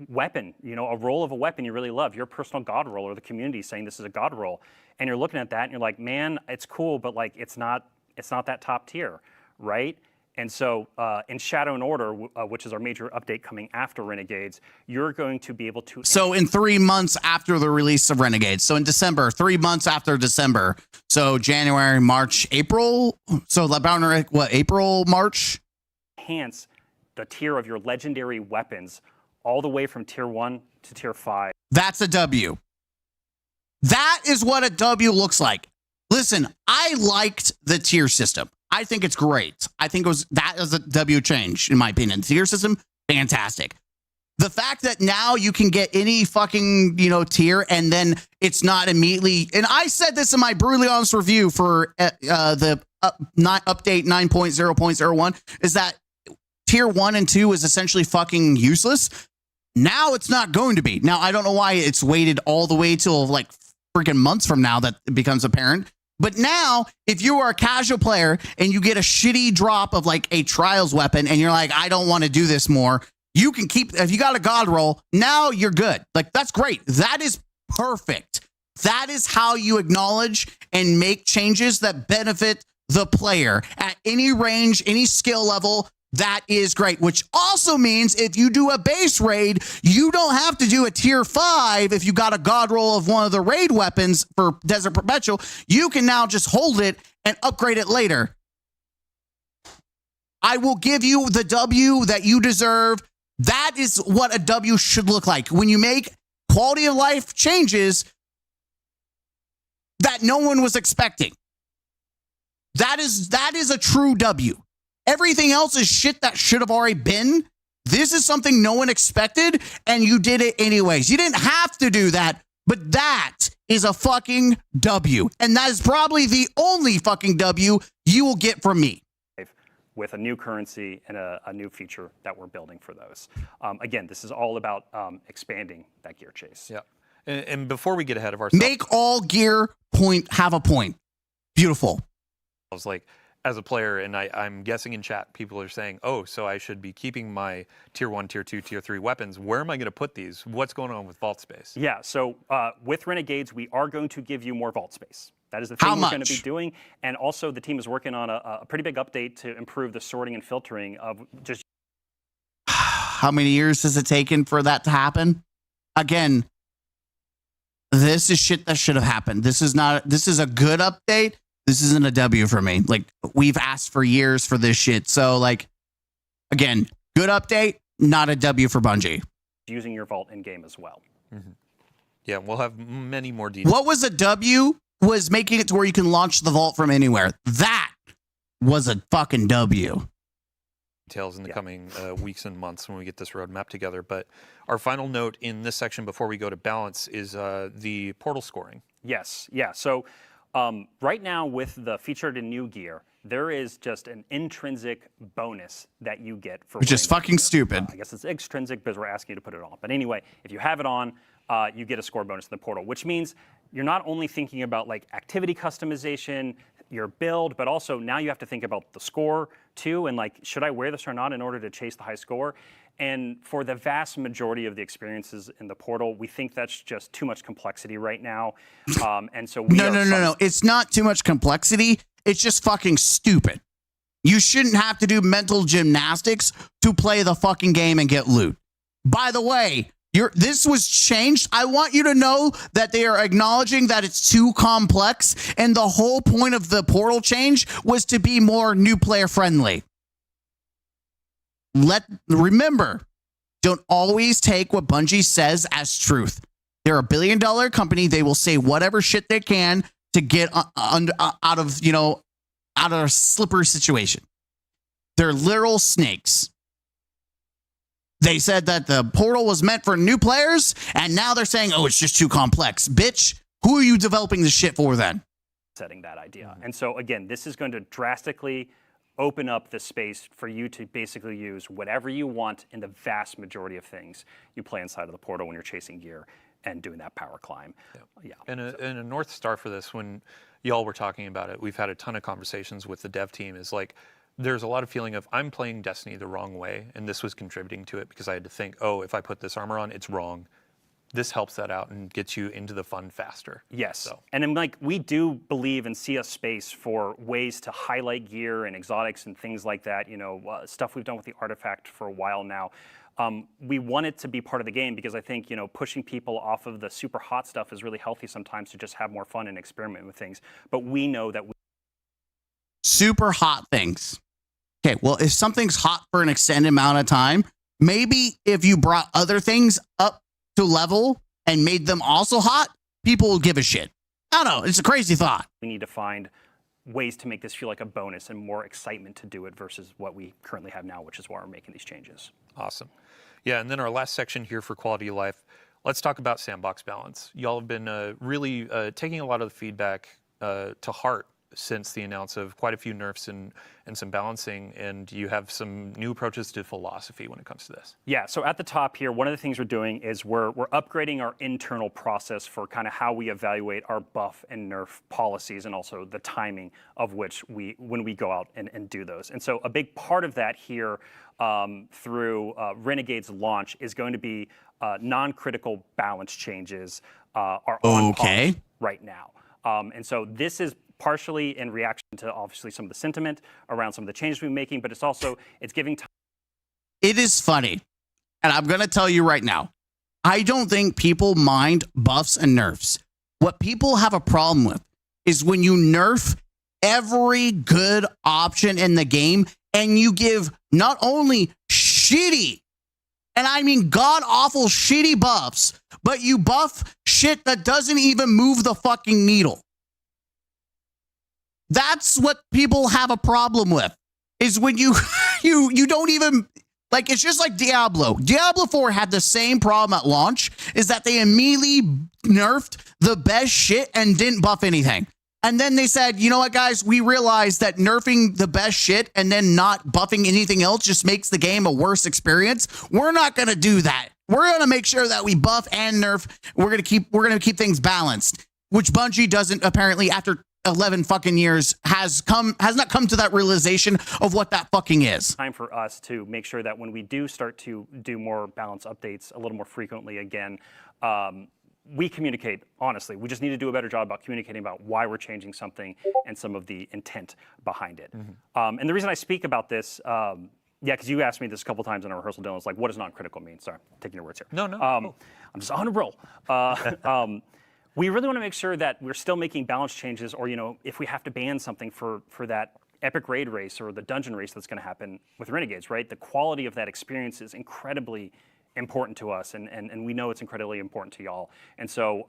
weapon, a roll of a weapon you really love, your personal god roll, or the community saying this is a god roll, and you're looking at that and you're like, man, it's cool, but like it's not that top tier, right? And so in Shadow and Order, which is our major update coming after Renegades, you're going to be able to... So in 3 months after the release of Renegades. So in December, 3 months after December. So January, March, April. So about April, March? Enhance the tier of your legendary weapons all the way from tier 1 to tier 5. That's a W. That is what a W looks like. Listen, I liked the tier system. I think it's great. I think that was a W change, in my opinion. The tier system, fantastic. The fact that now you can get any fucking, tier and then it's not immediately, and I said this in my brutally honest review for the update 9.0.01, is that tier 1 and 2 is essentially fucking useless. Now it's not going to be. Now, I don't know why it's waited all the way till like freaking months from now that it becomes apparent. But now, if you are a casual player and you get a shitty drop of like a trials weapon and you're like, I don't want to do this more, you can keep, if you got a god roll, now you're good. Like, that's great. That is perfect. That is how you acknowledge and make changes that benefit the player at any range, any skill level. That is great, which also means if you do a base raid, you don't have to do a tier 5 if you got a god roll of one of the raid weapons for Desert Perpetual. You can now just hold it and upgrade it later. I will give you the W that you deserve. That is what a W should look like. When you make quality of life changes that no one was expecting. That is a true W. Everything else is shit that should have already been. This is something no one expected, and you did it anyways. You didn't have to do that, but that is a fucking W. And that is probably the only fucking W you will get from me. With a new currency and a new feature that we're building for those. Again, this is all about expanding that gear chase. Yeah. And before we get ahead of ourselves... Make all gear have a point. Beautiful. I was like... As a player, and I'm guessing in chat, people are saying, oh, so I should be keeping my tier 1, tier 2, tier 3 weapons. Where am I going to put these? What's going on with vault space? Yeah, so with Renegades, we are going to give you more vault space. That is the thing we're going to be doing. And also, the team is working on a pretty big update to improve the sorting and filtering of just... How many years has it taken for that to happen? Again, this is shit that should have happened. This is a good update. This isn't a W for me. Like, we've asked for years for this shit. So, like, again, good update, not a W for Bungie. Using your vault in game as well. Mm-hmm. Yeah, we'll have many more details. What was a W? Was making it to where you can launch the vault from anywhere. That was a fucking W. Details in the coming weeks and months when we get this roadmap together. But our final note in this section before we go to balance is the portal scoring. Yes, yeah. So right now with the featured and new gear, there is just an intrinsic bonus that you get for which is fucking stupid. I guess it's extrinsic because we're asking you to put it on. But anyway, if you have it on, you get a score bonus in the portal, which means you're not only thinking about like activity customization, your build, but also now you have to think about the score too, and like, should I wear this or not in order to chase the high score? And for the vast majority of the experiences in the portal, we think that's just too much complexity right now. And so we No. It's not too much complexity. It's just fucking stupid. You shouldn't have to do mental gymnastics to play the fucking game and get loot. By the way, this was changed. I want you to know that they are acknowledging that it's too complex, and the whole point of the portal change was to be more new player friendly. Remember, don't always take what Bungie says as truth. They're a $1 billion company. They will say whatever shit they can to get out of a slippery situation. They're literal snakes. They said that the portal was meant for new players, and now they're saying, oh, it's just too complex. Bitch, who are you developing this shit for then? Setting that idea. And so, again, this is going to drastically open up the space for you to basically use whatever you want in the vast majority of things you play inside of the portal when you're chasing gear and doing that power climb. Yeah. And a North Star for this, when y'all were talking about it, we've had a ton of conversations with the dev team, is like, there's a lot of feeling of, I'm playing Destiny the wrong way, and this was contributing to it because I had to think, oh, if I put this armor on, it's wrong. This helps that out and gets you into the fun faster. Yes, So. and then, like, we do believe and see a space for ways to highlight gear and exotics and things like that, you know, stuff we've done with the artifact for a while now. We want it to be part of the game because I think, you know, pushing people off of the super hot stuff is really healthy sometimes to just have more fun and experiment with things. But we know that Super hot things. Okay, well, if something's hot for an extended amount of time, maybe if you brought other things up to level and made them also hot, people will give a shit. I don't know. It's a crazy thought. we need to find ways to make this feel like a bonus and more excitement to do it versus what we currently have now, which is why we're making these changes. Awesome. Yeah, and then our last section here for quality of life, let's talk about sandbox balance. Y'all have been really taking a lot of the feedback to heart since the announce of quite a few nerfs and some balancing, and you have some new approaches to philosophy when it comes to this. Yeah, so at the top here, one of the things we're doing is we're upgrading our internal process for kind of how we evaluate our buff and nerf policies and also the timing of which when we go out and do those. And so a big part of that here through Renegades launch is going to be non-critical balance changes are on pause right now. And so this is partially in reaction to obviously some of the sentiment around some of the changes we're making, but it's giving time. It is funny. And I'm going to tell you right now, I don't think people mind buffs and nerfs. What people have a problem with is when you nerf every good option in the game and you give not only shitty, and I mean god awful shitty buffs, but you buff shit that doesn't even move the fucking needle. That's what people have a problem with, is when you don't even, like, it's just like Diablo. Diablo 4 had the same problem at launch, is that they immediately nerfed the best shit and didn't buff anything. And then they said, you know what, guys, we realized that nerfing the best shit and then not buffing anything else just makes the game a worse experience. We're not going to do that. We're going to make sure that we buff and nerf. We're going to keep things balanced, which Bungie doesn't apparently, after 11 fucking years, has not come to that realization of what that fucking is. Time for us to make sure that when we do start to do more balance updates a little more frequently again, we communicate honestly. We just need to do a better job about communicating about why we're changing something and some of the intent behind it. And the reason I speak about this, yeah, because you asked me this a couple times in our rehearsal, Dylan. It's like, what does non-critical mean? Sorry, I'm taking your words here. No. I'm just on a roll. We really want to make sure that we're still making balance changes, or, you know, if we have to ban something for that epic raid race or the dungeon race that's going to happen with Renegades, right? The quality of that experience is incredibly important to us, and we know it's incredibly important to y'all. And so,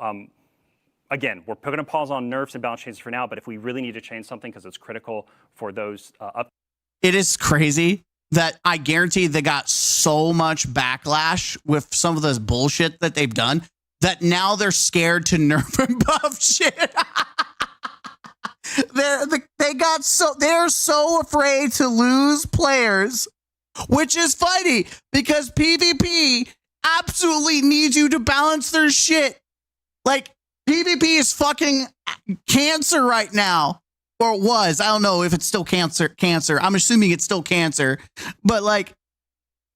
again, we're putting a pause on nerfs and balance changes for now, but if we really need to change something because it's critical for those It is crazy that I guarantee they got so much backlash with some of this bullshit that they've done that now they're scared to nerf and buff shit. They're so afraid to lose players, which is funny because PvP absolutely needs you to balance their shit. Like, PvP is fucking cancer right now, or it was. I don't know if it's still cancer. I'm assuming it's still cancer, but like,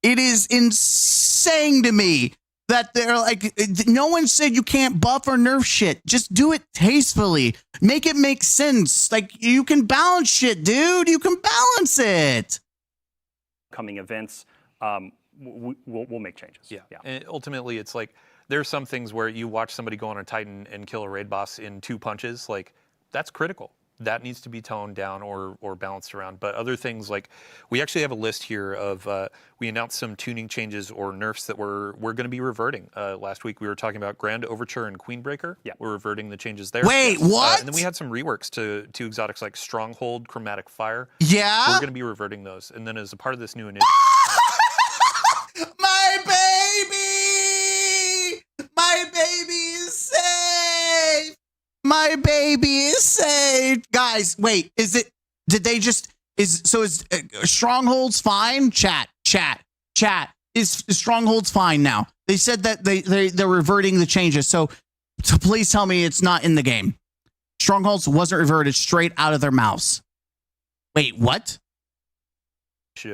it is insane to me that they're like, no one said you can't buff or nerf shit. Just do it tastefully. Make it make sense. Like, you can balance shit, dude. You can balance it. coming events, we'll make changes. Yeah. And ultimately, it's like, there's some things where you watch somebody go on a Titan and kill a raid boss in 2 punches. Like, that's critical. That needs to be toned down or balanced around. But other things, like, we actually have a list here of, we announced some tuning changes or nerfs that we're going to be reverting. Last week we were talking about Grand Overture and Queenbreaker. Yeah. We're reverting the changes there. Wait, what? And then we had some reworks to exotics like Stronghold, Chromatic Fire. Yeah? We're going to be reverting those. And then as a part of this new initiative... My baby! My baby is safe! My baby is safe! Guys, wait, did they just Is Strongholds fine? Chat. Is Strongholds fine now? They said that they're reverting the changes. So please tell me it's not in the game. Strongholds wasn't reverted straight out of their mouths. Wait, what?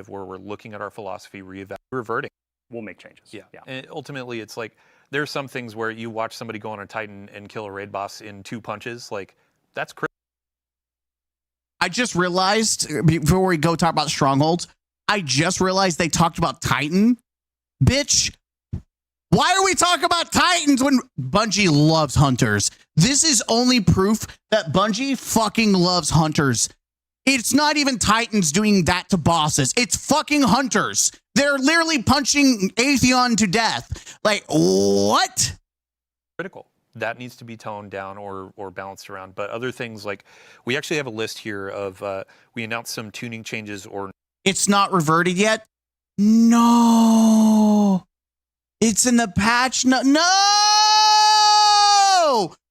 Where we're looking at our philosophy, reverting. We'll make changes. Yeah. And ultimately, it's like there's some things where you watch somebody go on a Titan and kill a raid boss in 2 punches. Like, that's crazy. I just realized, before we go talk about Strongholds, I just realized they talked about Titan. Bitch, why are we talking about Titans when Bungie loves hunters? This is only proof that Bungie fucking loves hunters. It's not even Titans doing that to bosses. It's fucking hunters. They're literally punching Atheon to death. Like, what? Critical. That needs to be toned down or balanced around. But other things, like, we actually have a list here of, we announced some tuning changes or... It's not reverted yet? No. It's in the patch. No.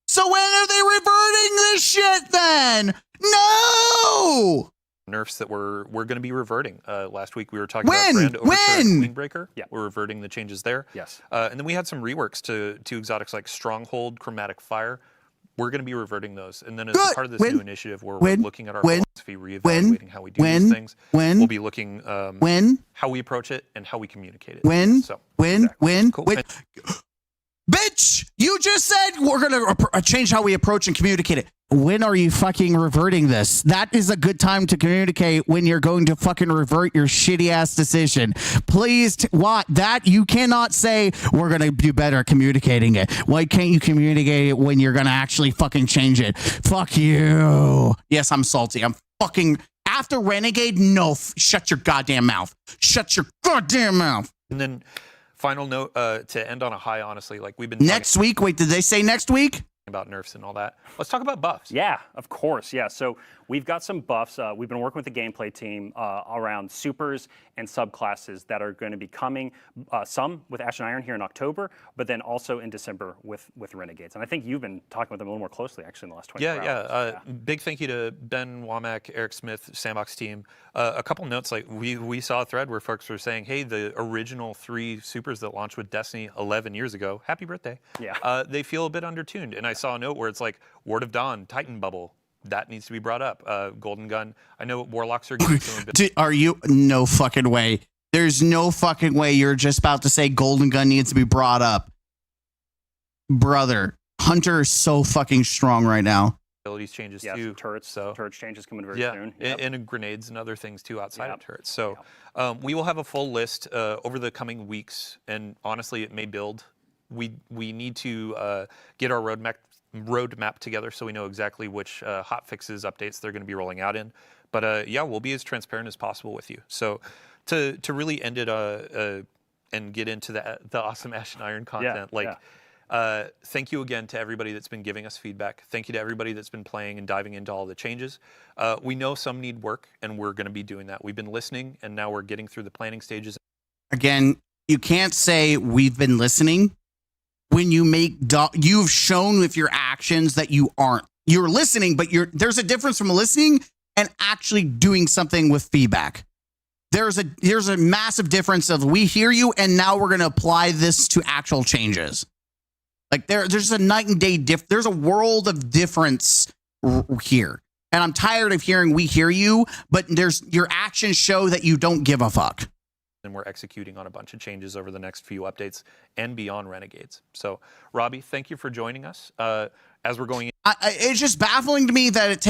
So when are they reverting this shit then? No. Nerfs that we're going to be reverting. Last week we were talking about Grand Overture and Queenbreaker. Yeah. We're reverting the changes there. Yes. And then we had some reworks to exotics like Stronghold, Chromatic Fire. We're going to be reverting those. And then as part of this new initiative where we're looking at our philosophy, reevaluating how we do these things, we'll be looking how we approach it and how we communicate it. Bitch, you just said we're going to change how we approach and communicate it. When are you fucking reverting this? That is a good time to communicate when you're going to fucking revert your shitty ass decision. Please, what? That you cannot say we're going to do better at communicating it. Why can't you communicate it when you're going to actually fucking change it? Fuck you. Yes, I'm salty. I'm fucking after Renegade. No, shut your goddamn mouth. Shut your goddamn mouth. And then final note to end on a high, honestly, like we've been next week. Wait, did they say next week? About nerfs and all that. Let's talk about buffs. Yeah, of course. Yeah, so we've got some buffs. We've been working with the gameplay team around supers and subclasses that are going to be coming. Some with Ash and Iron here in October, but then also in December with Renegades. And I think you've been talking with them a little more closely actually in the last 24 hours. Yeah. Big thank you to Ben Womack, Eric Smith, Sandbox team. A couple notes, like we saw a thread where folks were saying, hey, the original 3 supers that launched with Destiny 11 years ago, happy birthday. Yeah. They feel a bit undertuned. And I saw a note where it's like Word of Dawn, Titan Bubble. That needs to be brought up. Golden Gun. I know Warlocks are getting some bit. Are you? No fucking way. There's no fucking way you're just about to say Golden Gun needs to be brought up. Brother, Hunter is so fucking strong right now. Abilities changes yes, too. Turrets changes coming very soon. And grenades and other things too outside of turrets. So we will have a full list over the coming weeks. And honestly, it may build. We need to get our roadmap together so we know exactly which hot fixes, updates they're going to be rolling out in. But yeah, we'll be as transparent as possible with you. So to really end it and get into the awesome Ash and Iron content, thank you again to everybody that's been giving us feedback. Thank you to everybody that's been playing and diving into all the changes. We know some need work, and we're going to be doing that. We've been listening, and now we're getting through the planning stages. Again, you can't say we've been listening when you you've shown with your actions that you aren't. You're listening, but there's a difference from listening and actually doing something with feedback. There's a massive difference of we hear you and now we're going to apply this to actual changes. Like there's a night and day there's a world of difference here. And I'm tired of hearing we hear you, but your actions show that you don't give a fuck. And we're executing on a bunch of changes over the next few updates and beyond Renegades. So, Robbie, thank you for joining us. As we're going in. It's just baffling to me that it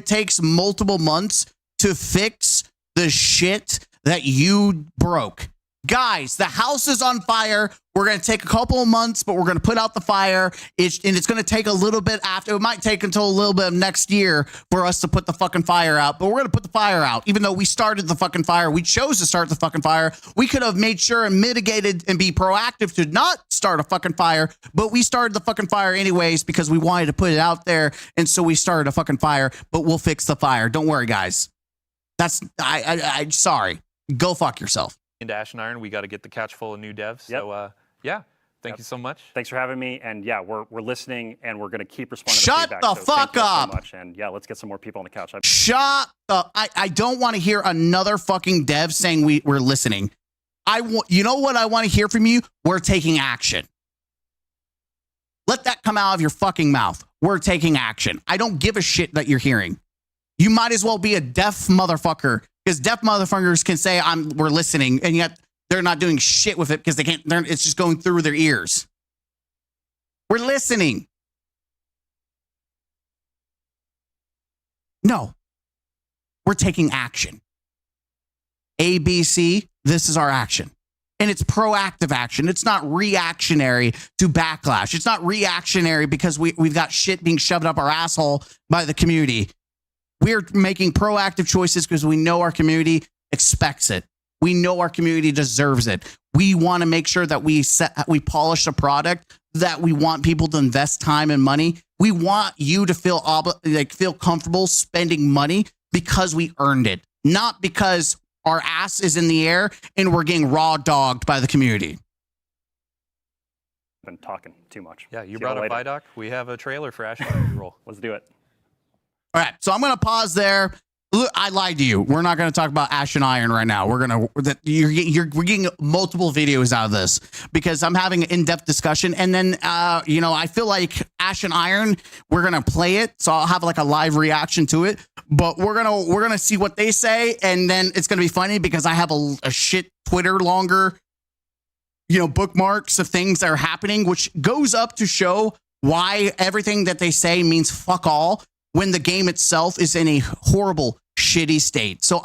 takes multiple months to fix the shit that you broke. Guys, the house is on fire. We're going to take a couple of months, but we're going to put out the fire. And it's going to take a little bit after. It might take until a little bit of next year for us to put the fucking fire out. But we're going to put the fire out. Even though we started the fucking fire, we chose to start the fucking fire. We could have made sure and mitigated and be proactive to not start a fucking fire. But we started the fucking fire anyways because we wanted to put it out there. And so we started a fucking fire. But we'll fix the fire. Don't worry, guys. I'm sorry. Go fuck yourself. Into Ash and Iron, we got to get the catch full of new devs. So yeah, Thank you so much. Thanks for having me. And yeah, we're listening, and we're going to keep responding Shut to feedback. the So fuck thank you all up. so much. And yeah, let's get some more people on the couch. Shut up. I don't want to hear another fucking dev saying we're listening. You know what I want to hear from you? We're taking action. Let that come out of your fucking mouth. We're taking action. I don't give a shit that you're hearing. You might as well be a deaf motherfucker, because deaf motherfuckers can say we're listening, and yet they're not doing shit with it because they can't. It's just going through their ears. We're listening. No, we're taking action. ABC, this is our action. And it's proactive action. It's not reactionary to backlash. It's not reactionary because we've got shit being shoved up our asshole by the community. We're making proactive choices because we know our community expects it. We know our community deserves it. We want to make sure that we polish a product that we want people to invest time and money. We want you to feel comfortable spending money because we earned it, not because our ass is in the air and we're getting raw dogged by the community. Been talking too much. Yeah, you See brought y'all up later. Vidoc. We have a trailer for Ash and roll. Let's do it. All right, so I'm going to pause there. Look, I lied to you. We're not going to talk about Ash and Iron right now. We're getting multiple videos out of this because I'm having an in-depth discussion, and then I feel like Ash and Iron, we're gonna play it, so I'll have like a live reaction to it. But we're gonna see what they say, and then it's gonna be funny because I have a shit Twitter longer, bookmarks of things that are happening, which goes up to show why everything that they say means fuck all when the game itself is in a horrible, shitty state. So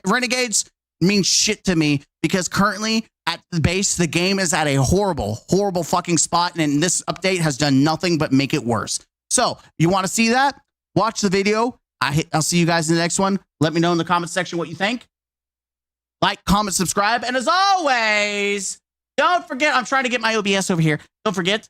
Renegades means shit to me because currently at the base, the game is at a horrible, horrible fucking spot. And this update has done nothing but make it worse. So you want to see that? Watch the video. I'll see you guys in the next one. Let me know in the comment section what you think. Like, comment, subscribe. And as always, don't forget, I'm trying to get my OBS over here. Don't forget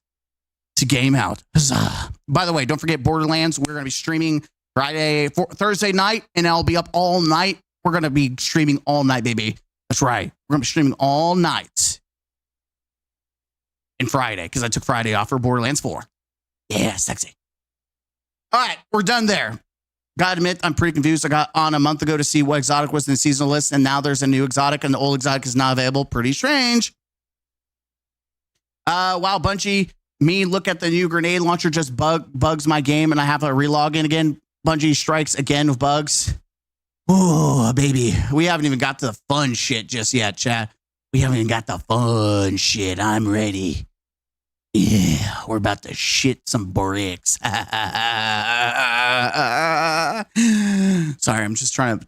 to game out. Huzzah. By the way, don't forget Borderlands. We're going to be streaming Thursday night, and I'll be up all night. We're going to be streaming all night, baby. That's right. We're going to be streaming all night. And Friday, because I took Friday off for Borderlands 4. Yeah, sexy. All right, we're done there. Gotta admit, I'm pretty confused. I got on a month ago to see what exotic was in the seasonal list, and now there's a new exotic, and the old exotic is not available. Pretty strange. Wow, Bungie, me look at the new grenade launcher just bugs my game, and I have to relog in again. Bungie strikes again with bugs. Oh, baby. We haven't even got to the fun shit just yet, chat. We haven't even got the fun shit. I'm ready. Yeah, we're about to shit some bricks. Sorry, I'm just trying to...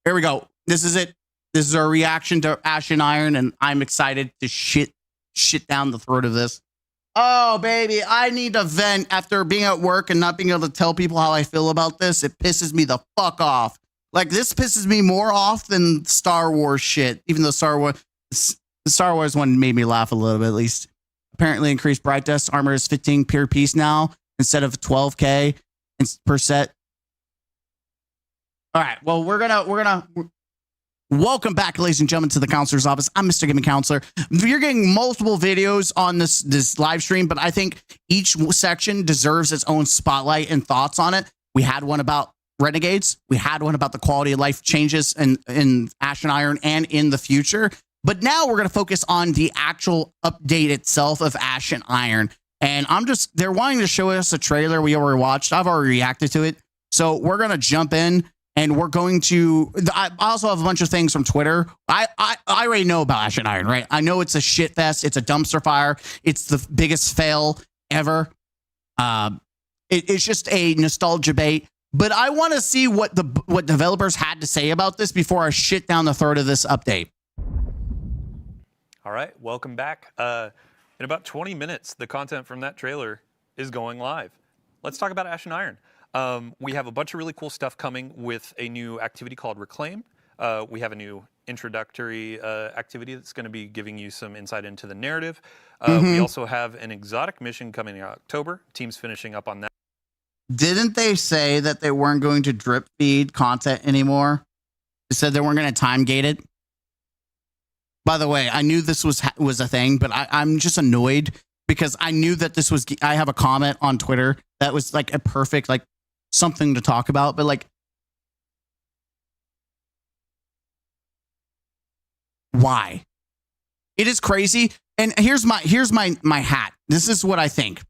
Here we go. This is it. This is our reaction to Ash and Iron, and I'm excited to shit down the throat of this. Oh, baby, I need to vent after being at work and not being able to tell people how I feel about this. It pisses me the fuck off. Like, this pisses me more off than Star Wars shit, even though the Star Wars one made me laugh a little bit, at least. Apparently increased bright dust armor is 15 pure piece now instead of 12K per set. All right, well, we're gonna welcome back, ladies and gentlemen, to the counselor's office. I'm Mr. Gaming Counselor. You're getting multiple videos on this live stream, but I think each section deserves its own spotlight and thoughts on it. We had one about Renegades. We had one about the quality of life changes in Ash and Iron and in the future. But now we're going to focus on the actual update itself of Ash and Iron. And they're wanting to show us a trailer we already watched. I've already reacted to it. So we're going to jump in. And we're going to, I also have a bunch of things from Twitter. I already know about Ash and Iron, right? I know it's a shit fest. It's a dumpster fire. It's the biggest fail ever. It's just a nostalgia bait. But I want to see what developers had to say about this before I shit down the throat of this update. All right, welcome back. In about 20 minutes, the content from that trailer is going live. Let's talk about Ash and Iron. We have a bunch of really cool stuff coming with a new activity called Reclaim. We have a new introductory activity that's going to be giving you some insight into the narrative. We also have an exotic mission coming in October. Team's finishing up on that. Didn't they say that they weren't going to drip feed content anymore? They said they weren't going to time gate it. By the way, I knew this was a thing, but I'm just annoyed because I knew that this was. I have a comment on Twitter that was like a perfect like something to talk about, but like, why? It is crazy. And here's my hat. This is what I think.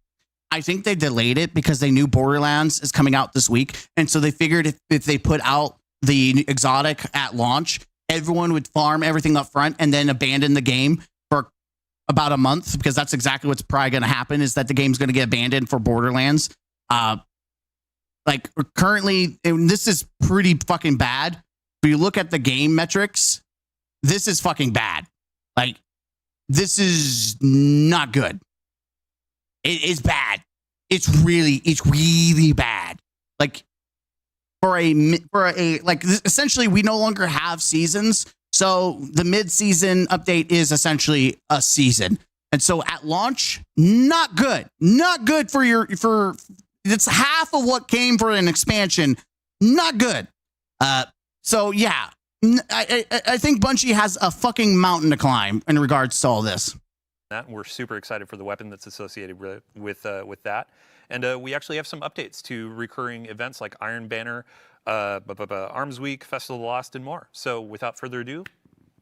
I think they delayed it because they knew Borderlands is coming out this week. And so they figured if they put out the exotic at launch, everyone would farm everything up front and then abandon the game for about a month, because that's exactly what's probably going to happen, is that the game's going to get abandoned for Borderlands. Like currently, and this is pretty fucking bad. If you look at the game metrics, this is fucking bad. Like, this is not good. It is bad. It's really bad. Like for a like essentially we no longer have seasons. So the mid-season update is essentially a season. And so at launch, not good. Not good for it's half of what came for an expansion. Not good. So yeah, I think Bungie has a fucking mountain to climb in regards to all this. That we're super excited for the weapon that's associated with that, and we actually have some updates to recurring events like Iron Banner, Arms Week, Festival of the Lost, and more. So without further ado,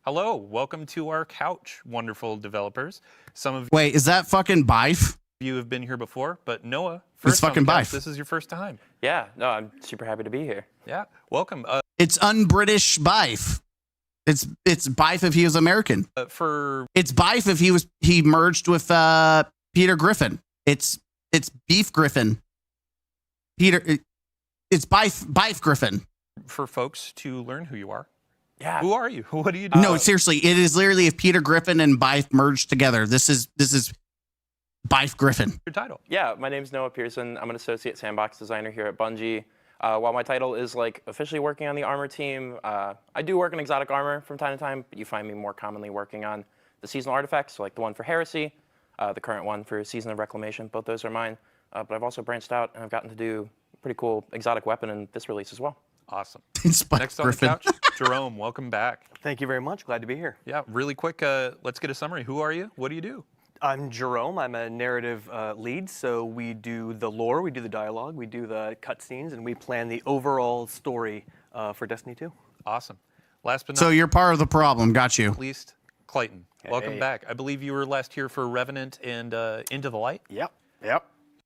hello, welcome to our couch, wonderful developers. Some of Wait, is that fucking Bife? you have been here before, but Noah, It's fucking on the couch, Bife. this is your first time. Yeah, no, I'm super happy to be here. Yeah, welcome. It's un-British Bife. It's Bife if he was American. It's Bife if he merged with Peter Griffin. It's Beef Griffin. It's Bife Griffin. For folks to learn who you are. Yeah. Who are you? What do you do? No, seriously, it is literally if Peter Griffin and Bife merged together. This is Bife Griffin. Your title? Yeah, my name's Noah Pearson. I'm an associate sandbox designer here at Bungie. While my title is like officially working on the armor team, I do work in exotic armor from time to time, but you find me more commonly working on the seasonal artifacts, so like the one for Heresy, the current one for Season of Reclamation. Both those are mine. But I've also branched out and I've gotten to do a pretty cool exotic weapon in this release as well. Awesome. It's Bife Next Griffin. on the couch, Jerome, welcome back. Thank you very much. Glad to be here. Yeah, really quick, let's get a summary. Who are you? What do you do? I'm Jerome. I'm a narrative lead, so we do the lore, we do the dialogue, we do the cutscenes, and we plan the overall story for Destiny 2. Awesome. Last but not So you're part of the problem. Got you. least, Clayton. Welcome back. I believe you were last here for Revenant and Into the Light. Yep.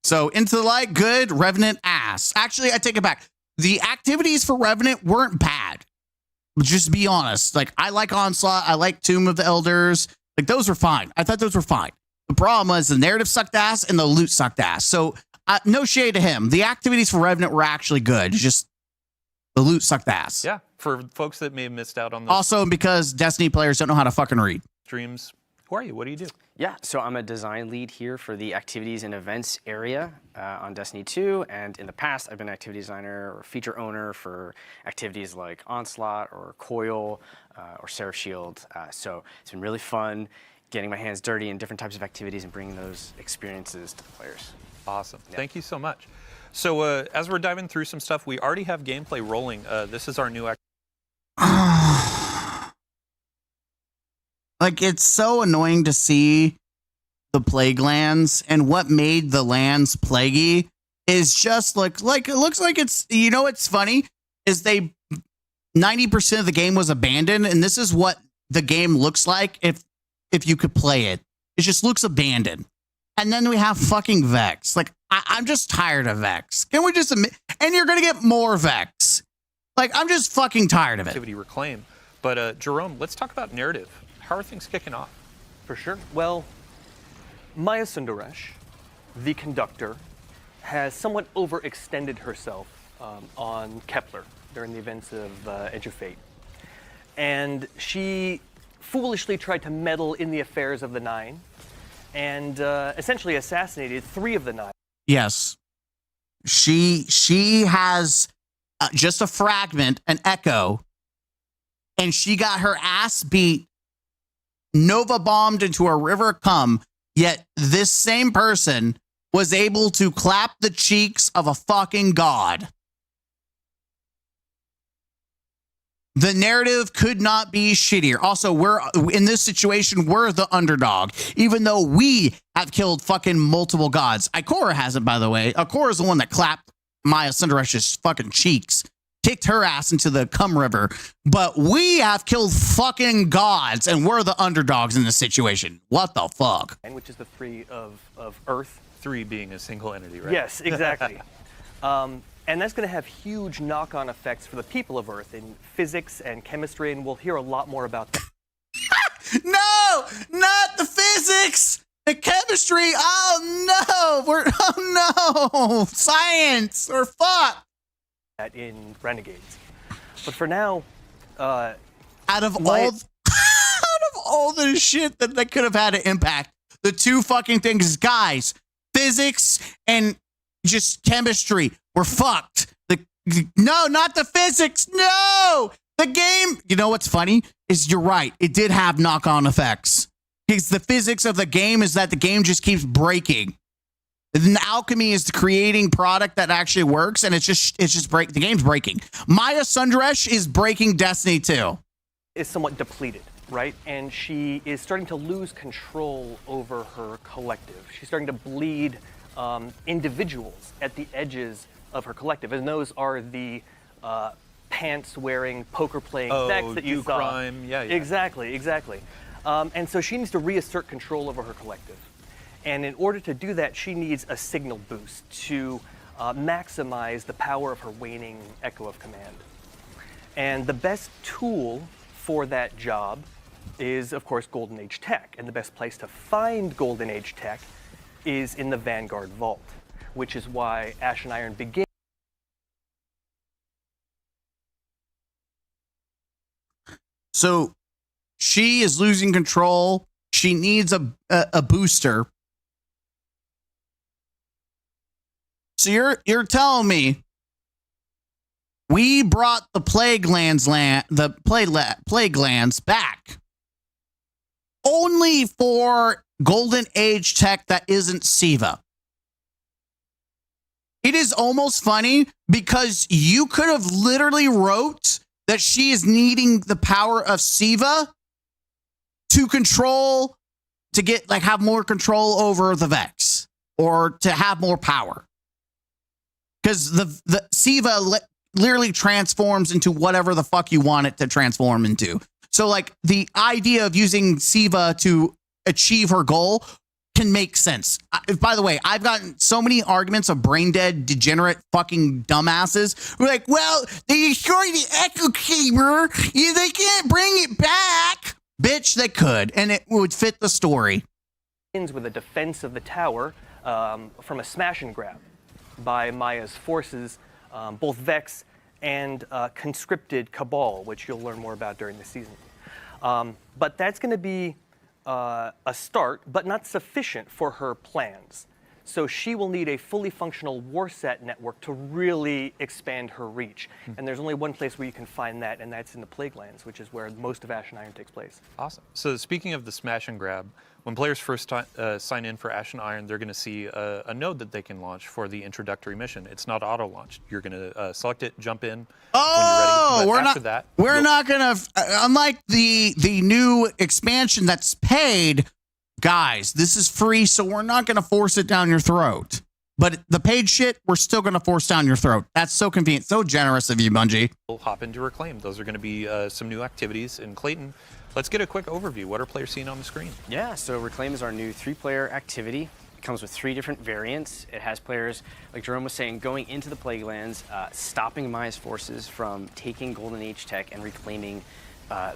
So Into the Light, good. Revenant, ass. Actually, I take it back. The activities for Revenant weren't bad. Just be honest. Like, I like Onslaught. I like Tomb of the Elders. Like, those were fine. I thought those were fine. The problem was the narrative sucked ass and the loot sucked ass. So no shade to him. The activities for Revenant were actually good. Just the loot sucked ass. Yeah, for folks that may have missed out on those Also, because Destiny players don't know how to fucking read. streams, who are you? What do you do? Yeah, so I'm a design lead here for the activities and events area on Destiny 2, and in the past I've been an activity designer or feature owner for activities like Onslaught or Coil or Seraph Shield. So it's been really fun getting my hands dirty in different types of activities and bringing those experiences to the players. Awesome. Yeah. Thank you so much. So as we're diving through some stuff, we already have gameplay rolling. This is our new Like, it's so annoying to see the plague lands, and what made the lands plaguey is just like it looks like it's, you know, what's funny is 90% of the game was abandoned, and this is what the game looks like if you could play it. It just looks abandoned. And then we have fucking Vex. Like, I'm just tired of Vex. Can we just admit? And you're gonna get more Vex. Like, I'm just fucking tired of it. activity reclaim. But Jerome, let's talk about narrative. How are things kicking off? For sure. Well, Maya Sundaresh, the conductor, has somewhat overextended herself on Kepler during the events of Edge of Fate. And she foolishly tried to meddle in the affairs of the Nine and essentially assassinated 3 of the 9. Yes. She has just a fragment, an echo, and she got her ass beat, Nova bombed into a river cum, yet this same person was able to clap the cheeks of a fucking god. The narrative could not be shittier. Also, we're in this situation, we're the underdog, even though we have killed fucking multiple gods. Ikora hasn't, by the way. Ikora is the one that clapped Maya Sundaresh's fucking cheeks, kicked her ass into the cum river. But we have killed fucking gods, and we're the underdogs in this situation. What the fuck? And which is the 3 of Earth. 3 being a single entity, right? Yes, exactly. And that's going to have huge knock-on effects for the people of Earth in physics and chemistry, and we'll hear a lot more about that. No, not the physics, the chemistry. Oh no, science or fuck. That in Renegades. But for now, out of all the shit that they could have had an impact, the 2 fucking things, guys, physics and just chemistry, we're fucked. No, not the physics. No, the game. You know what's funny is you're right. It did have knock-on effects because the physics of the game is that the game just keeps breaking. And the alchemy is creating product that actually works, and it's just the game's breaking. Maya Sundaresh is breaking Destiny 2. Is somewhat depleted, right? And she is starting to lose control over her collective. She's starting to bleed individuals at the edges of her collective, and those are the pants-wearing, poker-playing Vex that you saw. Crime. Yeah. Exactly. And so she needs to reassert control over her collective. And in order to do that, she needs a signal boost to maximize the power of her waning Echo of Command. And the best tool for that job is, of course, Golden Age tech. And the best place to find Golden Age tech is in the Vanguard Vault, which is why Ashen Iron began. So she is losing control. She needs a booster. So you're telling me we brought the plague lands back only for Golden Age tech that isn't Siva. It is almost funny because you could have literally wrote that she is needing the power of Siva to control, to get have more control over the Vex or to have more power. Because the Siva literally transforms into whatever the fuck you want it to transform into. So the idea of using Siva to achieve her goal can make sense. By the way, I've gotten so many arguments of brain dead, degenerate fucking dumbasses who are like, well, they destroyed the echo chamber. They can't bring it back. Bitch, they could, and it would fit the story. Ends with a defense of the tower from a smash and grab by Maya's forces, both Vex and conscripted Cabal, which you'll learn more about during the season. But that's going to be a start, but not sufficient for her plans. So she will need a fully functional Warsat network to really expand her reach. And there's only one place where you can find that, and that's in the Plague Lands, which is where most of Ashen Iron takes place. Awesome. So speaking of the smash and grab, when players first sign in for Ashen Iron, they're going to see a node that they can launch for the introductory mission. It's not auto-launched. You're going to select it, jump in when you're ready. But we're not going to, unlike the new expansion that's paid, guys, this is free, so we're not going to force it down your throat. But the paid shit, we're still going to force down your throat. That's so convenient, so generous of you, Bungie. We'll hop into Reclaim. Those are going to be some new activities. And Clayton, let's get a quick overview. What are players seeing on the screen? Yeah, so Reclaim is our new 3-player activity. It comes with 3 different variants. It has players, like Jerome was saying, going into the Plague Lands, stopping Maya's forces from taking Golden Age tech and reclaiming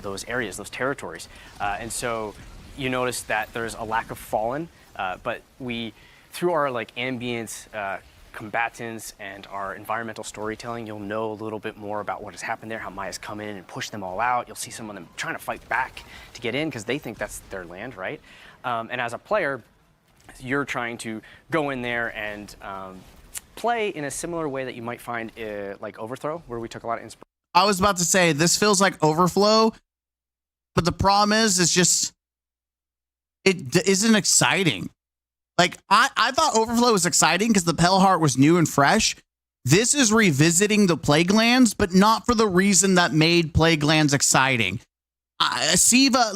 those areas, those territories. And so you notice that there's a lack of Fallen, but we, through our ambient combatants and our environmental storytelling, you'll know a little bit more about what has happened there, how Maya's come in and pushed them all out. You'll see some of them trying to fight back to get in because they think that's their land, right? And as a player, you're trying to go in there and play in a similar way that you might find like Overthrow, where we took a lot of inspiration. I was about to say, this feels like Overflow, but the problem is, it's just, it isn't exciting. I thought Overflow was exciting because the Pale Heart was new and fresh, this is revisiting the Plaguelands, but not for the reason that made Plaguelands exciting. Siva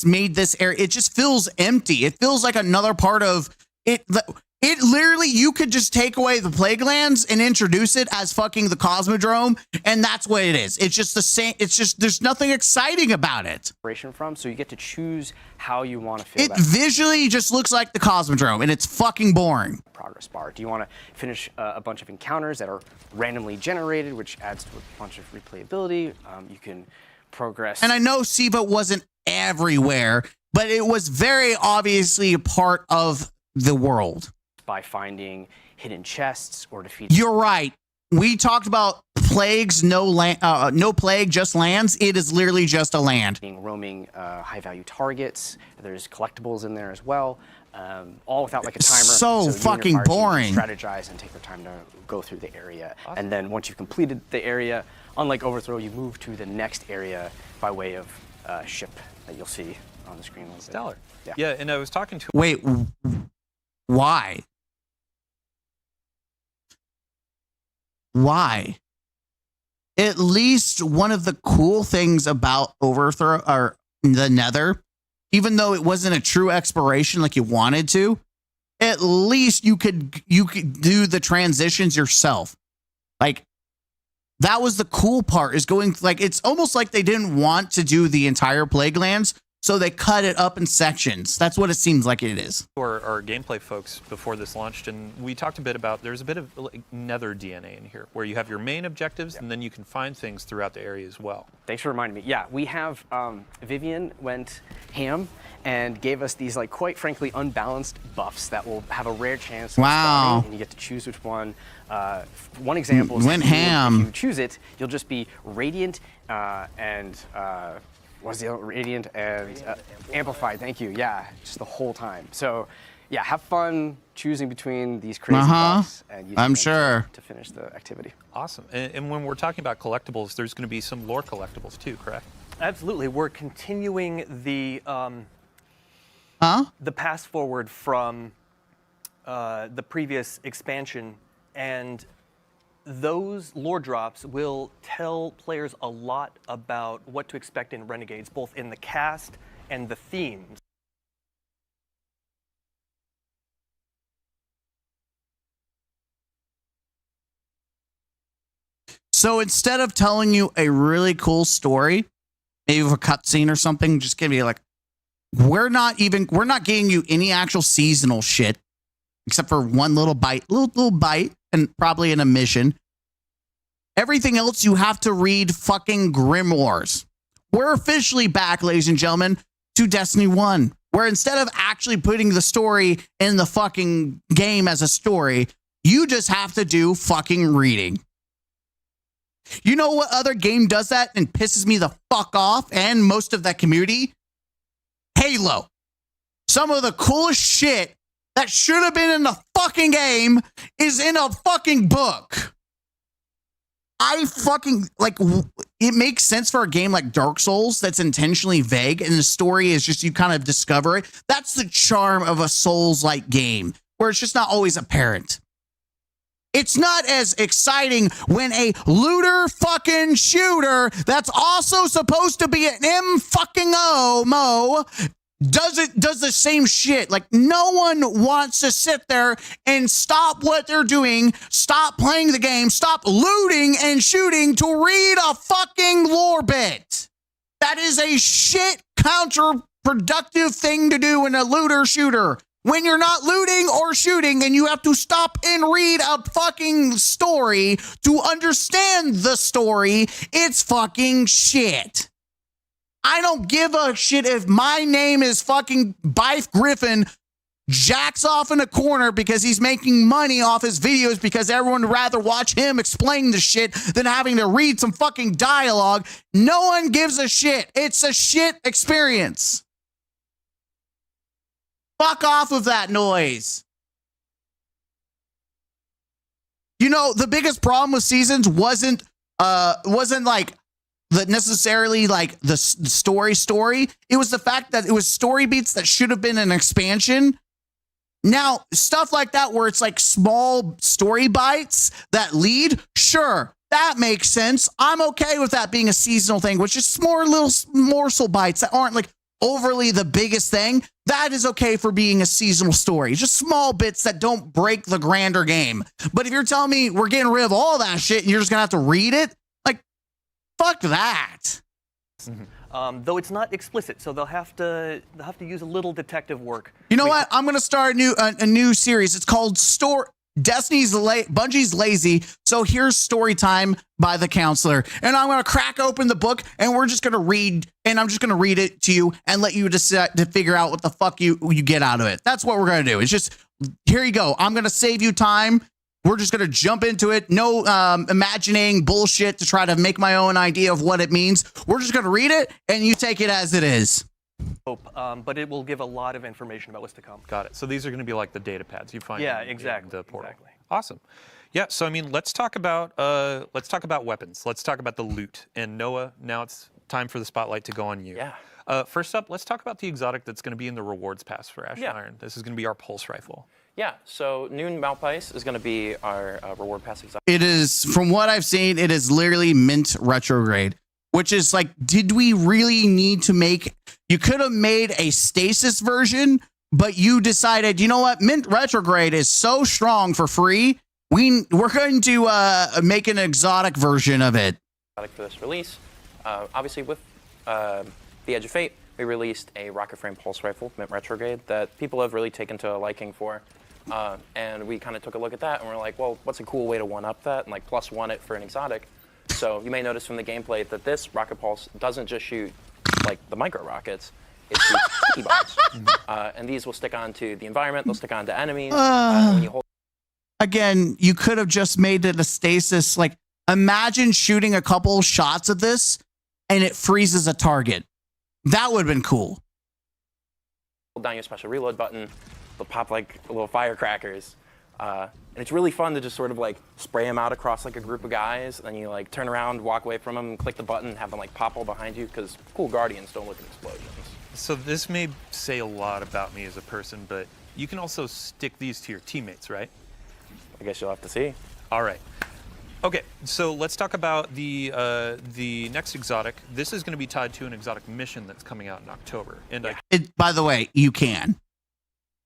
made this area. It just feels empty. It feels like another part of it. It literally, you could just take away the Plaguelands and introduce it as fucking the Cosmodrome, and that's what it is. It's just the same. It's just, there's nothing exciting about it. From, so you get to choose how you want to feel. It visually just looks like the Cosmodrome, and it's fucking boring. Progress bar. Do you want to finish a bunch of encounters that are randomly generated, which adds to a bunch of replayability? You can progress. And I know Siva wasn't everywhere, but it was very obviously a part of the world. By finding hidden chests or defeating. You're right. We talked about plagues, no plague, just lands. It is literally just a land. Roaming high-value targets. There's collectibles in there as well. All without like a timer. So fucking boring. Strategize and take their time to go through the area. Awesome. And then once you've completed the area, unlike Overthrow, you move to the next area by way of ship that you'll see on the screen. Stellar. Yeah, and I was talking to. Wait, why? Why? At least one of the cool things about Overthrow or the Nether, even though it wasn't a true exploration like you wanted to, at least you could do the transitions yourself. Like, that was the cool part, is going, like, it's almost like they didn't want to do the entire Plaguelands, so they cut it up in sections. That's what it seems like it is. Our gameplay folks before this launched, and we talked a bit about, there's a bit of like Nether DNA in here, where you have your main objectives, and then you can find things throughout the area as well. Thanks for reminding me. Yeah, we have, Vivian went ham and gave us these, like, quite frankly, unbalanced buffs that will have a rare chance of spawning, and you get to choose which one. One example is went ham. If you choose it, you'll just be Radiant and what's the other? Radiant and Amplified. Thank you. Yeah, just the whole time. So, yeah, have fun choosing between these crazy buffs and using them to finish the activity. Awesome. And when we're talking about collectibles, there's going to be some lore collectibles too, correct? Absolutely. We're continuing the pass forward from the previous expansion, and those lore drops will tell players a lot about what to expect in Renegades, both in the cast and the themes. So instead of telling you a really cool story, maybe with a cutscene or something, just give you like, we're not getting you any actual seasonal shit, except for one little bite, and probably in a mission. Everything else, you have to read fucking grimoires. We're officially back, ladies and gentlemen, to Destiny 1, where instead of actually putting the story in the fucking game as a story, you just have to do fucking reading. You know what other game does that and pisses me the fuck off, and most of that community? Halo. Some of the coolest shit that should have been in the fucking game is in a fucking book. I fucking, like, it makes sense for a game like Dark Souls that's intentionally vague and the story is just, you kind of discover it. That's the charm of a Souls-like game, where it's just not always apparent. It's not as exciting when a looter fucking shooter that's also supposed to be an M-fucking-O-Mo does the same shit. Like, no one wants to sit there and stop what they're doing, stop playing the game, stop looting and shooting to read a fucking lore bit. That is a shit counterproductive thing to do in a looter shooter. When you're not looting or shooting and you have to stop and read a fucking story to understand the story, it's fucking shit. I don't give a shit if my name is fucking Bife Griffin jacks off in a corner because he's making money off his videos because everyone would rather watch him explain the shit than having to read some fucking dialogue. No one gives a shit. It's a shit experience. Fuck off with that noise. You know, the biggest problem with Seasons wasn't like necessarily like the story. It was the fact that it was story beats that should have been an expansion Now, stuff like that where it's like small story bites that lead, sure, that makes sense. I'm okay with that being a seasonal thing, which is more little morsel bites that aren't like overly the biggest thing. That is okay for being a seasonal story. Just small bits that don't break the grander game. But if you're telling me we're getting rid of all that shit and you're just gonna have to read it, like, fuck that. Though it's not explicit, so they'll have to use a little detective work. You know what? I'm gonna start a new series. It's called Bungie's lazy, so here's story time by the counselor, and I'm gonna crack open the book, and we're just gonna read, and I'm just gonna read it to you and let you decide to figure out what the fuck you get out of it. That's what we're gonna do. It's just, here you go. I'm gonna save you time. We're just gonna jump into it. No imagining bullshit to try to make my own idea of what it means. We're just gonna read it, and you take it as it is. But it will give a lot of information about what's to come. Got it. So these are going to be like the data pads you find. Yeah, in exactly. the portal. Exactly. Awesome. Yeah. So I mean, let's talk about weapons. Let's talk about the loot. And Noah, now it's time for the spotlight to go on you. Yeah. First up, let's talk about the exotic that's going to be in the rewards pass for Ash and Yeah. Iron. This is going to be our pulse rifle. Yeah, so Noon Malpice is going to be our reward pass exotic. It is, from what I've seen, it is literally mint retrograde, which is like, did we really need to make, you could have made a stasis version, but you decided, you know what, mint retrograde is so strong for free, we're going to make an exotic version of it. For this release, obviously with the Edge of Fate, we released a rocket frame pulse rifle, mint retrograde, that people have really taken to a liking for. And we kind of took a look at that and we're like, well, what's a cool way to one-up that and like plus one it for an exotic? So you may notice from the gameplay that this rocket pulse doesn't just shoot like the micro rockets, it shoots sticky bombs. And these will stick onto the environment, they'll stick onto enemies. When you hold Again, you could have just made it a stasis. Like, imagine shooting a couple shots of this and it freezes a target. That would have been cool. down your special reload button, they'll pop like little firecrackers. And it's really fun to just sort of like spray them out across like a group of guys, and then you like turn around, walk away from them, and click the button, and have them like pop all behind you, because cool Guardians don't look at explosions. So this may say a lot about me as a person, but you can also stick these to your teammates, right? I guess you'll have to see. All right. Okay, so let's talk about the next exotic. This is going to be tied to an exotic mission that's coming out in October. And by the way, you can.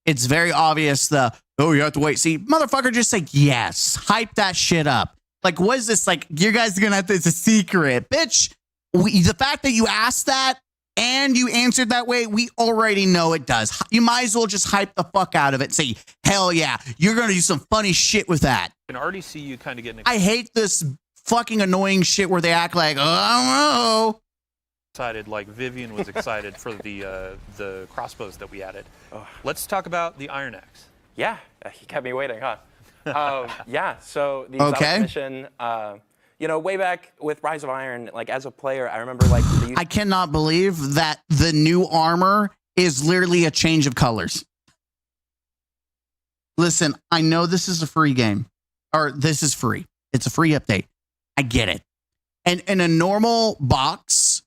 It's very obvious. You have to wait. See, motherfucker, just say yes. Hype that shit up. Like, what is this? Like, you guys are gonna have to. It's a secret, bitch. The fact that you asked that and you answered that way, we already know it does. You might as well just hype the fuck out of it. Say, hell yeah, you're gonna do some funny shit with that. I can already see you kind of getting. I hate this fucking annoying shit where they act like, oh. Excited, like Vivian was excited for the crossbows that we added. Let's talk about the Iron Axe. Yeah, you kept me waiting, huh? Yeah, so the exotic mission, you know, way back with Rise of Iron, like as a player, I remember like I cannot believe that the new armor is literally a change of colors. Listen, I know this is a free game, or this is free. It's a free update. I get it. And in a normal box,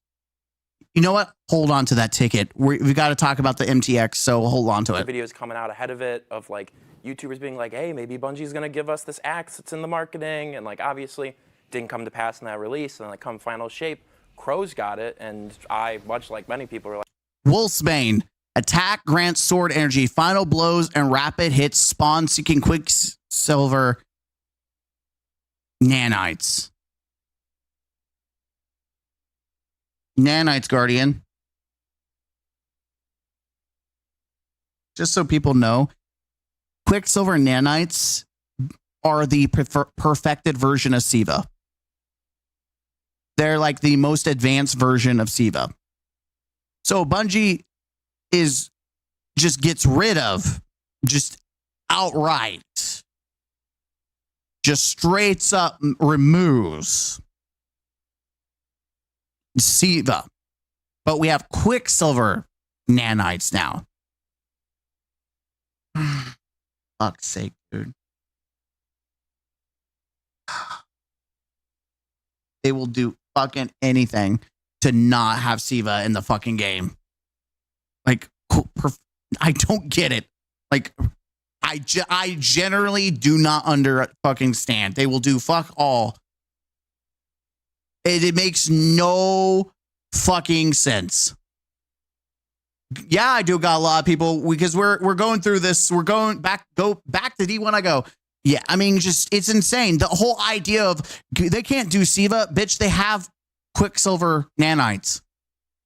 you know what? Hold on to that ticket. We got to talk about the MTX, so hold on to it. Videos coming out ahead of it of like YouTubers being like, hey, maybe Bungie's gonna give us this axe that's in the marketing, and like obviously didn't come to pass in that release, and like come final shape, Crow's got it, and I, much like many people, are like, Wolfsbane. Attack grants sword energy, final blows, and rapid hits spawn seeking quicksilver nanites. Nanites, Guardian. Just so people know, Quicksilver nanites are the perfected version of SIVA. They're like the most advanced version of SIVA. So Bungie just gets rid of, just outright, just straight up removes SIVA, but we have Quicksilver nanites now. Fuck's sake, dude. They will do fucking anything to not have SIVA in the fucking game. Like, I don't get it. Like, I generally do not under fucking stand. They will do fuck all. It makes no fucking sense. Yeah, I do got a lot of people because we're going through this. We're going back to D1. I go, yeah, I mean, just it's insane. The whole idea of they can't do SIVA, bitch. They have Quicksilver nanites.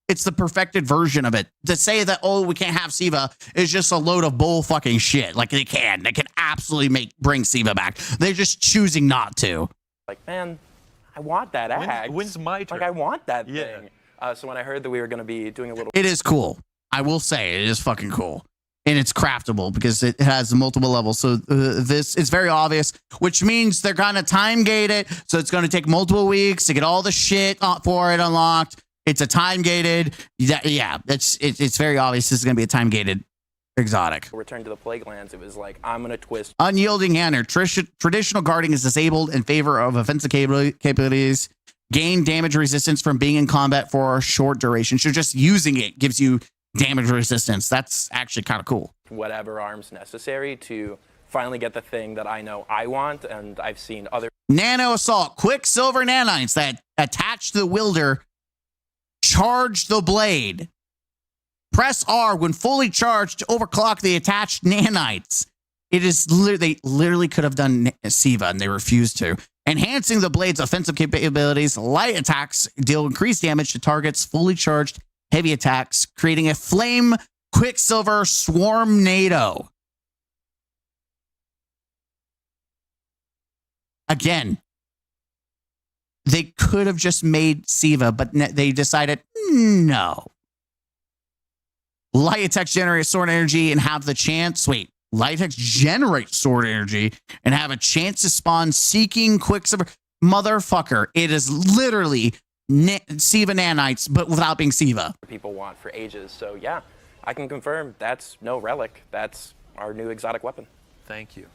It's the perfected version of it. To say that, oh, we can't have SIVA is just a load of bull fucking shit. Like they can absolutely bring SIVA back. They're just choosing not to. Like, man, I want that axe. When's my turn? Like, I want that thing. So when I heard that we were going to be doing a little... It is cool. I will say it is fucking cool. And it's craftable because it has multiple levels. So this is very obvious, which means they're going to time gate it. So it's going to take multiple weeks to get all the shit for it unlocked. It's a time gated. Yeah, it's very obvious this is going to be a time gated exotic. Return to the Plague Lands, it was like, I'm going to twist. Unyielding Hammer. Traditional guarding is disabled in favor of offensive capabilities. Gain damage resistance from being in combat for a short duration. So just using it gives you damage resistance. That's actually kind of cool. Whatever arms necessary to finally get the thing that I know I want, and I've seen other... Nano Assault. Quicksilver nanites that attach to the wielder. Charge the blade. Press R when fully charged to overclock the attached nanites. It is they literally could have done SIVA and they refused to. Enhancing the blade's offensive capabilities, light attacks deal increased damage to targets fully charged heavy attacks, creating a flame Quicksilver Swarmnado. Again, they could have just made SIVA, but they decided no. Light attacks generate sword energy and have the chance. Wait, light attacks generate sword energy and have a chance to spawn seeking Quicksilver. Motherfucker, it is literally SIVA nanites, but without being SIVA. People want for ages. So yeah, I can confirm that's no relic. That's our new exotic weapon. Thank you.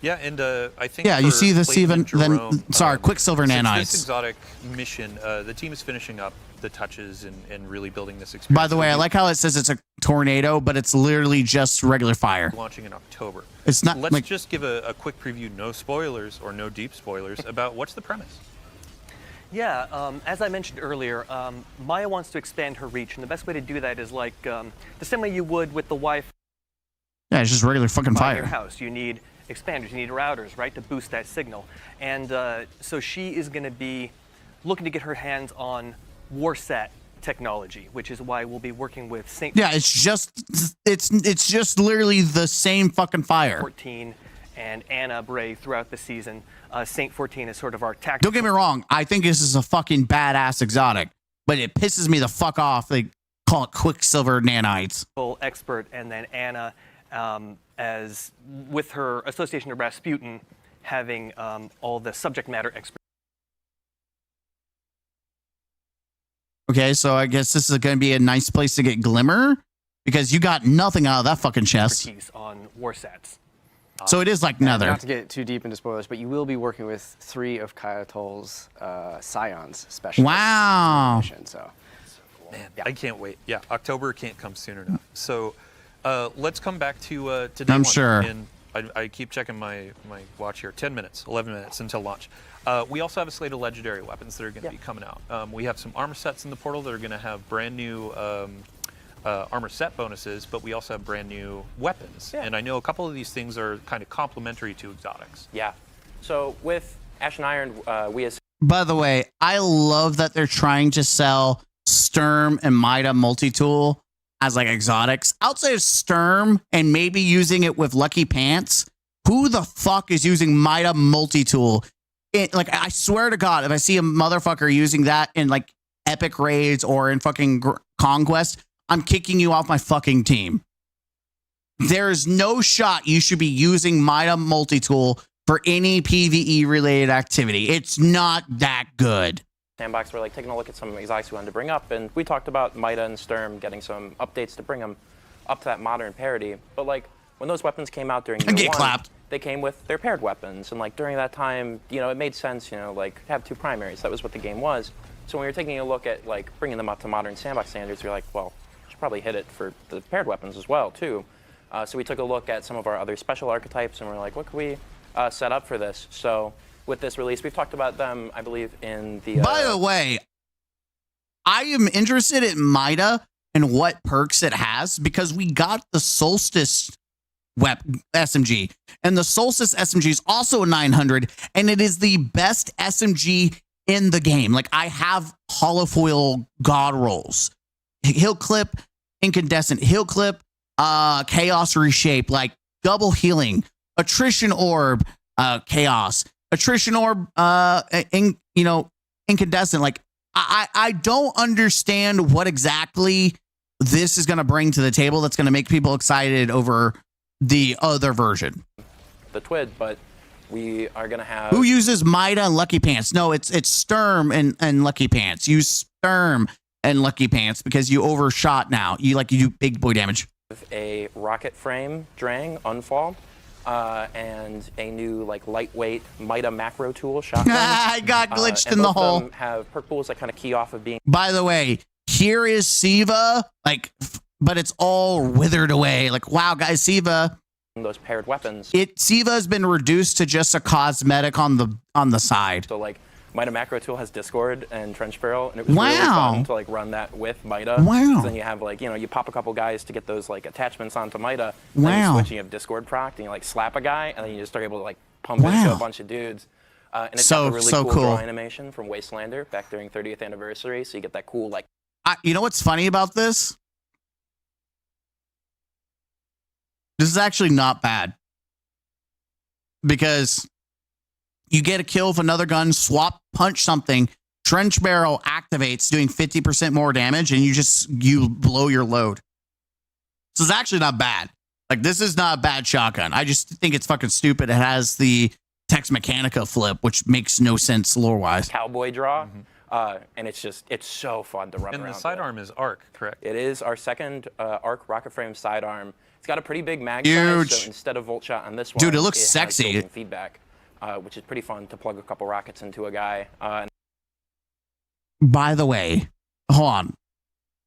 Yeah, and I think you see the SIVA, Jerome, Quicksilver nanites. This exotic mission, the team is finishing up the touches and really building this experience. By the way, I like how it says it's a tornado, but it's literally just regular fire. Launching in October. It's not. Let's just give a quick preview, no spoilers or no deep spoilers, about what's the premise. Yeah, as I mentioned earlier, Maya wants to expand her reach, and the best way to do that is like the same way you would with the Wi-Fi. Yeah, it's just regular fucking fire. In your house, you need expanders, you need routers, right, to boost that signal. And so she is going to be looking to get her hands on Warsat technology, which is why we'll be working with Saint. Yeah, it's just literally the same fucking fire. 14 and Anna Bray throughout the season. Saint 14 is sort of our tactical. Don't get me wrong, I think this is a fucking badass exotic, but it pisses me the fuck off. They call it Quicksilver nanites. Expert, and then Anna, as with her association to Rasputin, having all the subject matter expertise. Okay, so I guess this is going to be a nice place to get Glimmer, because you got nothing out of that fucking chest. Expertise on Warsats. So it is like Nether. Not to get too deep into spoilers, but you will be working with 3 of Kayatol's Scions specialists. Wow. Mission, so. Man, yeah. I can't wait. Yeah, October can't come soon enough. So let's come back to day I'm one. sure. And I keep checking my watch here. 10 minutes, 11 minutes until launch. We also have a slate of legendary weapons that are going to be coming out. We have some armor sets in the portal that are going to have brand new armor set bonuses, but we also have brand new weapons. And I know a couple of these things are kind of complementary to exotics. Yeah. So with Ashen Iron, By the way, I love that they're trying to sell Sturm and Mida multi-tool as like exotics. Outside of Sturm and maybe using it with Lucky Pants, who the fuck is using Mida multi-tool? Like, I swear to God, if I see a motherfucker using that in like epic raids or in fucking Conquest, I'm kicking you off my fucking team. There is no shot you should be using Mida multi-tool for any PvE related activity. It's not that good. Sandbox, we're like taking a look at some exotics we wanted to bring up, and we talked about Mida and Sturm getting some updates to bring them up to that modern parity. But like when those weapons came out during year 1, they came with their paired weapons, and like during that time, you know, it made sense, you know, like have 2 primaries. That was what the game was. So when we were taking a look at like bringing them up to modern Sandbox standards, we were like, well, we should probably hit it for the paired weapons as well too. So we took a look at some of our other special archetypes, and we're like, what could we set up for this? So with this release, we've talked about them, I believe, in the... By the way, I am interested in Mida and what perks it has, because we got the Solstice SMG, and the Solstice SMG is also a 900, and it is the best SMG in the game. Like, I have holofoil god rolls, he'll clip incandescent, he'll clip chaos reshape, like double healing, attrition orb, chaos, attrition orb, incandescent. Like, I don't understand what exactly this is going to bring to the table that's going to make people excited over the other version. The TWID, but we are going to have... Who uses Mida and Lucky Pants? No, it's Sturm and Lucky Pants. Use Sturm and Lucky Pants because you overshot now. You do big boy damage. A rocket frame Drang Unfall, and a new lightweight Mida macro tool shotgun. I got glitched in the both of hole. them have perk pools that kind of key off of being... By the way, here is Siva, but it's all withered away. Like, wow, guys, Siva. Those paired weapons. Siva has been reduced to just a cosmetic on the side. So Mida macro tool has Discord and Trench Barrel, and it was really fun to run that with Mida. Wow. Then you have you pop a couple guys to get those attachments onto Mida. Wow. Then you switch and you have Discord procced, and you slap a guy, and then you just are able to pump into a bunch of dudes. And it's got the really cool draw animation from Wastelander back during 30th anniversary, so you get that cool you know what's funny about this? This is actually not bad, because you get a kill with another gun, swap, punch something, trench barrel activates, doing 50% more damage, and you blow your load. So it's actually not bad. This is not a bad shotgun. I just think it's fucking stupid. It has the Tex Mechanica flip, which makes no sense lore-wise. Cowboy draw. And it's so fun to run around. And the sidearm is arc, correct? It is our second arc rocket frame sidearm. It's got a pretty big mag size, so instead of volt shot on this one, dude, it looks sexy. Has feedback, which is pretty fun to plug a couple rockets into a guy. By the way, hold on.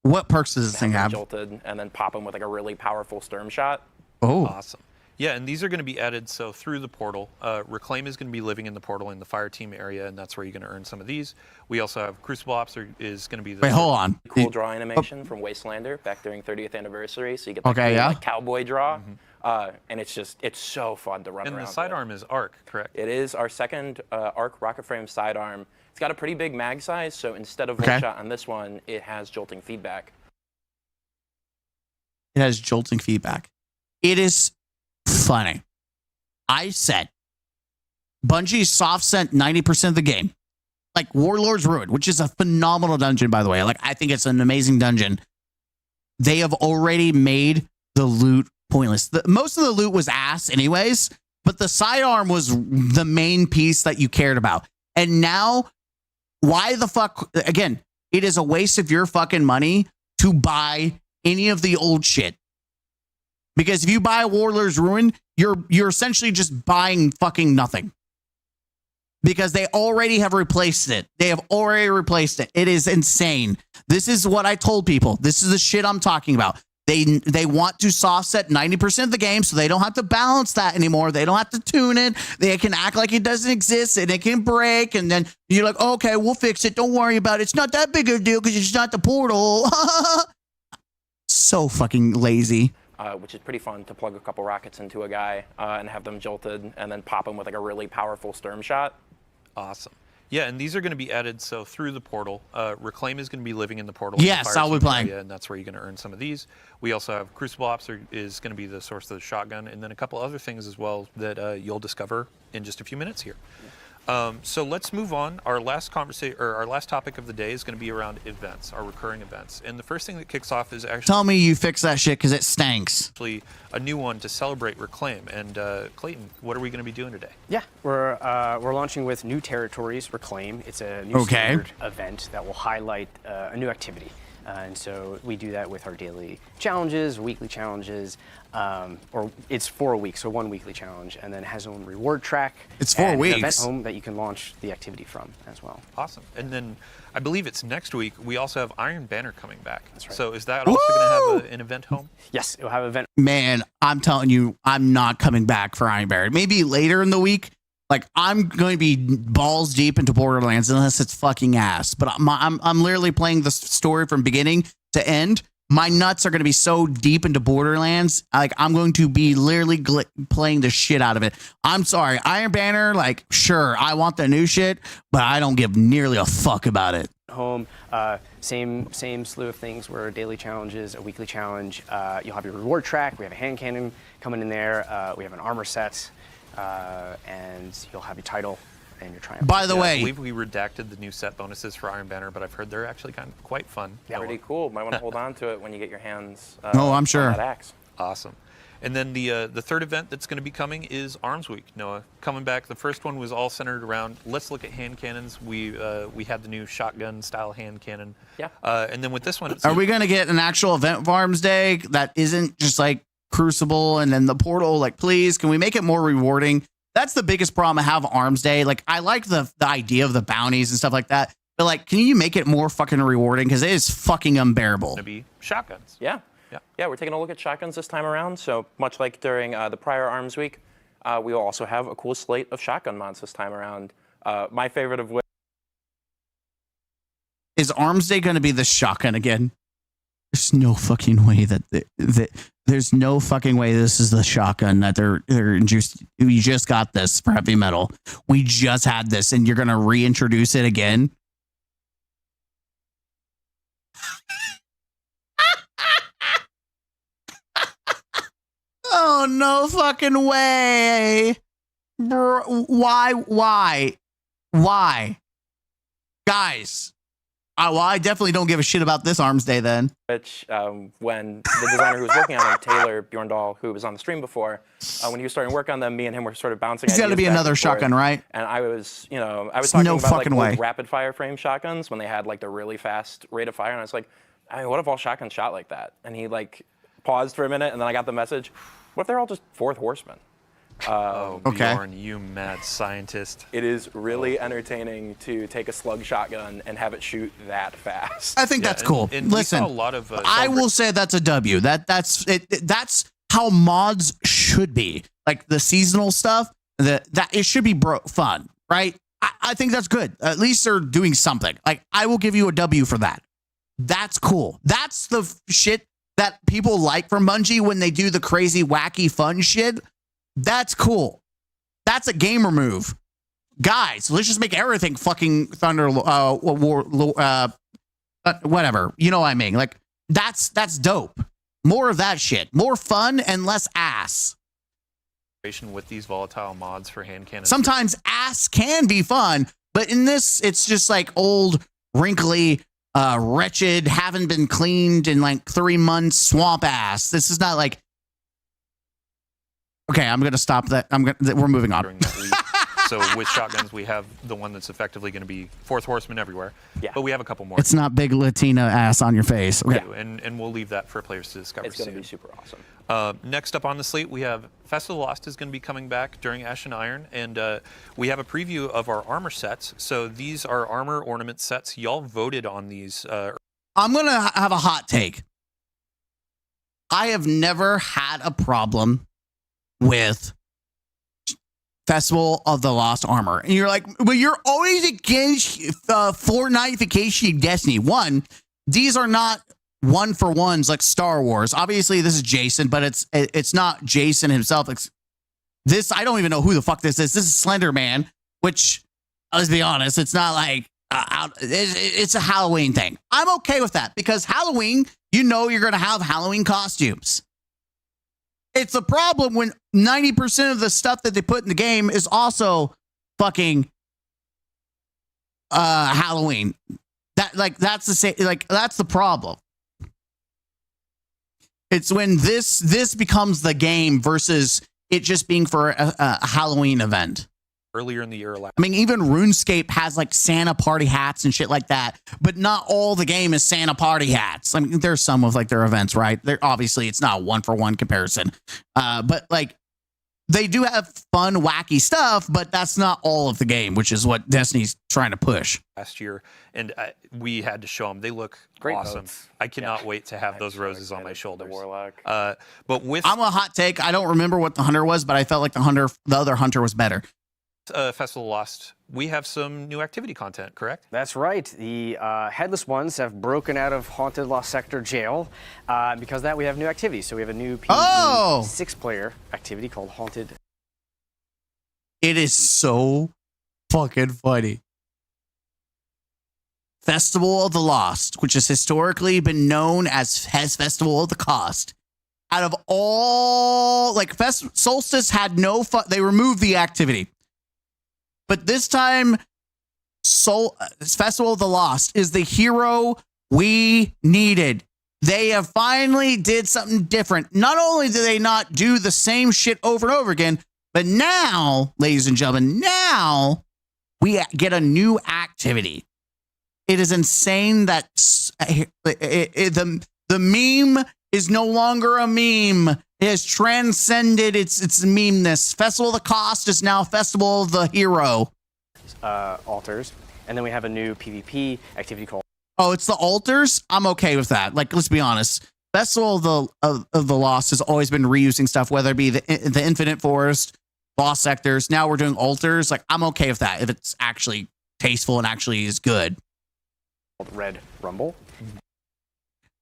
What perks does this thing have? Jolted, and then pop them with a really powerful Sturm shot. Oh, awesome. Yeah, and these are going to be added through the portal. Reclaim is going to be living in the portal in the fire team area, and that's where you're going to earn some of these. We also have Crucible Ops is going to be the... Wait, hold on. Cool draw animation from Wastelander back during 30th anniversary, so you get that cowboy draw. And it's so fun to run around. And the sidearm is arc, correct? It is our second arc rocket frame sidearm. It's got a pretty big mag size, so instead of volt shot on this one, it has jolting feedback. It has jolting feedback. It is funny. I said Bungie soft sent 90% of the game. Warlord's Ruin, which is a phenomenal dungeon, by the way. I think it's an amazing dungeon. They have already made the loot pointless. Most of the loot was ass anyways, but the sidearm was the main piece that you cared about. And now, why the fuck? Again, it is a waste of your fucking money to buy any of the old shit. Because if you buy Warlord's Ruin, you're essentially just buying fucking nothing. Because they already have replaced it. They have already replaced it. It is insane. This is what I told people. This is the shit I'm talking about. They want to soft set 90% of the game, so they don't have to balance that anymore. They don't have to tune it. They can act like it doesn't exist, and it can break, and then you're like, okay, we'll fix it. Don't worry about it. It's not that big of a deal because it's not the portal. So fucking lazy. Which is pretty fun to plug a couple rockets into a guy and have them jolted, and then pop them with a really powerful Sturm shot. Awesome. Yeah, and these are going to be added through the portal. Reclaim is going to be living in the portal. Yes, I'll be playing. And that's where you're going to earn some of these. We also have Crucible Ops is going to be the source of the shotgun, and then a couple other things as well that you'll discover in just a few minutes here. So let's move on. Our last topic of the day is going to be around events, our recurring events. And the first thing that kicks off is actually... Tell me you fix that shit because it stinks. Actually, a new one to celebrate Reclaim. And Clayton, what are we going to be doing today? Yeah, we're launching with New Territories Reclaim. It's a new standard event that will highlight a new activity. And so we do that with our daily challenges, weekly challenges, or it's for a week, so 1 weekly challenge, and then it has its own reward track. It's 4 and weeks. An event home that you can launch the activity from as well. Awesome. And then I believe it's next week. We also have Iron Banner coming back. That's right. So is that also going to have an event home? Yes, it'll have an event. Man, I'm telling you, I'm not coming back for Iron Barrett. Maybe later in the week. Like, I'm going to be balls deep into Borderlands unless it's fucking ass. But I'm literally playing the story from beginning to end. My nuts are going to be so deep into Borderlands. Like, I'm going to be literally playing the shit out of it. I'm sorry. Iron Banner, like, sure, I want the new shit, but I don't give nearly a fuck about it. Home, same slew of things where daily challenges, a weekly challenge. You'll have your reward track. We have a hand cannon coming in there. We have an armor set. And you'll have your title and your triumph. By the I way, believe we redacted the new set bonuses for Iron Banner, but I've heard they're actually quite fun. Yeah, pretty cool. Might want to hold on to it when you get your hands. I'm sure. On that axe. Awesome. And then the third event that's going to be coming is Arms Week. Noah, coming back. The first one was all centered around let's look at hand cannons. We had the new shotgun style hand cannon. Yeah. And then with this one, are we going to get an actual event for Arms Day that isn't just like Crucible and then the Portal? Like, please, can we make it more rewarding? That's the biggest problem I have Arms Day. Like, I like the idea of the bounties and stuff like that, but like, can you make it more fucking rewarding? Because it is fucking unbearable. Going to be shotguns. Yeah. We're taking a look at shotguns this time around. So much like during the prior Arms Week, we will also have a cool slate of shotgun mods this time around. My favorite of which is Arms Day going to be the shotgun again? There's no fucking way that there's no fucking way this is the shotgun that they're just. We just got this for heavy metal. We just had this, and you're gonna reintroduce it again. Oh no fucking way, bro! Why, guys? Well, I definitely don't give a shit about this Arms Day then. Which, when the designer who was working on it, Taylor Bjorndal, who was on the stream before, when he was starting to work on them, me and him were sort of bouncing. He's got to be another shotgun, right? And I was talking no about like fucking way. old rapid fire frame shotguns when they had like the really fast rate of fire, and I was like, I mean, what if all shotguns shot like that? And he like paused for a minute, and then I got the message. What if they're all just Fourth Horsemen? Okay. Bjorn, you mad scientist. It is really entertaining to take a slug shotgun and have it shoot that fast. I think that's cool. And Listen, we saw a lot of, I will say that's a W. That's it. That's how mods should be. Like the seasonal stuff. That it should be fun, right? I think that's good. At least they're doing something. Like, I will give you a W for that. That's cool. That's the shit that people like from Bungie when they do the crazy, wacky, fun shit. That's cool. That's a gamer move. Guys, let's just make everything fucking Thunder whatever. You know what I mean? Like, that's dope. More of that shit. More fun and less ass. With these volatile mods for hand cannons. Sometimes ass can be fun, but in this, it's just like old, wrinkly, wretched, haven't been cleaned in like 3 months swamp ass. This is not like. Okay, I'm gonna stop that. We're moving on. So with shotguns, we have the one that's effectively going to be Fourth Horseman everywhere. Yeah. But we have a couple more. It's not big Latina ass on your face. Okay. And we'll leave that for players to discover. It's going to be super awesome. Next up on the slate, we have Festival Lost is going to be coming back during Ash and Iron, and we have a preview of our armor sets. So these are armor ornament sets. Y'all voted on these. I'm going to have a hot take. I have never had a problem with Festival of the Lost Armor. And you're like, but you're always against Fortnite-ification of Destiny. One, these are not one-for-ones like Star Wars. Obviously, this is Jason, but it's not Jason himself. This, I don't even know who the fuck this is. This is Slender Man, which, let's be honest, it's not like, it's a Halloween thing. I'm okay with that because Halloween, you know you're going to have Halloween costumes. It's a problem when 90% of the stuff that they put in the game is also fucking Halloween. That's the problem. It's when this becomes the game versus it just being for a Halloween event. earlier in the year. I mean, even RuneScape has like Santa party hats and shit like that, but not all the game is Santa party hats. I mean, there's some with like their events, right? They're obviously it's not a 1-for-1 comparison, but like they do have fun, wacky stuff, but that's not all of the game, which is what Destiny's trying to push. Last year, and we had to show them. They look Great awesome. votes. I cannot wait to have those roses on my The shoulders. Warlock. But with I'm a hot take. I don't remember what the hunter was, but I felt like the other hunter was better. Festival Lost, we have some new activity content, correct? That's right. The Headless Ones have broken out of Haunted Lost Sector jail. Because of that, we have new activities. So we have a new PvE 6-player activity called Haunted. It is so fucking funny. Festival of the Lost, which has historically been known as Festival of the Cost. Out of all, like, Solstice had no fun. They removed the activity. But this time, Festival of the Lost is the hero we needed. They have finally did something different. Not only do they not do the same shit over and over again, but now, ladies and gentlemen, now we get a new activity. It is insane that the meme is no longer a meme. It has transcended its memeness. Festival of the Cost is now Festival of the Hero. Altars. And then we have a new PvP activity called... Oh, it's the altars? I'm okay with that. Like, let's be honest. Festival of the Lost has always been reusing stuff, whether it be the Infinite Forest, Lost Sectors. Now we're doing altars. Like, I'm okay with that if it's actually tasteful and actually is good. Red Rumble.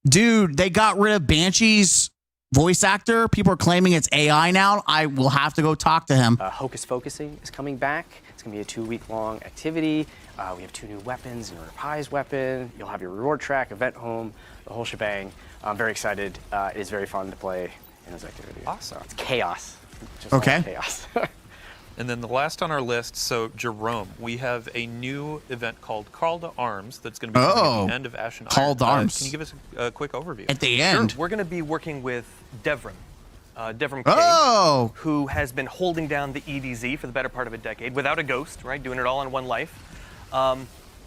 Dude, they got rid of Banshee's voice actor. People are claiming it's AI now. I will have to go talk to him. Hocus Focusing is coming back. It's going to be a 2-week-long activity. We have 2 new weapons, Nora Pie's weapon. You'll have your reward track, event home, the whole shebang. I'm very excited. It is very fun to play in those activities. Awesome. So it's chaos. Just okay. Chaos. And then the last on our list, so Jerome, we have a new event called Call to Arms that's going to be coming at the end of Ashen Iron. Call to Arms. Can you give us a quick overview? At the end? Sure. We're going to be working with Devrim. Devrim K, who has been holding down the EDZ for the better part of a decade without a ghost, right? Doing it all in one life.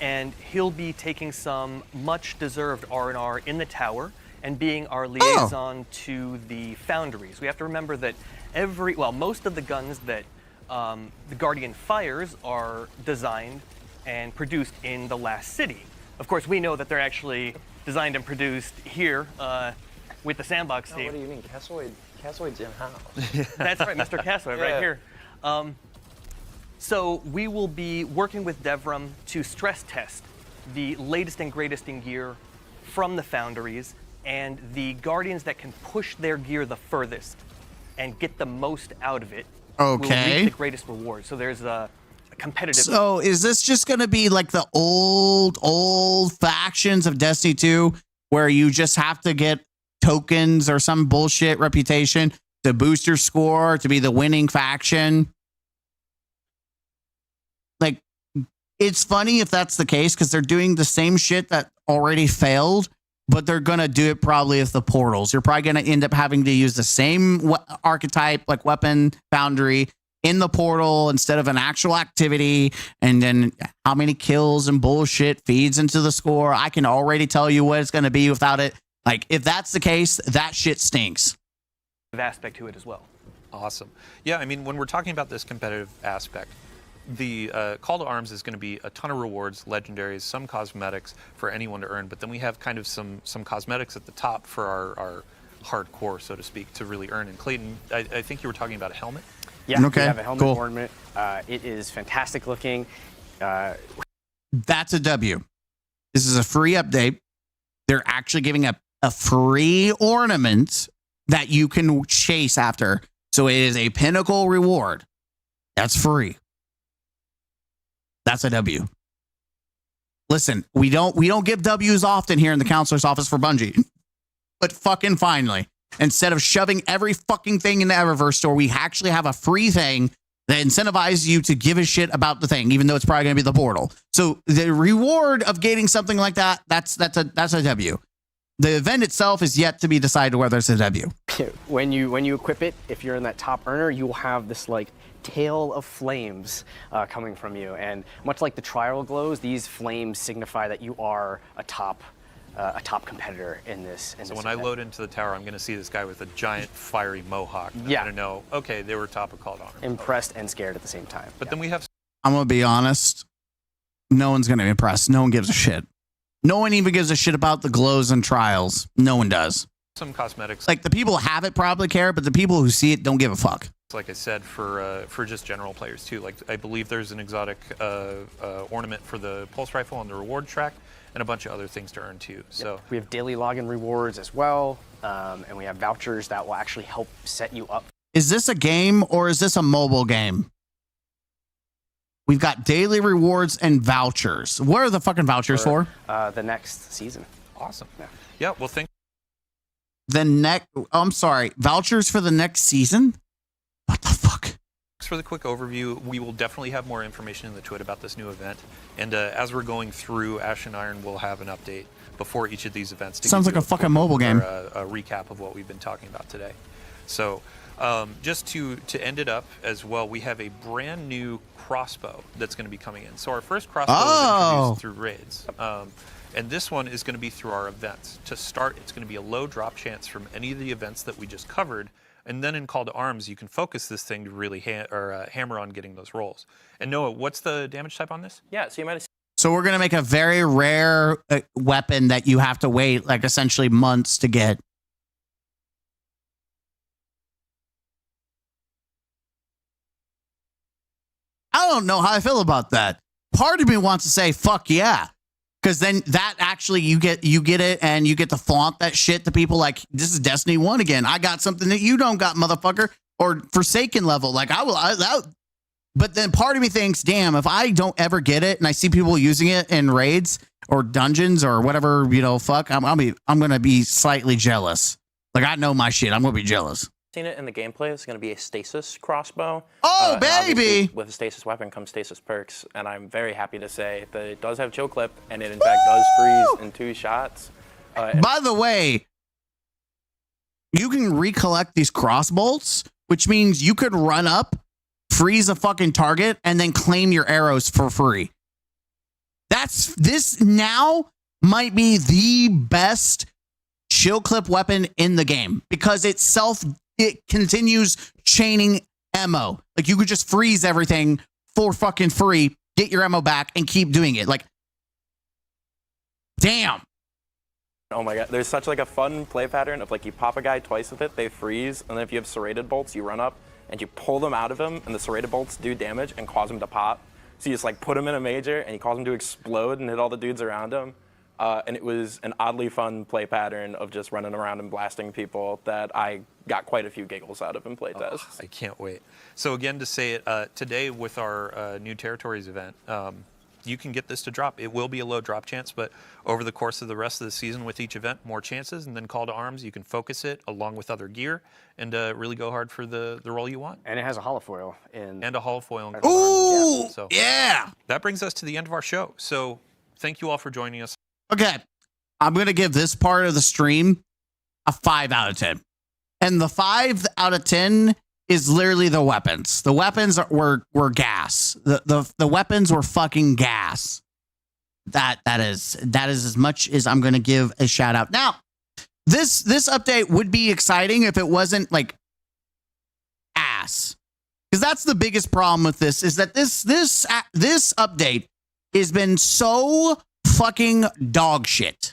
And he'll be taking some much-deserved R&R in the tower and being our liaison to the foundries. We have to remember that most of the guns that the Guardian fires are designed and produced in the last city. Of course, we know that they're actually designed and produced here with the sandbox team. What do you mean? Cassoid's in-house. That's right, Mr. Cassoid, right here. So we will be working with Devrim to stress test the latest and greatest in gear from the foundries and the Guardians that can push their gear the furthest and get the most out of it. Will reap the greatest reward. So there's a competitive. So is this just going to be like the old factions of Destiny 2 where you just have to get tokens or some bullshit reputation to boost your score to be the winning faction? Like, it's funny if that's the case because they're doing the same shit that already failed, but they're going to do it probably with the portals. You're probably going to end up having to use the same archetype, like weapon foundry, in the portal instead of an actual activity. And then how many kills and bullshit feeds into the score. I can already tell you what it's going to be without it. Like, if that's the case, that shit stinks. Aspect to it as well. Awesome. Yeah, I mean, when we're talking about this competitive aspect, the Call to Arms is going to be a ton of rewards, legendaries, some cosmetics for anyone to earn, but then we have kind of some cosmetics at the top for our hardcore, so to speak, to really earn. And Clayton, I think you were talking about a helmet? Yeah, we have a helmet ornament. It is fantastic looking. That's a W. This is a free update. They're actually giving a free ornament that you can chase after. So it is a pinnacle reward. That's free. That's a W. Listen, we don't give W's often here in the counselor's office for Bungie. But fucking finally, instead of shoving every fucking thing in the Eververse store, we actually have a free thing that incentivizes you to give a shit about the thing, even though it's probably going to be the portal. So the reward of getting something like that, that's a W. The event itself is yet to be decided whether it's a W. when you equip it, if you're in that top earner, you will have this like tail of flames coming from you, and much like the trial glows, these flames signify that you are a top competitor in this. So when I load into the tower, I'm going to see this guy with a giant fiery mohawk. I'm going to know, okay, they were top of Called Honor. Impressed and scared at the same time. But then we have. I'm going to be honest. No one's going to be impressed. No one gives a shit. No one even gives a shit about the glows and trials. No one does. Some cosmetics. Like the people who have it probably care, but the people who see it don't give a fuck. Like I said, for just general players too. Like I believe there's an exotic ornament for the pulse rifle on the reward track, and a bunch of other things to earn too. So we have daily login rewards as well, and we have vouchers that will actually help set you up. Is this a game or is this a mobile game? We've got daily rewards and vouchers. What are the fucking vouchers for? The next season. Awesome. Yeah. Well, I'm sorry. Vouchers for the next season? What the fuck? Thanks for the quick overview. We will definitely have more information in the tweet about this new event. And as we're going through Ash and Iron, we'll have an update before each of these events. Sounds like a fucking mobile game. A recap of what we've been talking about today. So just to end it up as well, we have a brand new crossbow that's going to be coming in. So our first crossbow is introduced through raids. And this one is going to be through our events. To start, it's going to be a low drop chance from any of the events that we just covered. And then in Call to Arms, you can focus this thing to really hammer on getting those rolls. And Noah, what's the damage type on this? Yeah, so you might have. So we're going to make a very rare weapon that you have to wait like essentially months to get. I don't know how I feel about that. Part of me wants to say, fuck yeah. Because then that actually you get it and you get to flaunt that shit to people like, this is Destiny 1 again. I got something that you don't got, motherfucker. Or Forsaken level. Like but then part of me thinks, damn, if I don't ever get it and I see people using it in raids or dungeons or whatever, fuck, I'm going to be slightly jealous. Like I know my shit. I'm going to be jealous. Seen it in the gameplay. It's going to be a stasis crossbow. Oh, baby! With a stasis weapon comes stasis perks, and I'm very happy to say that it does have chill clip, and it in fact does freeze in 2 shots. By the way, you can recollect these crossbolts, which means you could run up, freeze a fucking target, and then claim your arrows for free. This now might be the best chill clip weapon in the game because it continues chaining ammo. Like you could just freeze everything for fucking free, get your ammo back, and keep doing it. Like, damn. Oh my god, there's such like a fun play pattern of like you pop a guy twice with it, they freeze, and then if you have serrated bolts, you run up and you pull them out of him, and the serrated bolts do damage and cause him to pop. So you just like put him in a major, and you cause him to explode and hit all the dudes around him. And it was an oddly fun play pattern of just running around and blasting people that I got quite a few giggles out of in playtests. I can't wait. So again, to say it, today with our New Territories event, you can get this to drop. It will be a low drop chance, but over the course of the rest of the season with each event, more chances, and then Call to Arms, you can focus it along with other gear and really go hard for the role you want. And it has a holofoil. And a holofoil. Ooh, so yeah. That brings us to the end of our show. So thank you all for joining us. Okay, I'm going to give this part of the stream a 5 out of 10. And the 5 out of 10 is literally the weapons. The weapons were gas. The weapons were fucking gas. That is as much as I'm going to give a shout out. Now, this update would be exciting if it wasn't like ass. Because that's the biggest problem with this is that this update has been so fucking dog shit.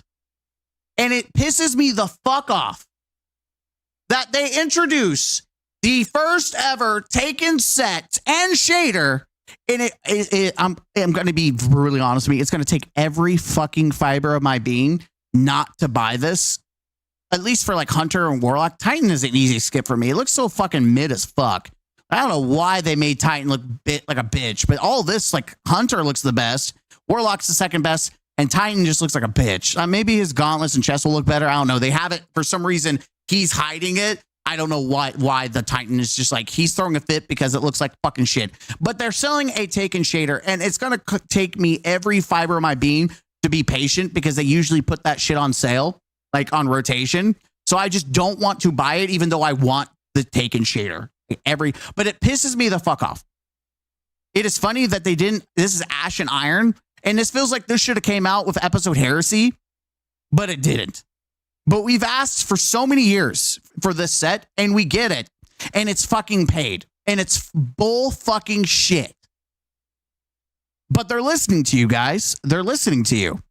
And it pisses me the fuck off that they introduce the first ever taken set and shader. And I'm going to be really honest with you. It's going to take every fucking fiber of my being not to buy this. At least for like Hunter and Warlock. Titan is an easy skip for me. It looks so fucking mid as fuck. I don't know why they made Titan look like a bitch, but all this, like Hunter looks the best. Warlock's the second best. And Titan just looks like a bitch. Maybe his gauntlets and chest will look better. I don't know. They have it for some reason. He's hiding it. I don't know why the Titan is just like, he's throwing a fit because it looks like fucking shit. But they're selling a taken shader, and it's going to take me every fiber of my being to be patient because they usually put that shit on sale, like on rotation. So I just don't want to buy it, even though I want the Taken shader. But it pisses me the fuck off. It is funny that they didn't. This is Ash and Iron, and this feels like this should have came out with episode Heresy, but it didn't. But we've asked for so many years for this set, and we get it, and it's fucking paid, and it's bull fucking shit. But they're listening to you guys. They're listening to you.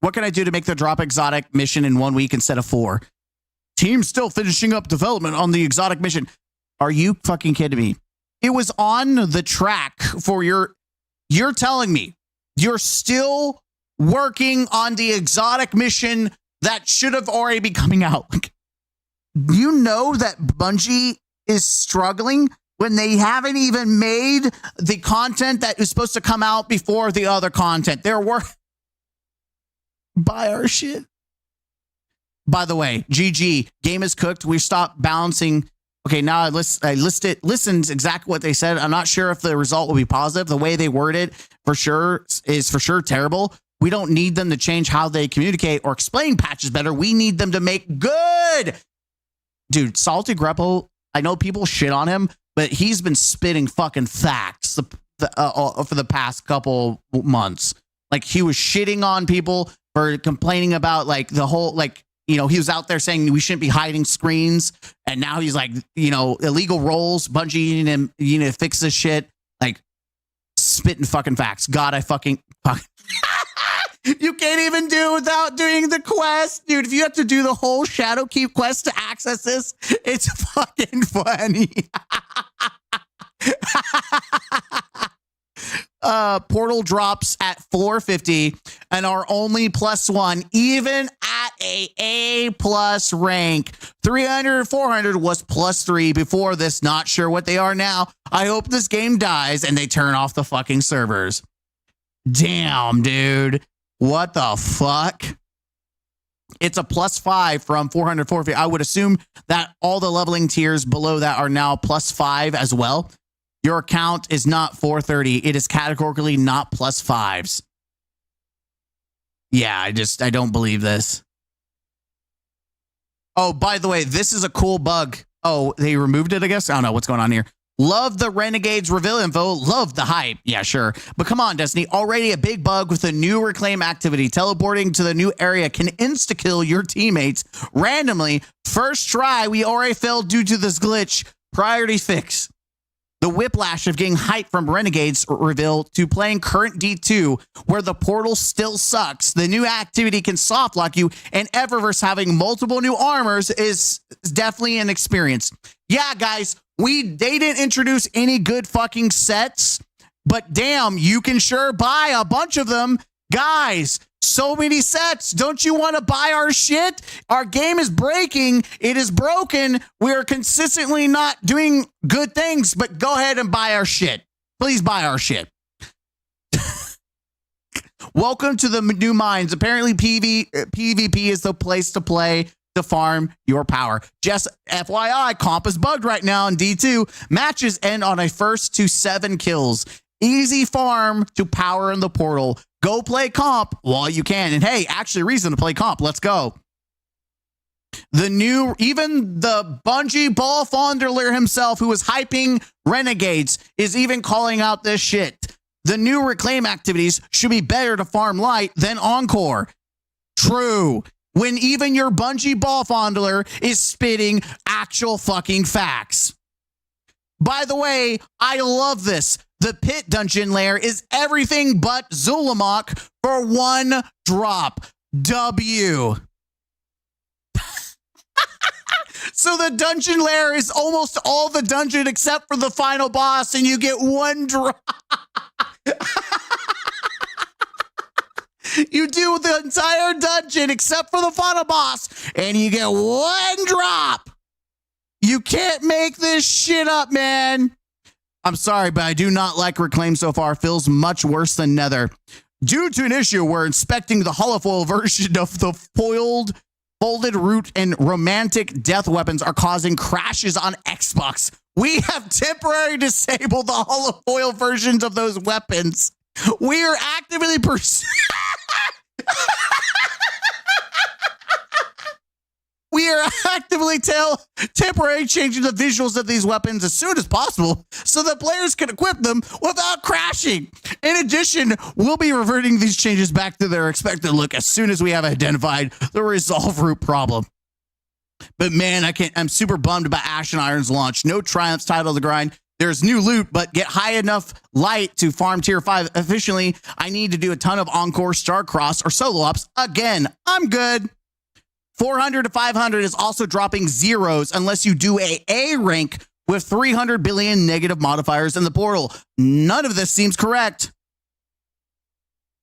What can I do to make the drop exotic mission in 1 week instead of 4? Team's still finishing up development on the exotic mission. Are you fucking kidding me? It was on the track for you're telling me you're still working on the exotic mission that should have already been coming out. You know that Bungie is struggling when they haven't even made the content that is supposed to come out before the other content. They're working. Buy our shit. By the way, GG, game is cooked. We stopped balancing. Okay, now I listened exactly what they said. I'm not sure if the result will be positive. The way they word it is for sure terrible. We don't need them to change how they communicate or explain patches better. We need them to make good. Dude, Salty Greppo, I know people shit on him, but he's been spitting fucking facts for the past couple months. Like, he was shitting on people for complaining about like the whole, like, you know, he was out there saying we shouldn't be hiding screens. And now he's like, you know, illegal roles, Bungie, you need to fix this shit. Like, spitting fucking facts. God, I fucking you can't even do without doing the quest. Dude, if you have to do the whole Shadowkeep quest to access this, it's fucking funny. Portal drops at 450 and are only +1, even at A+ rank. 300 400 was +3 before this. Not sure what they are now. I hope this game dies and they turn off the fucking servers. Damn, dude. What the fuck? It's a +5 from 400 450. I would assume that all the leveling tiers below that are now +5 as well. Your account is not 430. It is categorically not +5s. Yeah, I don't believe this. Oh, by the way, this is a cool bug. Oh, they removed it, I guess? I don't know what's going on here. Love the Renegades reveal info. Love the hype. Yeah, sure. But come on, Destiny. Already a big bug with the new reclaim activity. Teleporting to the new area can insta-kill your teammates randomly. First try, we already failed due to this glitch. Priority fix. The whiplash of getting hype from Renegades reveal to playing current D2, where the portal still sucks. The new activity can soft lock you, and Eververse having multiple new armors is definitely an experience. Yeah, guys, they didn't introduce any good fucking sets, but damn, you can sure buy a bunch of them. Guys, so many sets. Don't you want to buy our shit? Our game is breaking. It is broken. We are consistently not doing good things, but go ahead and buy our shit. Please buy our shit. Welcome to the new mines. Apparently PvP is the place to play to farm your power. Just FYI, comp is bugged right now in D2. Matches end on a 1st to 7 kills. Easy farm to power in the portal. Go play comp while you can. And hey, actually reason to play comp. Let's go. Even the Bungie ball fondler himself, who was hyping Renegades, is even calling out this shit. The new reclaim activities should be better to farm light than Encore. True. When even your Bungie ball fondler is spitting actual fucking facts. By the way, I love this. The pit dungeon lair is everything but Zulamok for 1 drop. W. So the dungeon lair is almost all the dungeon except for the final boss, and you get 1 drop. You do the entire dungeon except for the final boss, and you get 1 drop. You can't make this shit up, man. I'm sorry, but I do not like Reclaim so far. Feels much worse than Nether. Due to an issue where inspecting the holofoil version of the folded root and romantic death weapons are causing crashes on Xbox, we have temporarily disabled the holofoil versions of those weapons. We are actively We are actively temporarily changing the visuals of these weapons as soon as possible so that players can equip them without crashing. In addition, we'll be reverting these changes back to their expected look as soon as we have identified the resolve root problem. But man, I'm super bummed about Ashen Iron's launch. No triumphs title to grind. There's new loot, but get high enough light to farm tier 5 efficiently. I need to do a ton of Encore, Starcross, or solo ops. Again, I'm good. 400 to 500 is also dropping zeros unless you do a A rank with 300 billion negative modifiers in the portal. None of this seems correct.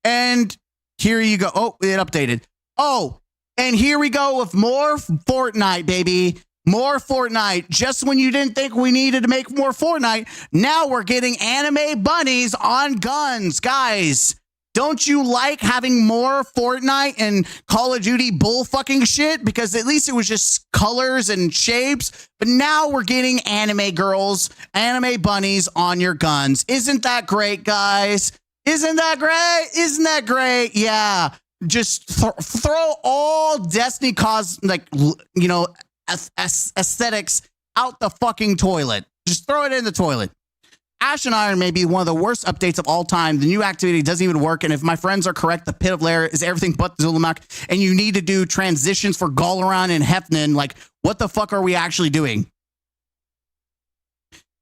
And here you go. Oh, it updated. Oh, and here we go with more Fortnite, baby. More Fortnite. Just when you didn't think we needed to make more Fortnite, now we're getting anime bunnies on guns. Guys, don't you like having more Fortnite and Call of Duty bull fucking shit? Because at least it was just colors and shapes. But now we're getting anime girls, anime bunnies on your guns. Isn't that great, guys? Isn't that great? Isn't that great? Yeah. Just throw all Destiny aesthetics out the fucking toilet. Just throw it in the toilet. Ashen Iron may be one of the worst updates of all time. The new activity doesn't even work. And if my friends are correct, the Pit of Lair is everything but Zulamak. And you need to do transitions for Galaran and Hefnin. Like, what the fuck are we actually doing?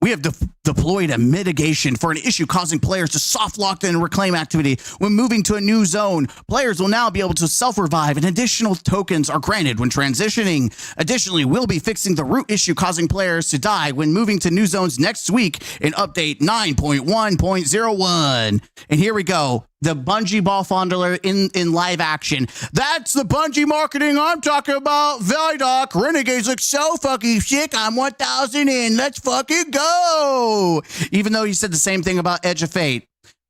We have deployed a mitigation for an issue causing players to soft lock and reclaim activity. When moving to a new zone, players will now be able to self-revive and additional tokens are granted when transitioning. Additionally, we'll be fixing the root issue causing players to die when moving to new zones next week in update 9.1.01. And here we go. The Bungie ball fondler in live action. That's the Bungie marketing I'm talking about. Vidoc, Renegades look so fucking sick. I'm 1,000 in. Let's fucking go. Even though he said the same thing about Edge of Fate.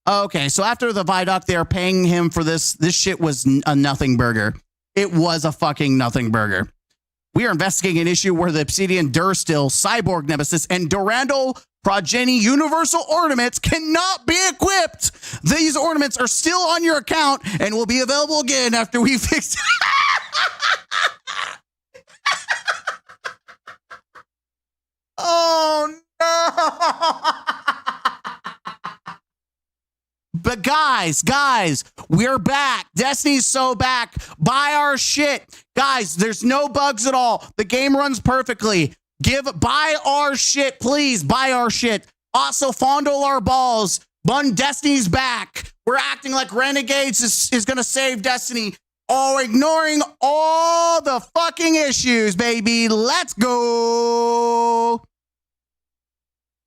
Okay, so after the Vidoc, they are paying him for this. This shit was a nothing burger. It was a fucking nothing burger. We are investigating an issue where the Obsidian Durstil, Cyborg Nemesis, and Durandal Progeny Universal Ornaments cannot be equipped. These ornaments are still on your account and will be available again after we fix Oh, no. But guys, we're back. Destiny's so back. Buy our shit. Guys, there's no bugs at all. The game runs perfectly. Buy our shit, please. Buy our shit. Also, fondle our balls. Destiny's back. We're acting like Renegades is going to save Destiny. Oh, ignoring all the fucking issues, baby. Let's go.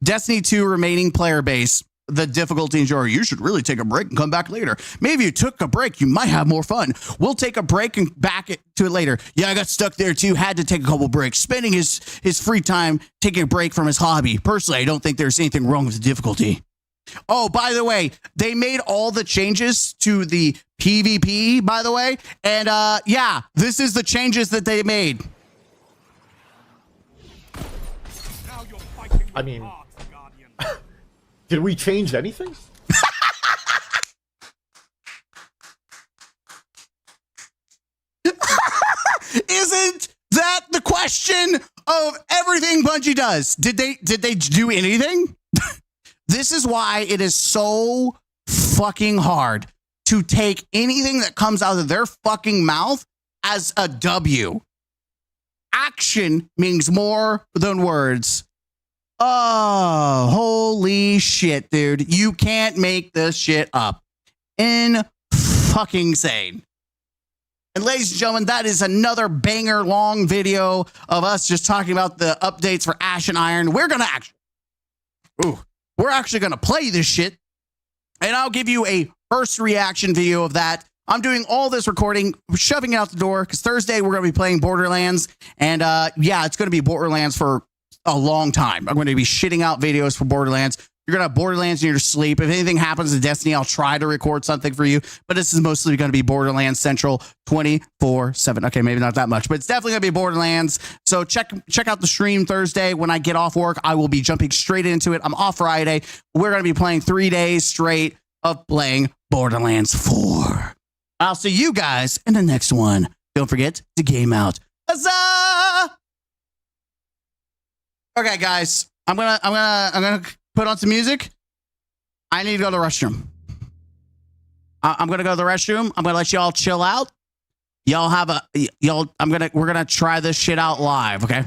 Destiny 2 remaining player base. The difficulty enjoyer. You should really take a break and come back later. Maybe you took a break. You might have more fun. We'll take a break and back to it later. Yeah, I got stuck there too. Had to take a couple breaks. Spending his free time taking a break from his hobby. Personally, I don't think there's anything wrong with the difficulty. Oh, by the way, they made all the changes to the PvP, by the way. And yeah, this is the changes that they made. I mean, did we change anything? Isn't that the question of everything Bungie does? Did they do anything? This is why it is so fucking hard to take anything that comes out of their fucking mouth as a W. Action means more than words. Oh, holy shit, dude. You can't make this shit up. Fucking sane. And ladies and gentlemen, that is another banger long video of us just talking about the updates for Ashen Iron. We're actually going to play this shit. And I'll give you a first reaction video of that. I'm doing all this recording, shoving it out the door, because Thursday we're going to be playing Borderlands. And yeah, it's going to be Borderlands for a long time. I'm going to be shitting out videos for Borderlands. You're going to have Borderlands in your sleep. If anything happens to Destiny, I'll try to record something for you. But this is mostly going to be Borderlands Central 24/7. Okay, maybe not that much, but it's definitely going to be Borderlands. So check out the stream Thursday. When I get off work, I will be jumping straight into it. I'm off Friday. We're going to be playing 3 days straight of playing Borderlands 4. I'll see you guys in the next one. Don't forget to game out. Huzzah! Okay, guys, I'm gonna put on some music. I need to go to the restroom. I'm gonna go to the restroom. I'm gonna let y'all chill out. Y'all have a y'all. We're gonna try this shit out live. Okay.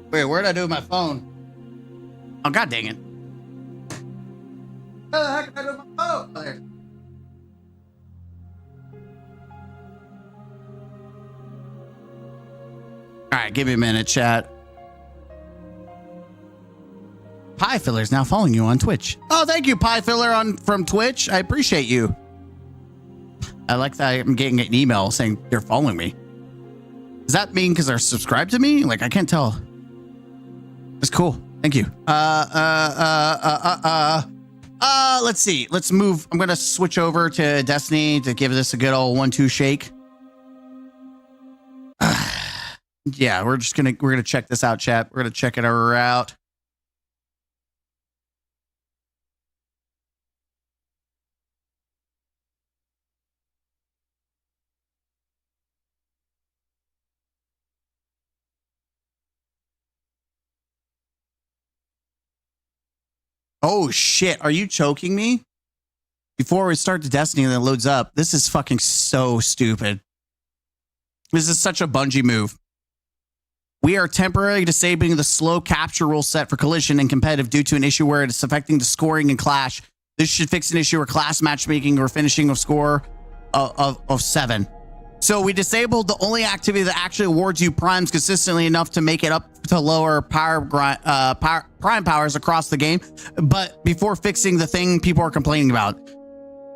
Wait, where did I do with my phone? Oh, god dang it. Where the heck did I do with my phone? Oh, there. All right, give me a minute, chat. Pie Filler's now following you on Twitch. Oh, thank you, Pie Filler from Twitch. I appreciate you. I like that I'm getting an email saying they're following me. Does that mean because they're subscribed to me? Like, I can't tell. That's cool. Thank you. Let's see. Let's move. I'm gonna switch over to Destiny to give this a good old 1-2 shake. Yeah, we're gonna check this out, chat. We're gonna check it out. Oh shit, are you choking me? Before we start the Destiny and it loads up, this is fucking so stupid. This is such a Bungie move. We are temporarily disabling the slow capture rule set for collision and competitive due to an issue where it is affecting the scoring and clash. This should fix an issue where class matchmaking or finishing of score of 7. So we disabled the only activity that actually awards you primes consistently enough to make it up to lower prime powers across the game, but before fixing the thing people are complaining about.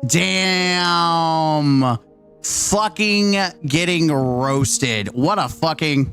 Damn. Fucking getting roasted. What a fucking...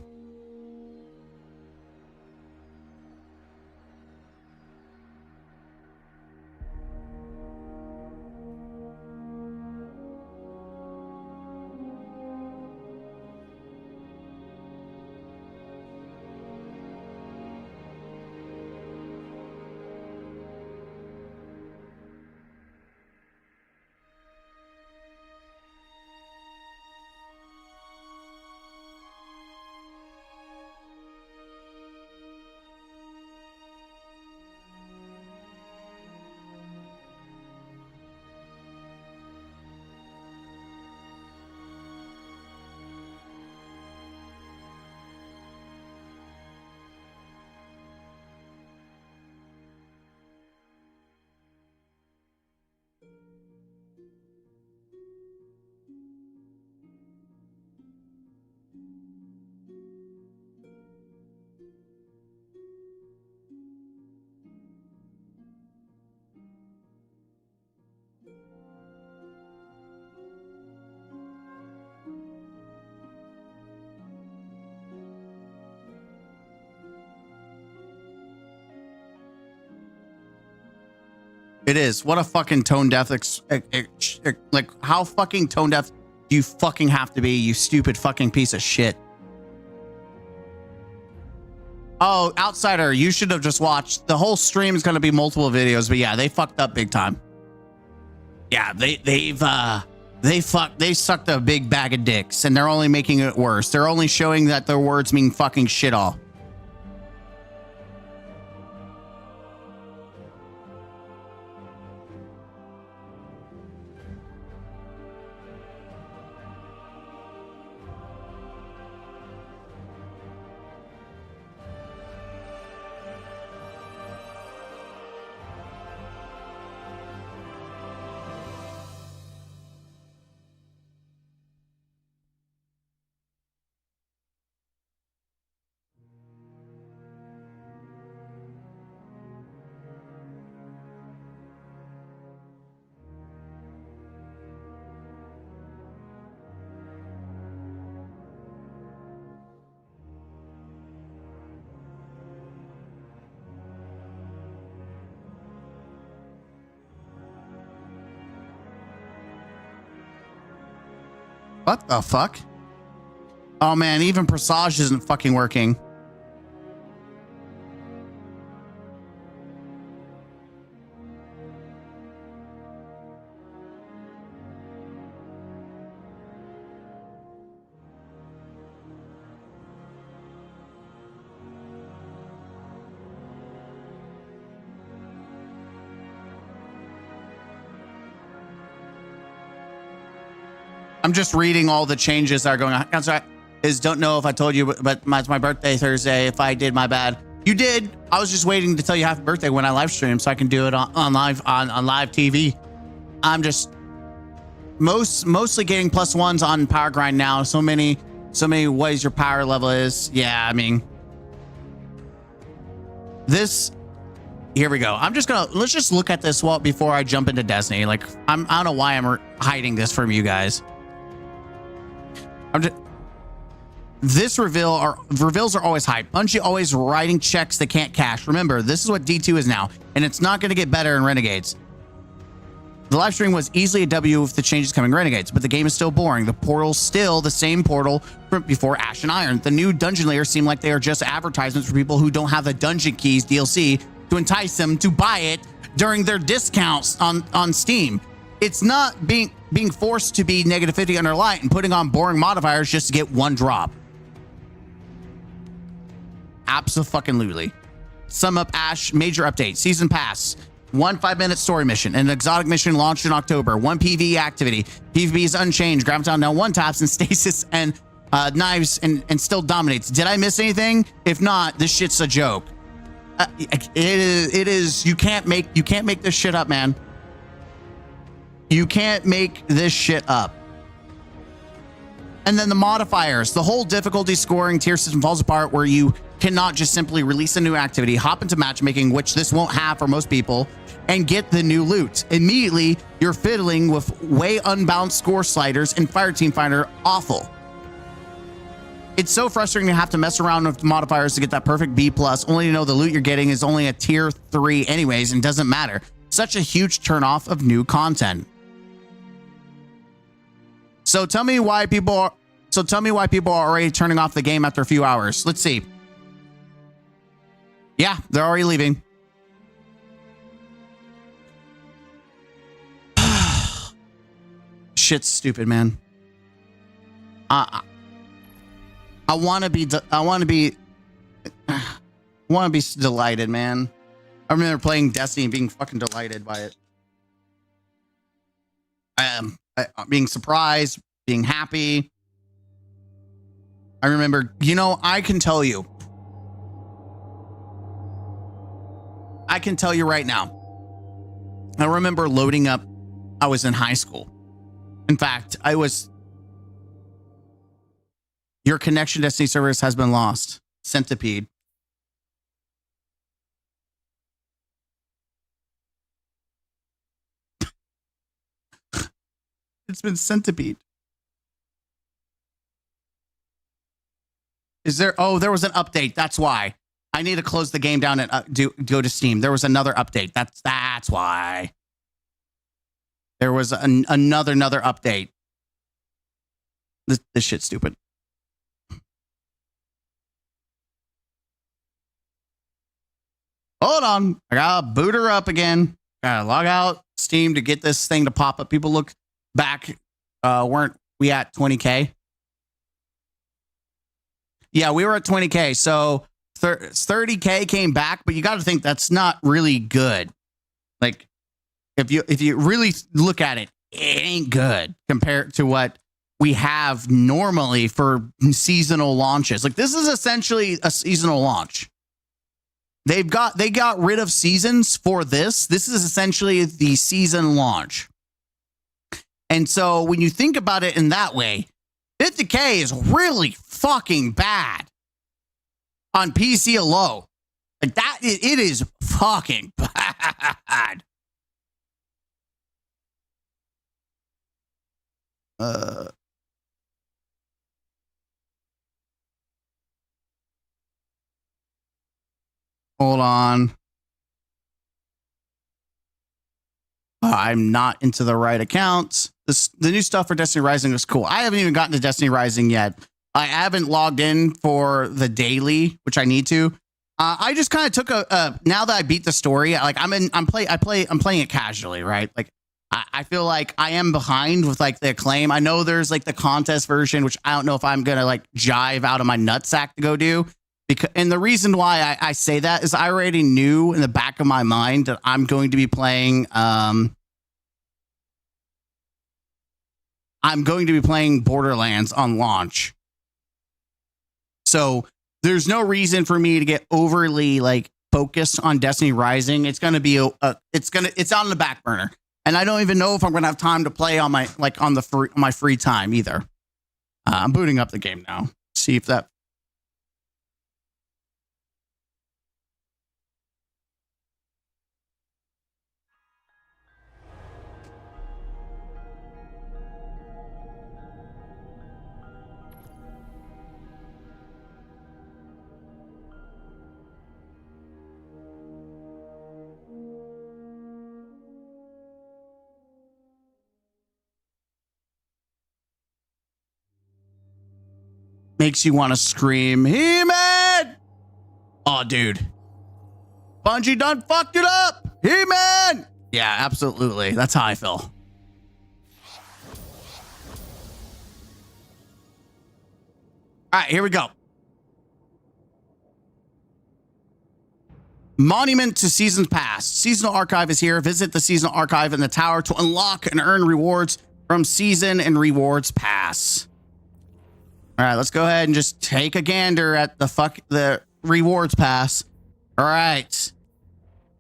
It is. What a fucking tone deaf. Like, how fucking tone deaf do you fucking have to be, you stupid fucking piece of shit? Oh, Outsider, you should have just watched. The whole stream is going to be multiple videos, but yeah, they fucked up big time. Yeah, they sucked a big bag of dicks, and they're only making it worse. They're only showing that their words mean fucking shit all. What the fuck? Oh man, even Presage isn't fucking working. I'm just reading all the changes that are going on. I'm sorry, don't know if I told you, but it's my birthday Thursday. If I did, my bad. You did. I was just waiting to tell you happy birthday when I live stream, so I can do it on live TV. I'm just mostly getting +1s on power grind now. So many ways your power level is. Yeah, I mean, this. Here we go. Let's just look at this before I jump into Destiny. Like, I don't know why I'm hiding this from you guys. Reveals are always hype. Bungie always writing checks they can't cash. Remember, this is what D2 is now, and it's not going to get better in Renegades. The live stream was easily a W with the changes coming in Renegades, but the game is still boring. The portal's still the same portal from before Ash and Iron. The new dungeon layers seem like they are just advertisements for people who don't have the Dungeon Keys DLC to entice them to buy it during their discounts on Steam. It's not being forced to be -50 under light and putting on boring modifiers just to get one drop. Abso-fucking-lutely. Sum up Ash major update. Season pass. 1 5-minute story mission. An exotic mission launched in October. 1 PvE activity. PvP is unchanged. Graviton now 1 taps and stasis and knives and still dominates. Did I miss anything? If not, this shit's a joke. It is. You can't make this shit up, man. You can't make this shit up. And then the modifiers, the whole difficulty scoring tier system falls apart where you cannot just simply release a new activity, hop into matchmaking, which this won't have for most people, and get the new loot. Immediately, you're fiddling with way unbalanced score sliders and Fireteam Finder awful. It's so frustrating to have to mess around with modifiers to get that perfect B+, only to know the loot you're getting is only a tier 3 anyways and doesn't matter. Such a huge turnoff of new content. So tell me why people are already turning off the game after a few hours. Let's see. Yeah, they're already leaving. Shit's stupid, man. I want to be delighted, man. I remember playing Destiny and being fucking delighted by it. Being surprised, being happy. I remember, I can tell you right now. I remember loading up I was in high school. In fact, I was. Your connection to Destiny servers has been lost. Centipede. It's been Centipede. Is there? Oh, there was an update. That's why. I need to close the game down and go to Steam. There was another update. That's why. There was another update. This shit's stupid. Hold on. I gotta boot her up again. Gotta log out Steam to get this thing to pop up. People look back. Weren't we at 20K? Yeah, we were at 20K. So 30K came back, but you got to think that's not really good. Like, if you really look at it, it ain't good compared to what we have normally for seasonal launches. Like, this is essentially a seasonal launch. They got rid of seasons for this. This is essentially the season launch. And so when you think about it in that way, 50K is really fucking bad on PC alone. Like that, it is fucking bad. Hold on. I'm not into the right accounts. The new stuff for Destiny Rising is cool. I haven't even gotten to Destiny Rising yet. I haven't logged in for the daily, which I need to. I just kind of took now that I beat the story, like I'm playing it casually, right? Like I feel like I am behind with like the acclaim. I know there's like the contest version, which I don't know if I'm gonna like jive out of my nutsack to go do. And the reason why I say that is I already knew in the back of my mind that I'm going to be playing Borderlands on launch. So there's no reason for me to get overly like focused on Destiny Rising. It's going to be it's on the back burner. And I don't even know if I'm going to have time to play on my my free time either. I'm booting up the game now. See if that makes you want to scream, He-Man! Oh, dude. Bungie done fucked it up! He-Man! Yeah, absolutely. That's how I feel. All right, here we go. Monument to Seasons Past. Seasonal Archive is here. Visit the Seasonal Archive in the tower to unlock and earn rewards from Season and Rewards Pass. All right, let's go ahead and just take a gander at the rewards pass. All right.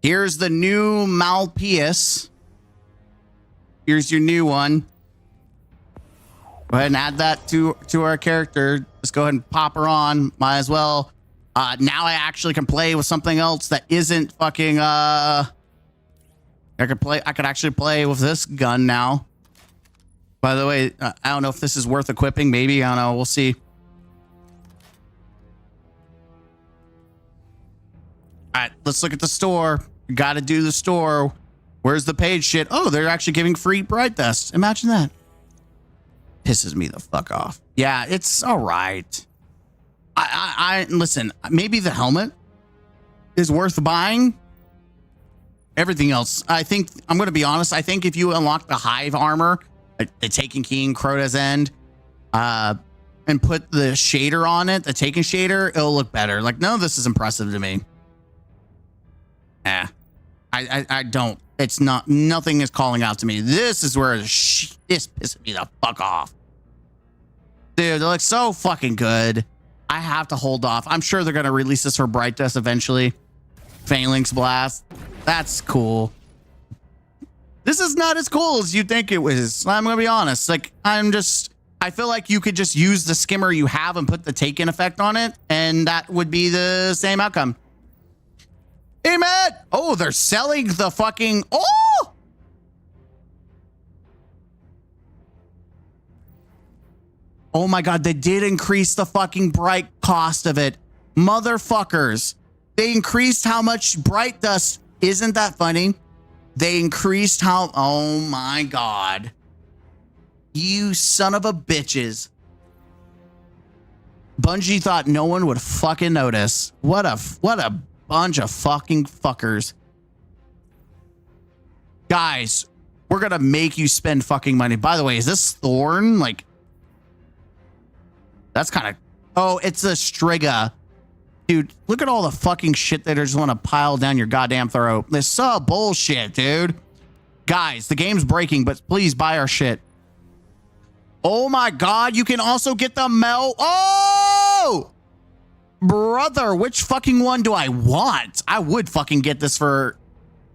Here's the new Malpius. Here's your new one. Go ahead and add that to our character. Let's go ahead and pop her on. Might as well. Now I actually can play with something else that isn't fucking I could actually play with this gun now. By the way, I don't know if this is worth equipping. Maybe. I don't know. We'll see. All right, let's look at the store. Got to do the store. Where's the paid shit? Oh, they're actually giving free Bright Dust. Imagine that. Pisses me the fuck off. Yeah, it's all right. I listen, maybe the helmet is worth buying. Everything else, I think, I'm going to be honest. I think if you unlock the Hive armor, the Taken King, Crota's End, and put the shader on it, the Taken shader, it'll look better. Like, no, this is impressive to me. I don't. It's not. Nothing is calling out to me. This is where this pisses me the fuck off. Dude, they look so fucking good. I have to hold off. I'm sure they're going to release this for Bright Dust eventually. Phalanx Blast. That's cool. This is not as cool as you think it was. I'm gonna be honest. Like, I feel like you could just use the skimmer you have and put the take-in effect on it, and that would be the same outcome. Hey, Matt! Oh, they're selling the fucking... Oh! Oh my God, they did increase the fucking bright cost of it. Motherfuckers. They increased how much bright dust... Isn't that funny? They increased how... Oh my God. You son of a bitches. Bungie thought no one would fucking notice. What a bunch of fucking fuckers. Guys, we're gonna make you spend fucking money. By the way, is this Thorn? Like, that's kind of... Oh, it's a Striga. Dude, look at all the fucking shit that I just want to pile down your goddamn throat. This is so bullshit, dude. Guys, the game's breaking, but please buy our shit. Oh my God, you can also get the Mel. Oh! Brother, which fucking one do I want? I would fucking get this for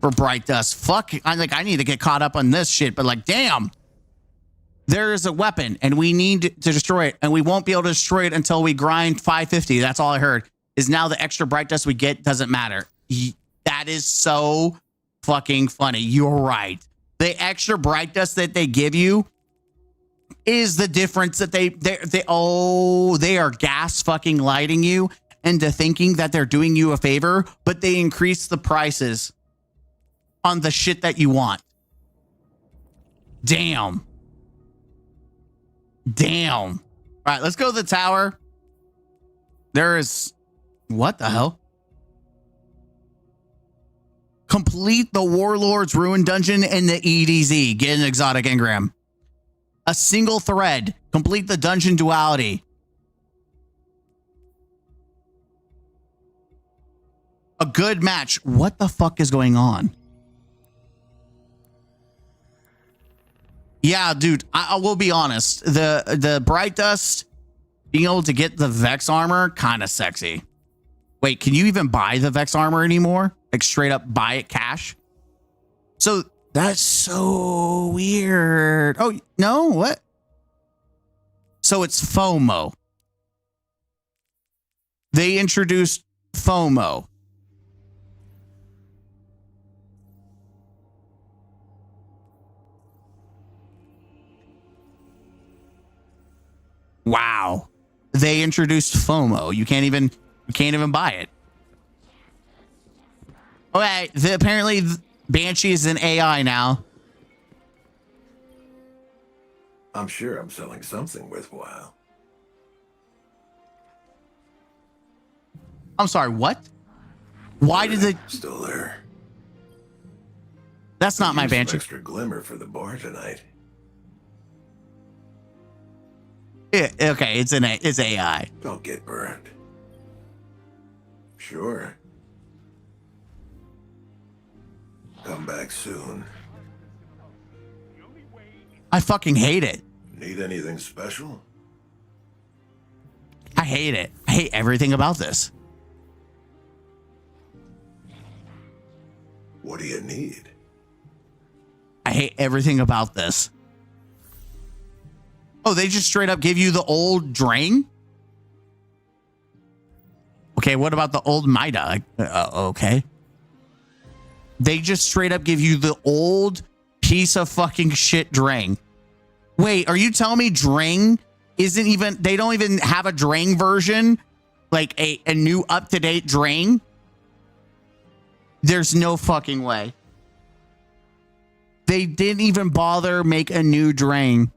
Bright Dust. Fuck, I need to get caught up on this shit, but like, damn. There is a weapon and we need to destroy it, and we won't be able to destroy it until we grind 550. That's all I heard. Is now the extra Bright Dust we get doesn't matter. That is so fucking funny. You're right. The extra Bright Dust that they give you is the difference that they are gas fucking lighting you into thinking that they're doing you a favor, but they increase the prices on the shit that you want. Damn. All right, let's go to the tower. There is... What the hell? Complete the Warlord's Ruin Dungeon in the EDZ. Get an exotic engram. A single thread. Complete the dungeon duality. A good match. What the fuck is going on? Yeah, dude, I will be honest. The Bright Dust, being able to get the Vex armor, kind of sexy. Wait, can you even buy the Vex armor anymore? Like straight up buy it cash? So that's so weird. Oh, no, what? So it's FOMO. They introduced FOMO. Wow. They introduced FOMO. You can't even buy it. Okay, apparently Banshee is an AI now. I'm sure I'm selling something worthwhile. I'm sorry, what? Why did they... Still there. That's not my Banshee. Extra glimmer for the bar tonight. Yeah, okay, it's AI. Don't get burned. Sure. Come back soon. I fucking hate it. Need anything special? I hate it. I hate everything about this. What do you need? I hate everything about this. Oh, they just straight up give you the old drain? Okay, what about the old Mida? Okay. They just straight up give you the old piece of fucking shit drain. Wait, are you telling me drain isn't even... They don't even have a drain version? Like a new up-to-date drain? There's no fucking way. They didn't even bother make a new drain.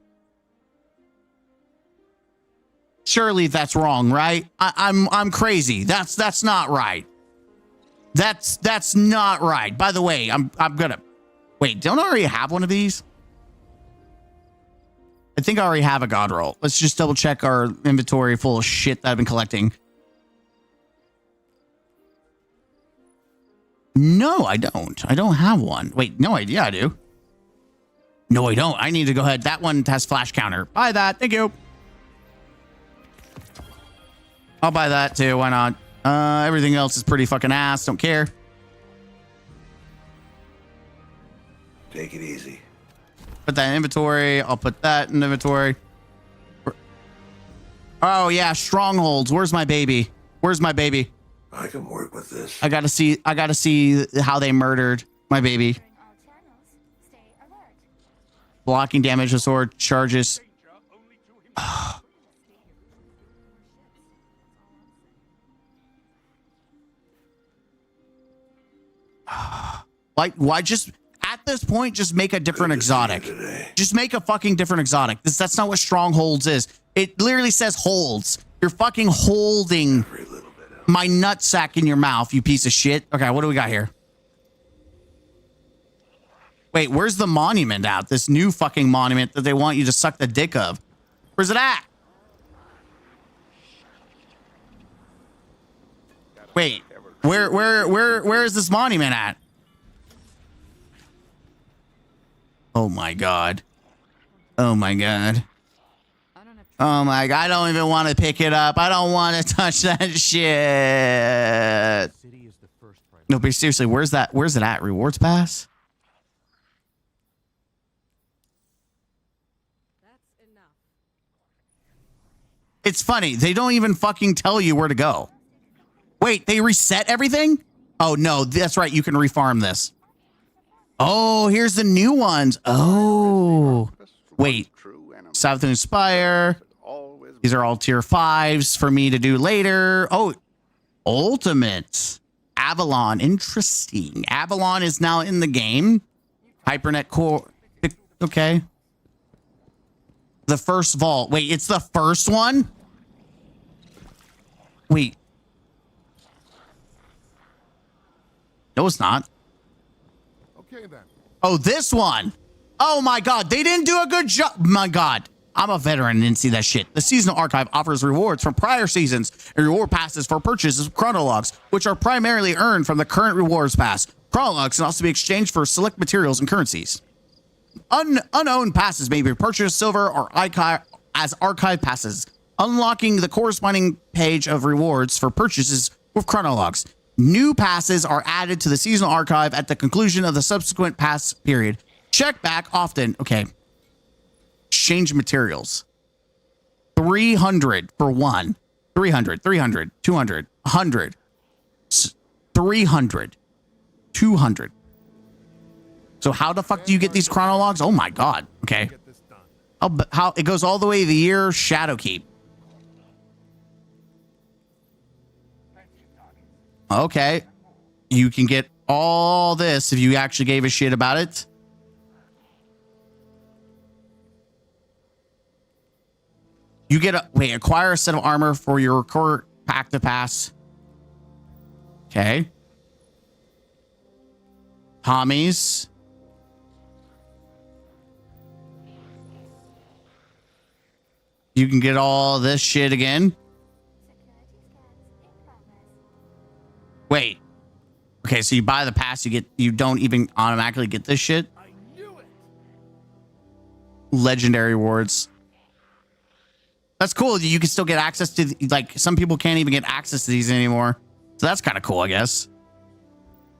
Surely that's wrong, right? I'm crazy. That's not right. That's not right. By the way, I'm gonna wait. Don't I already have one of these? I think I already have a god roll. Let's just double check our inventory full of shit that I've been collecting. No, I don't. I don't have one. Wait, no idea. I do. No, I don't. I need to go ahead. That one has flash counter. Buy that. Thank you. I'll buy that too. Why not? Everything else is pretty fucking ass. Don't care. Take it easy. Put that in inventory. I'll put that in inventory. Oh yeah, strongholds. Where's my baby? Where's my baby? I can work with this. I gotta see how they murdered my baby. Blocking damage with sword charges. Why just at this point just make a different exotic? Just make a fucking different exotic. That's not what strongholds is. It literally says holds. You're fucking holding my nutsack in your mouth, you piece of shit. Okay, what do we got here? Wait, where's the monument at? This new fucking monument that they want you to suck the dick of. Where's it at? Wait, where is this monument at? Oh my god. Oh my god. Oh my god, I don't even want to pick it up. I don't want to touch that shit. No, but seriously, where's it at? Rewards pass? It's funny. They don't even fucking tell you where to go. Wait, they reset everything? Oh no, that's right. You can refarm this. Oh, here's the new ones. Oh, wait. Southern Spire. These are all tier 5s for me to do later. Oh, Ultimate. Avalon. Interesting. Avalon is now in the game. Hypernet Core. Okay. The first vault. Wait, it's the first one? Wait. No, it's not. Okay, then. Oh, this one. Oh my god, they didn't do a good job. My god, I'm a veteran and didn't see that shit. The seasonal archive offers rewards from prior seasons and reward passes for purchases of chronologs, which are primarily earned from the current rewards pass. Chronologs can also be exchanged for select materials and currencies. Unowned passes may be purchased silver or as archive passes, unlocking the corresponding page of rewards for purchases with chronologs. New passes are added to the seasonal archive at the conclusion of the subsequent pass period. Check back often. Okay. Exchange materials. 300 for one. 300, 300, 200, 100, 300, 200. So how the fuck do you get these chronologs? Oh my god. Okay. How it goes all the way to the year Shadowkeep. Okay. You can get all this if you actually gave a shit about it. You get acquire a set of armor for your core pack to pass. Okay. Tommy's. You can get all this shit again. Wait. Okay, so you buy the pass, you don't even automatically get this shit. Legendary rewards. That's cool. You can still get access to, like, some people can't even get access to these anymore. So that's kind of cool, I guess.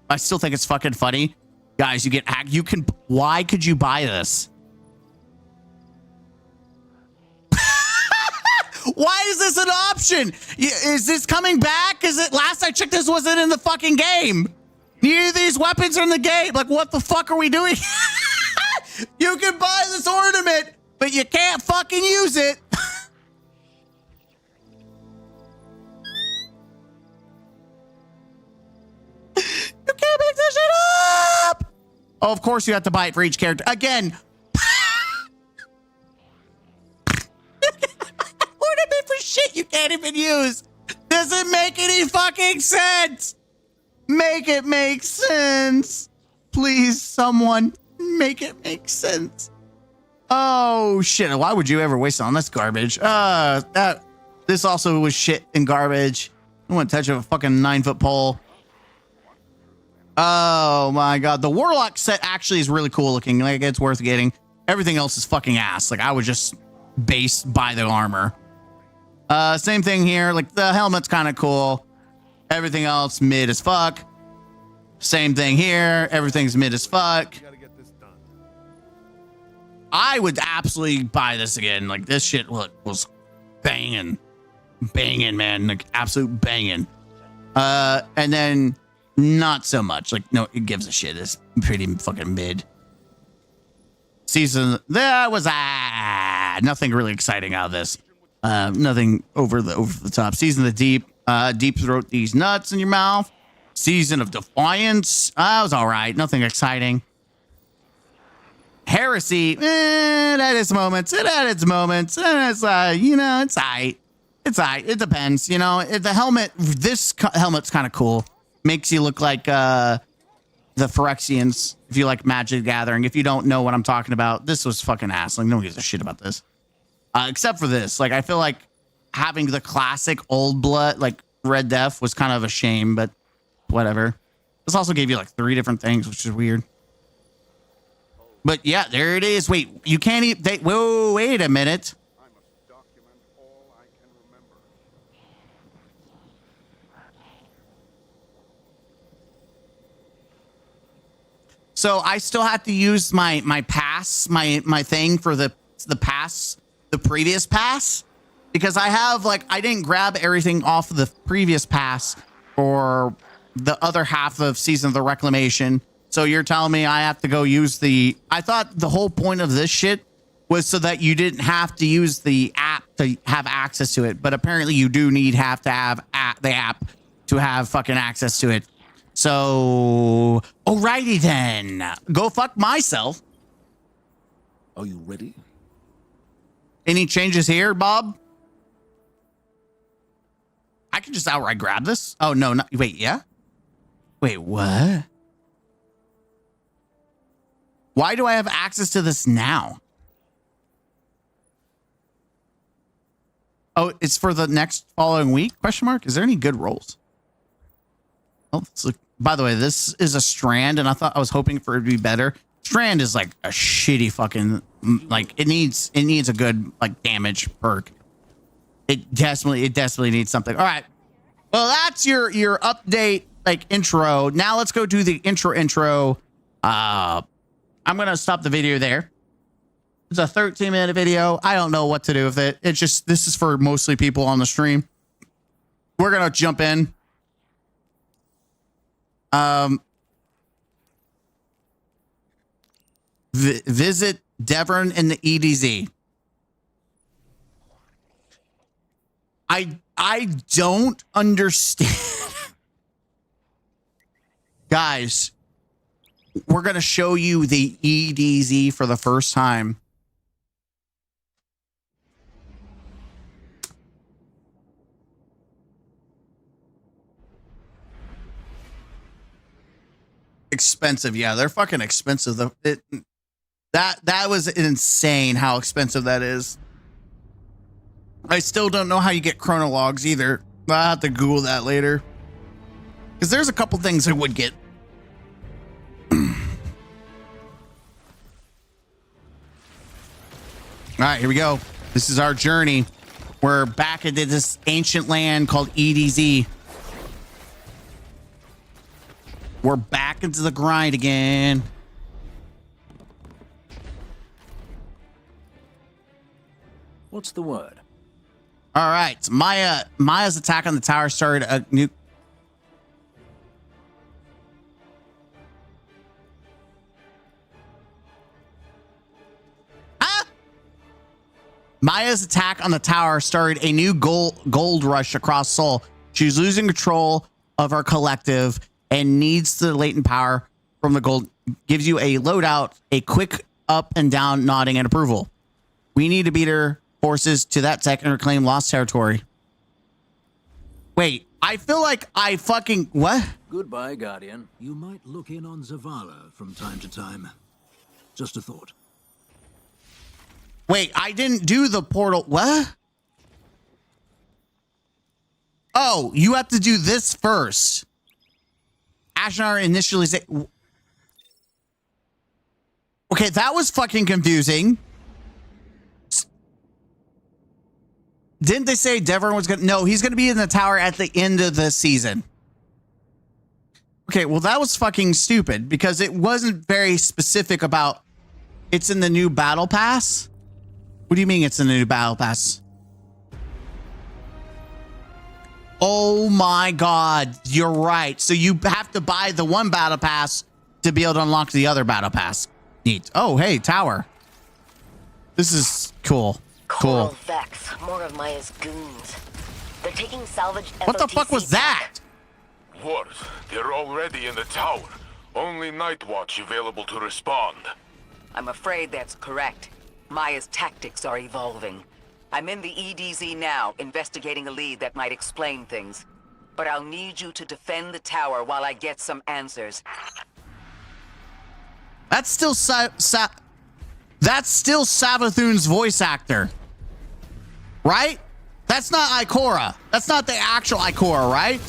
I still think it's fucking funny. Guys, why could you buy this? Why is this an option? Is this coming back? Last I checked, this wasn't in the fucking game. Neither of these weapons are in the game. Like, what the fuck are we doing? You can buy this ornament, but you can't fucking use it. You can't make this shit up. Oh, of course you have to buy it for each character. Again. Ornament for shit you can't even use. Doesn't make any fucking sense. Make it make sense. Please, someone. Make it make sense. Oh, shit. Why would you ever waste it on this garbage? This also was shit and garbage. I want to touch a fucking 9-foot pole. Oh, my God. The Warlock set actually is really cool looking. Like, it's worth getting. Everything else is fucking ass. Like, I was just based by the armor. Same thing here. Like, the helmet's kind of cool. Everything else mid as fuck. Same thing here. Everything's mid as fuck. I would absolutely buy this again. Like this shit was banging, man, like absolute banging. And then not so much. Like no, it gives a shit. It's pretty fucking mid. Season there was nothing really exciting out of this. Nothing over the top. Season of the Deep. Deep throat these nuts in your mouth. Season of Defiance. That was all right. Nothing exciting. Heresy. It had its moments. And it's it's it's aight. It's aight. It depends. You know, the helmet. This helmet's kind of cool. Makes you look like the Phyrexians. If you like Magic the Gathering. If you don't know what I'm talking about, this was fucking ass. Like no one gives a shit about this. Except for this. Like I feel like having the classic old blood, like Red Death, was kind of a shame, but whatever. This also gave you like 3 different things, which is weird. But yeah, there it is. Wait, you can't even. Whoa, wait a minute. So I still have to use my pass, my thing for the pass, the previous pass, because I have like I didn't grab everything off of the previous pass or the other half of Season of the Reclamation. So you're telling me I have to go use the... I thought the whole point of this shit was so that you didn't have to use the app to have access to it. But apparently you do have to have the app to have fucking access to it. So, alrighty then. Go fuck myself. Are you ready? Any changes here, Bob? I can just outright grab this. Oh, no. Wait, yeah? Wait, what? Why do I have access to this now? Oh, it's for the next following week? Question mark. Is there any good rolls? Oh, by the way, this is a Strand, and I was hoping for it to be better. Strand is like a shitty fucking like it needs a good like damage perk. It desperately needs something. All right. Well, that's your update like intro. Now let's go do the intro. I'm gonna stop the video there. It's a 13-minute video. I don't know what to do with it. It's just this is for mostly people on the stream. We're gonna jump in. Visit Devon in the EDZ. I don't understand. Guys, we're going to show you the EDZ for the first time. Expensive. Yeah, they're fucking expensive. That was insane how expensive that is. I still don't know how you get chronologs either. I'll have to Google that later. Because there's a couple things I would get. All right, here we go. This is our journey. We're back into this ancient land called EDZ. We're back into the grind again. What's the word? All right. Maya's attack on the tower started a new... Maya's attack on the tower started a new gold rush across Seoul. She's losing control of her collective and needs the latent power from the gold. Gives you a loadout, a quick up and down nodding and approval. We need to beat her forces to that tech and reclaim lost territory. Wait, I feel like I fucking... What? Goodbye, Guardian. You might look in on Zavala from time to time. Just a thought. Wait, I didn't do the portal. What? Oh, you have to do this first. Ashnar initially say... Okay, that was fucking confusing. Didn't they say Devon was gonna... No, he's gonna be in the tower at the end of the season. Okay, well, that was fucking stupid because it wasn't very specific about It's in the new battle pass? What do you mean it's in the new battle pass? Oh my God, you're right. So you have to buy the one battle pass to be able to unlock the other battle pass. Neat. Oh, hey, tower. This is cool. Coral Cool. Vex, more of Maya's goons. They're taking salvaged What the fuck was that? What? They're already in the tower. Only Night Watch available to respond. I'm afraid that's correct. Maya's tactics are evolving. I'm in the EDZ now, investigating a lead that might explain things. But I'll need you to defend the tower while I get some answers. That's still that's still Savathun's voice actor, right? That's not Ikora. That's not the actual Ikora, right?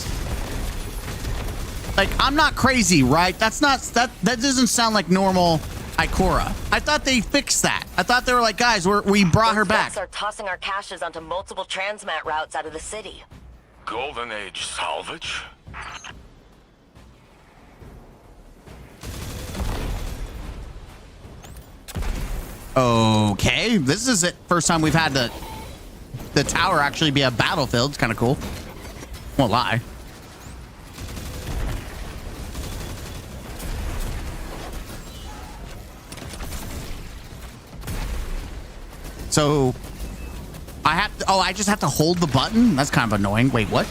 Like, I'm not crazy, right? That's not that doesn't sound like normal Ikora. I thought they fixed that. I thought they were like, guys, we brought her back. Vex are tossing our caches onto multiple transmat routes out of the city. Golden Age salvage? Okay, this is it. First time we've had the tower actually be a battlefield. It's kind of cool. Won't lie. So I have to, I just have to hold the button? That's kind of annoying. Wait, what?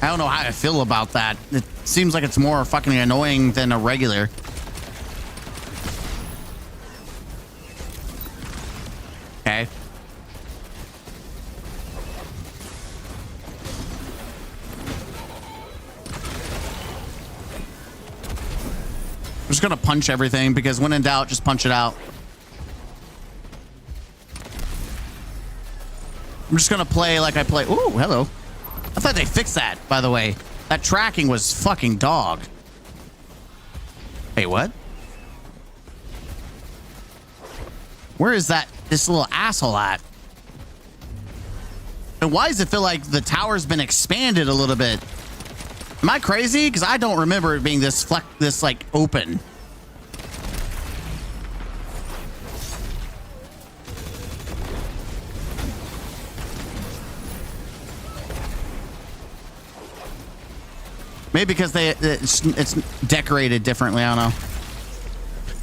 I don't know how I feel about that. It seems like it's more fucking annoying than a regular. Okay. I'm just gonna punch everything because when in doubt, just punch it out. I'm just gonna play like I play. Ooh, hello. I thought they fixed that, by the way. That tracking was fucking dog. Hey, what? Where is this little asshole at? And why does it feel like the tower's been expanded a little bit? Am I crazy? Because I don't remember it being this like open. Maybe because it's decorated differently. I don't know.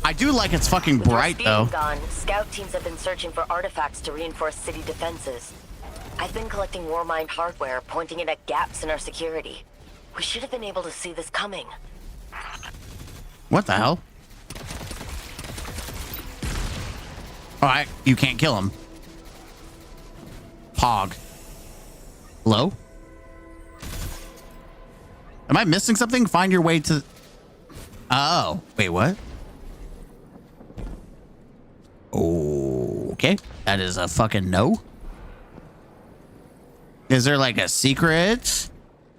I do like it's fucking bright though. Gone, scout teams have been searching for artifacts to reinforce city defenses. I've been collecting Warmind hardware, pointing it at gaps in our security. We should have been able to see this coming. What the hell? Alright, you can't kill him. Pog. Hello? Am I missing something? Find your way to... Oh, wait, what? Okay, that is a fucking no. Is there like a secret?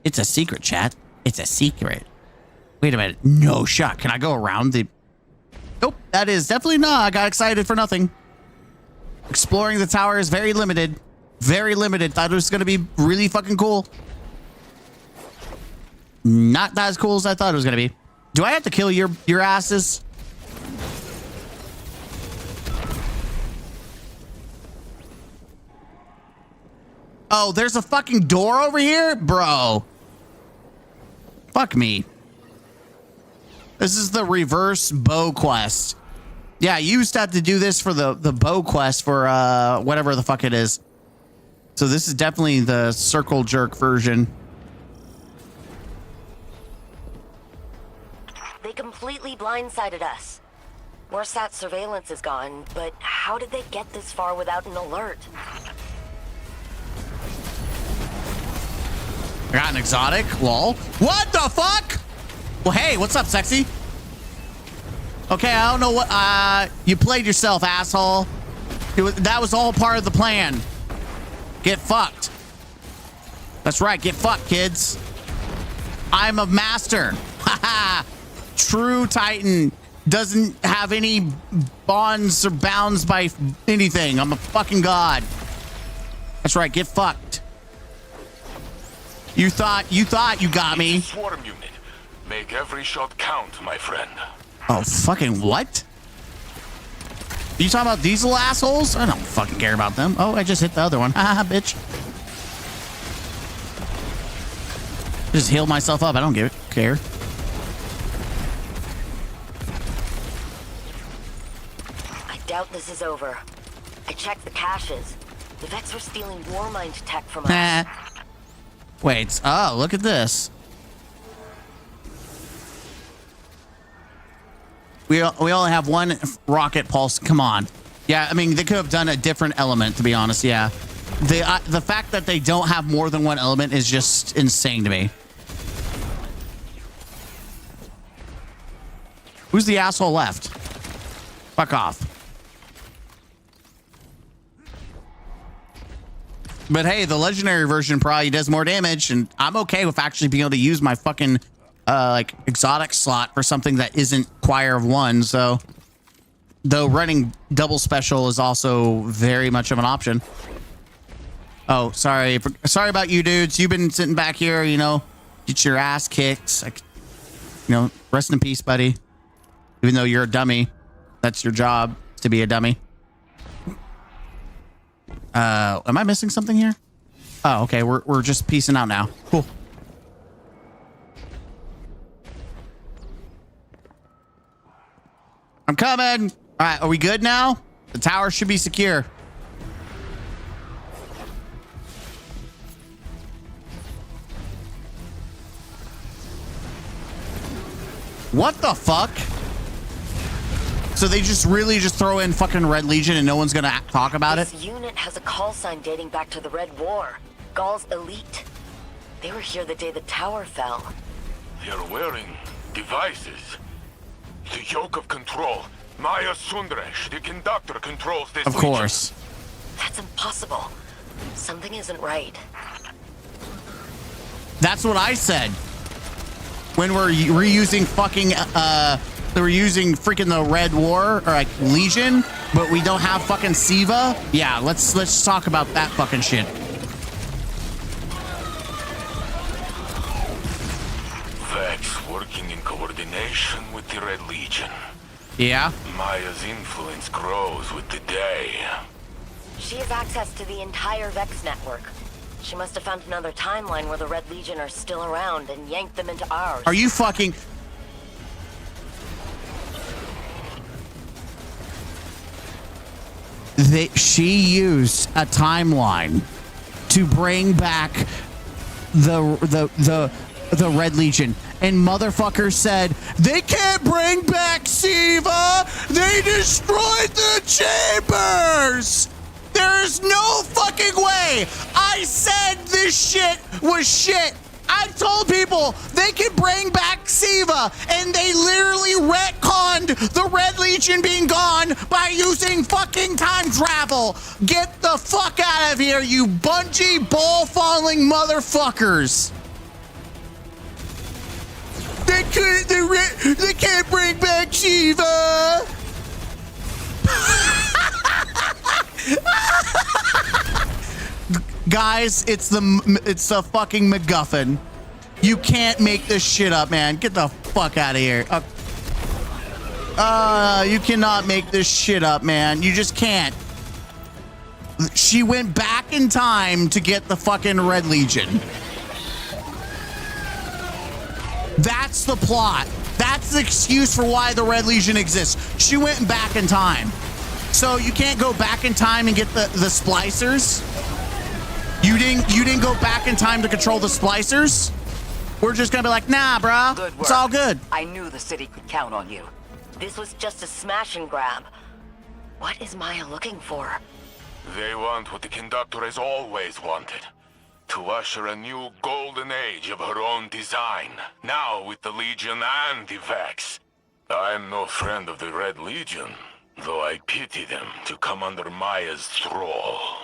It's a secret, chat. It's a secret. Wait a minute. No shot. Can I go around the... Nope, that is definitely not. I got excited for nothing. Exploring the tower is very limited. Very limited. Thought it was going to be really fucking cool. Not as cool as I thought it was going to be. Do I have to kill your asses? Oh, there's a fucking door over here? Bro. Fuck me. This is the reverse bow quest. Yeah, you used to have to do this for the bow quest for whatever the fuck it is. So this is definitely the circle jerk version. They completely blindsided us. Warsat surveillance is gone, but how did they get this far without an alert? I got an exotic. Lol. What the fuck? Well, hey, what's up, sexy? Okay, I don't know what... you played yourself, asshole. That was all part of the plan. Get fucked. That's right, get fucked, kids. I'm a master. Haha. True Titan doesn't have any bonds or bounds by anything. I'm a fucking god. That's right, get fucked. You thought you got me. Swarm unit. Make every shot count, my friend. Oh, fucking what? You talking about these little assholes? I don't fucking care about them. Oh, I just hit the other one. Haha, bitch. Just heal myself up. I don't care. I doubt this is over. I checked the caches. The Vex were stealing Warmind tech from us. Wait. Oh, look at this. We only have one rocket pulse. Come on. Yeah, I mean, they could have done a different element, to be honest. Yeah. The fact that they don't have more than one element is just insane to me. Who's the asshole left? Fuck off. But hey, the legendary version probably does more damage, and I'm okay with actually being able to use my fucking like exotic slot for something that isn't Choir of One. So, though running double special is also very much of an option. Oh, sorry about you dudes. You've been sitting back here, you know, get your ass kicked. Like, you know, rest in peace, buddy. Even though you're a dummy, that's your job, to be a dummy. Am I missing something here? Oh, okay. We're just peacing out now. Cool. I'm coming. All right. Are we good now? The tower should be secure. What the fuck? So they just really just throw in fucking Red Legion and no one's gonna talk about it? This unit has a call sign dating back to the Red War. Gaul's elite. They were here the day the tower fell. They're wearing devices. The yoke of control. Maya Sundresh, the conductor, controls this. Of course. That's impossible. Something isn't right. That's what I said. When we're reusing fucking they were using freaking the Red War or like Legion, but we don't have fucking Siva. Yeah, let's talk about that fucking shit. Vex working in coordination with the Red Legion. Yeah. Maya's influence grows with the day. She has access to the entire Vex network. She must have found another timeline where the Red Legion are still around and yanked them into ours. Are you fucking... She used a timeline to bring back the Red Legion, and motherfuckers said they can't bring back Siva. They destroyed the chambers. There's no fucking way. I said this shit was shit. I told people they could bring back Siva, and they literally retconned the Red Legion being gone by using fucking time travel. Get the fuck out of here, you Bungie ball-falling motherfuckers. They can't bring back Siva. Guys, it's the fucking MacGuffin. You can't make this shit up, man. Get the fuck out of here. You cannot make this shit up, man. You just can't. She went back in time to get the fucking Red Legion. That's the plot. That's the excuse for why the Red Legion exists. She went back in time. So you can't go back in time and get the splicers? You didn't go back in time to control the splicers? We're just gonna be like, nah, bruh. Good work. It's all good. I knew the city could count on you. This was just a smash and grab. What is Maya looking for? They want what the conductor has always wanted. To usher a new golden age of her own design. Now with the Legion and the Vex. I'm no friend of the Red Legion, though I pity them to come under Maya's thrall.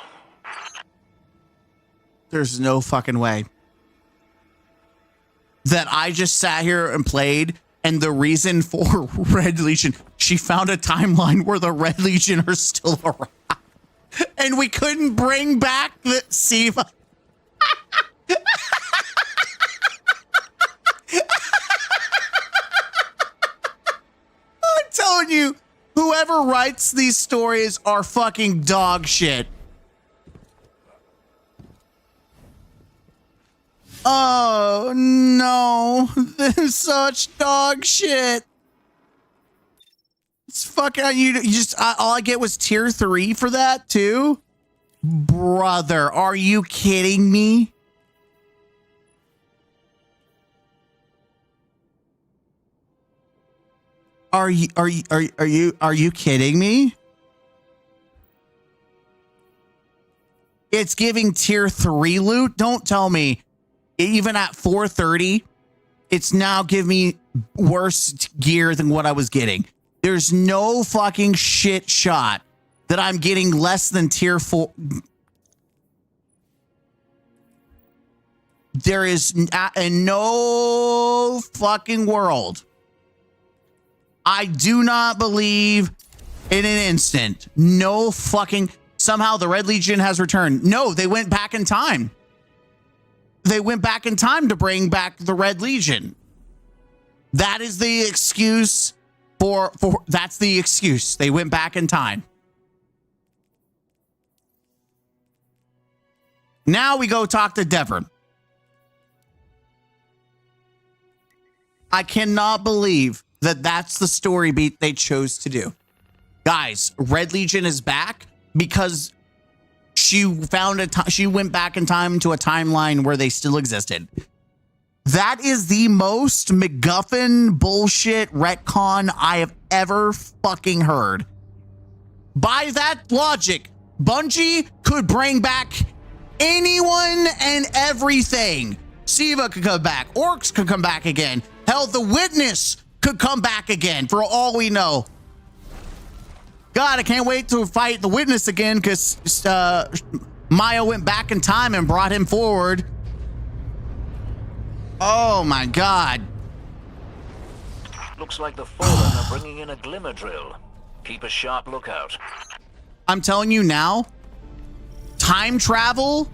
There's no fucking way that I just sat here and played, and the reason for Red Legion, she found a timeline where the Red Legion are still around, and we couldn't bring back the Siva. writes these stories are fucking dog shit. Oh no, this is such dog shit. It's fucking you just all I get was tier 3 for that too. Brother, are you kidding me? Are you kidding me? It's giving tier 3 loot. Don't tell me even at 430 it's now giving me worse gear than what I was getting. There's no fucking shit shot that I'm getting less than tier 4. There is in no fucking world. I do not believe in an instant. No fucking... Somehow the Red Legion has returned. No, they went back in time. They went back in time to bring back the Red Legion. That is the excuse for that's the excuse. They went back in time. Now we go talk to Devon. I cannot believe that that's the story beat they chose to do. Guys, Red Legion is back because she found she went back in time to a timeline where they still existed. That is the most MacGuffin bullshit retcon I have ever fucking heard. By that logic, Bungie could bring back anyone and everything. Siva could come back. Orcs could come back again. Hell, the Witness could come back again for all we know. God, I can't wait to fight the Witness again because Maya went back in time and brought him forward. Oh my God. Looks like the Fallen are bringing in a glimmer drill. Keep a sharp lookout. I'm telling you now, time travel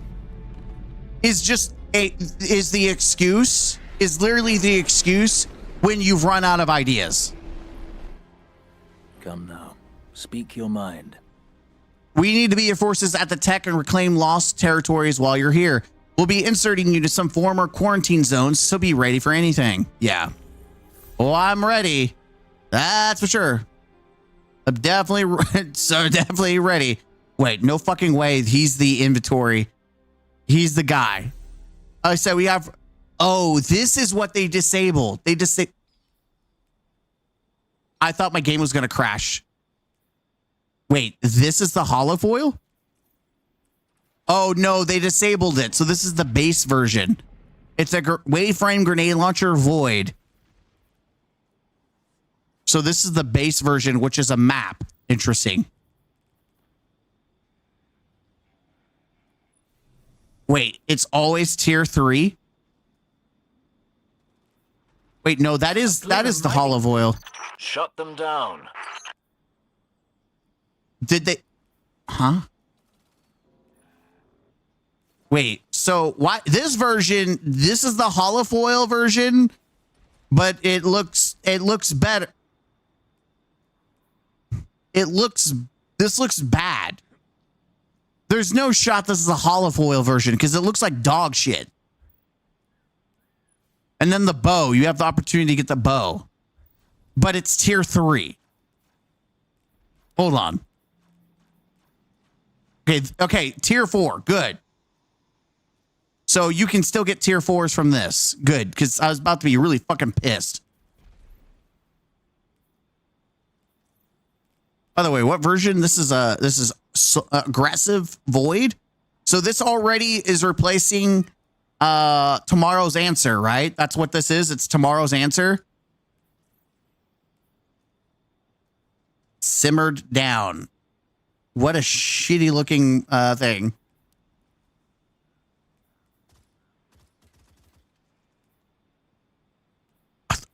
is just is the excuse, is literally the excuse when you've run out of ideas. Come now, speak your mind. We need to be your forces at the tech and reclaim lost territories while you're here. We'll be inserting you to some former quarantine zones, so be ready for anything. Yeah. Well, I'm ready. That's for sure. I'm definitely ready. Wait, no fucking way. He's the inventory. He's the guy. I said we have... Oh, this is what they disabled. They I thought my game was going to crash. Wait, this is the holofoil? Oh, no, they disabled it. So this is the base version. It's a waveframe grenade launcher void. So this is the base version, which is a map. Interesting. Wait, it's always tier 3? Wait, no, that is the holofoil. Shut them down. Did they... Huh? Wait, so why this version, this is the holofoil version, but it looks better. This looks bad. There's no shot this is a holofoil version because it looks like dog shit. And then the bow, you have the opportunity to get the bow, but it's tier 3. Hold on. Okay, tier 4, good. So you can still get tier 4s from this. Good, because I was about to be really fucking pissed. By the way, what version? This is aggressive void. So this already is replacing tomorrow's answer, right? That's what this is. It's tomorrow's answer. Simmered down. What a shitty looking thing.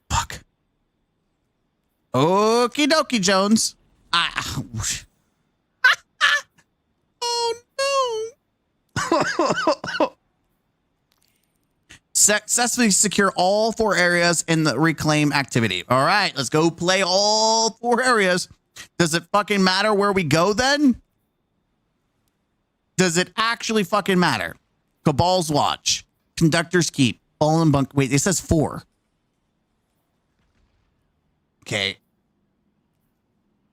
Fuck. Okie dokie, Jones. Oh no. Successfully secure all 4 areas in the reclaim activity. All right, let's go play all 4 areas. Does it fucking matter where we go then? Does it actually fucking matter? Cabal's Watch, Conductor's Keep, Fallen Bunk. Wait, it says 4. Okay.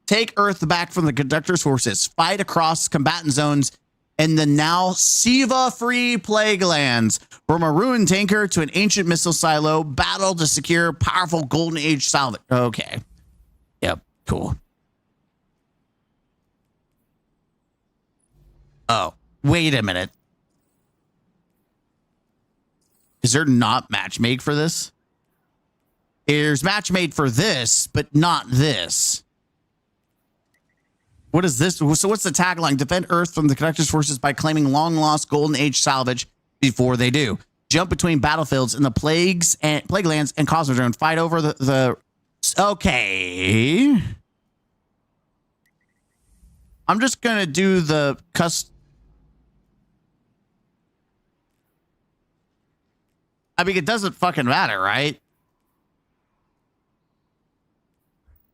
Take Earth back from the Conductor's forces. Fight across combatant zones in the now Siva-free Plague Lands. From a ruined tanker to an ancient missile silo, battle to secure powerful Golden Age salvage. Okay. Yep, cool. Oh, wait a minute. Is there not matchmade for this? There's matchmade for this, but not this. What is this? So what's the tagline? Defend Earth from the Conductor's forces by claiming long-lost Golden Age salvage before they do. Jump between battlefields in the Plague Lands and Cosmodrome. Fight over the... Okay. I'm just going to do the... I mean, it doesn't fucking matter, right?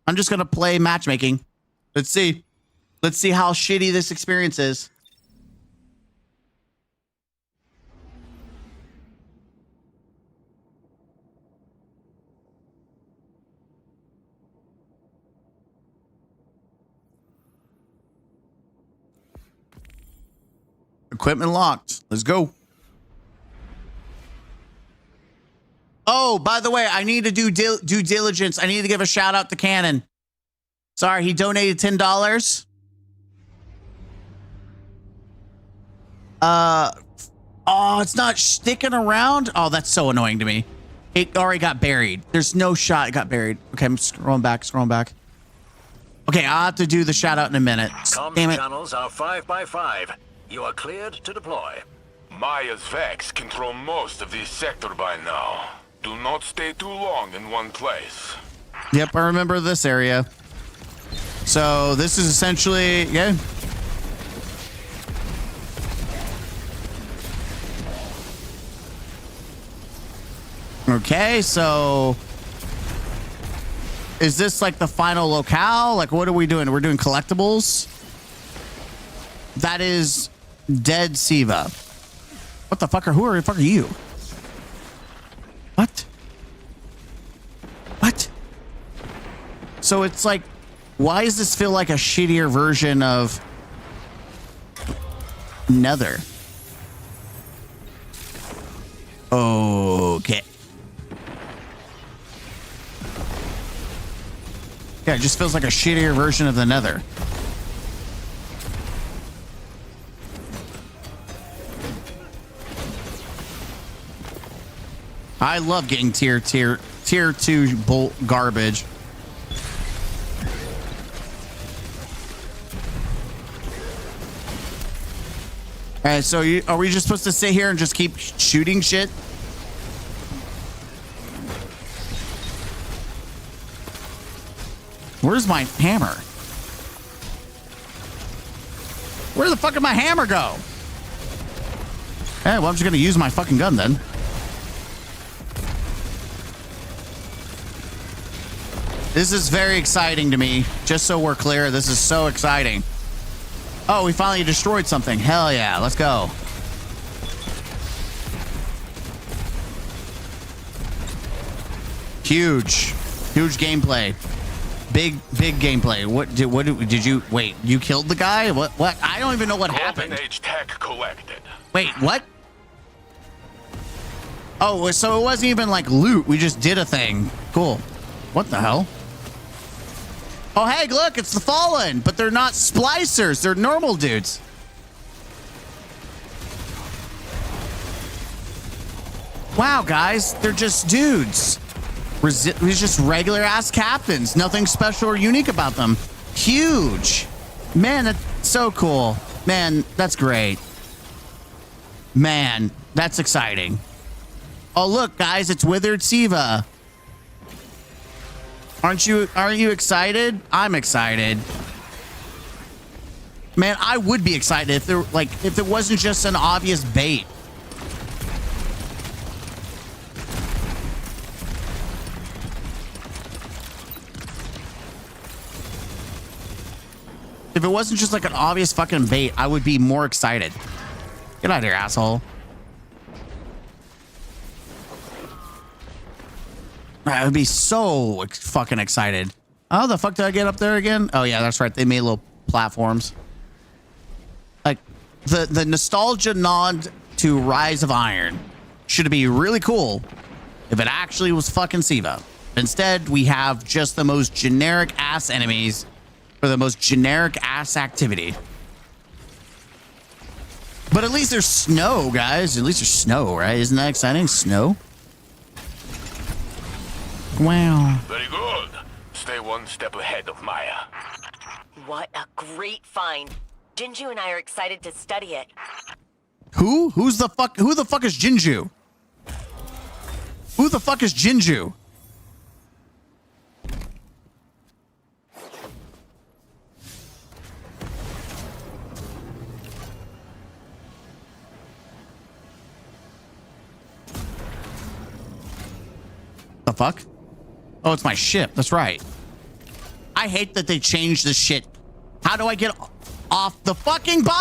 I'm just going to play matchmaking. Let's see. Let's see how shitty this experience is. Equipment locked. Let's go. Oh, by the way, I need to do due diligence. I need to give a shout out to Cannon. Sorry, he donated $10. Oh, it's not sticking around. Oh, that's so annoying to me. It already got buried. There's no shot it got buried. Okay, I'm scrolling back. Okay, I'll have to do the shout out in a minute. Damn it. Channels are 5x5. You are cleared to deploy. Maya's Vex control most of this sector by now. Do not stay too long in one place. Yep, I remember this area. So this is essentially, yeah. Okay, so is this like the final locale? Like, what are we doing? We're doing collectibles. That is dead Siva. What the fuck who the fuck are you? What? What? So it's like, why does this feel like a shittier version of Nether? Okay. Yeah, it just feels like a shittier version of the Nether. I love getting tier 2 bolt garbage. All right, so are we just supposed to sit here and just keep shooting shit? Where's my hammer? Where the fuck did my hammer go? Hey, well, I'm just gonna use my fucking gun then. This is very exciting to me. Just so we're clear, this is so exciting. Oh, we finally destroyed something. Hell yeah, let's go. Huge gameplay. Big gameplay. What did you wait? You killed the guy? What? I don't even know what happened. Golden Age tech collected. Wait, what? Oh, so it wasn't even like loot. We just did a thing. Cool. What the hell? Oh, hey, look, it's the Fallen, but they're not splicers. They're normal dudes. Wow, guys, they're just dudes. He's just regular ass captains. Nothing special or unique about them. Huge. Man, that's so cool. Man, that's great. Man, that's exciting. Oh, look, guys, it's Withered Siva. Aren't you excited? I'm excited. Man, I would be excited if it wasn't just an obvious bait. If it wasn't just like an obvious fucking bait, I would be more excited. Get out of here, asshole. I would be so fucking excited. How the fuck did I get up there again? Oh yeah, that's right. They made little platforms. Like the nostalgia nod to Rise of Iron should be really cool if it actually was fucking Siva. Instead, we have just the most generic ass enemies for the most generic ass activity. But at least there's snow, guys. At least there's snow, right? Isn't that exciting? Snow? Wow. Very good. Stay one step ahead of Maya. What a great find. Jinju and I are excited to study it. Who? Who the fuck is Jinju? Who the fuck is Jinju? The fuck? Oh, it's my ship. That's right. I hate that they changed this shit. How do I get off the fucking boat?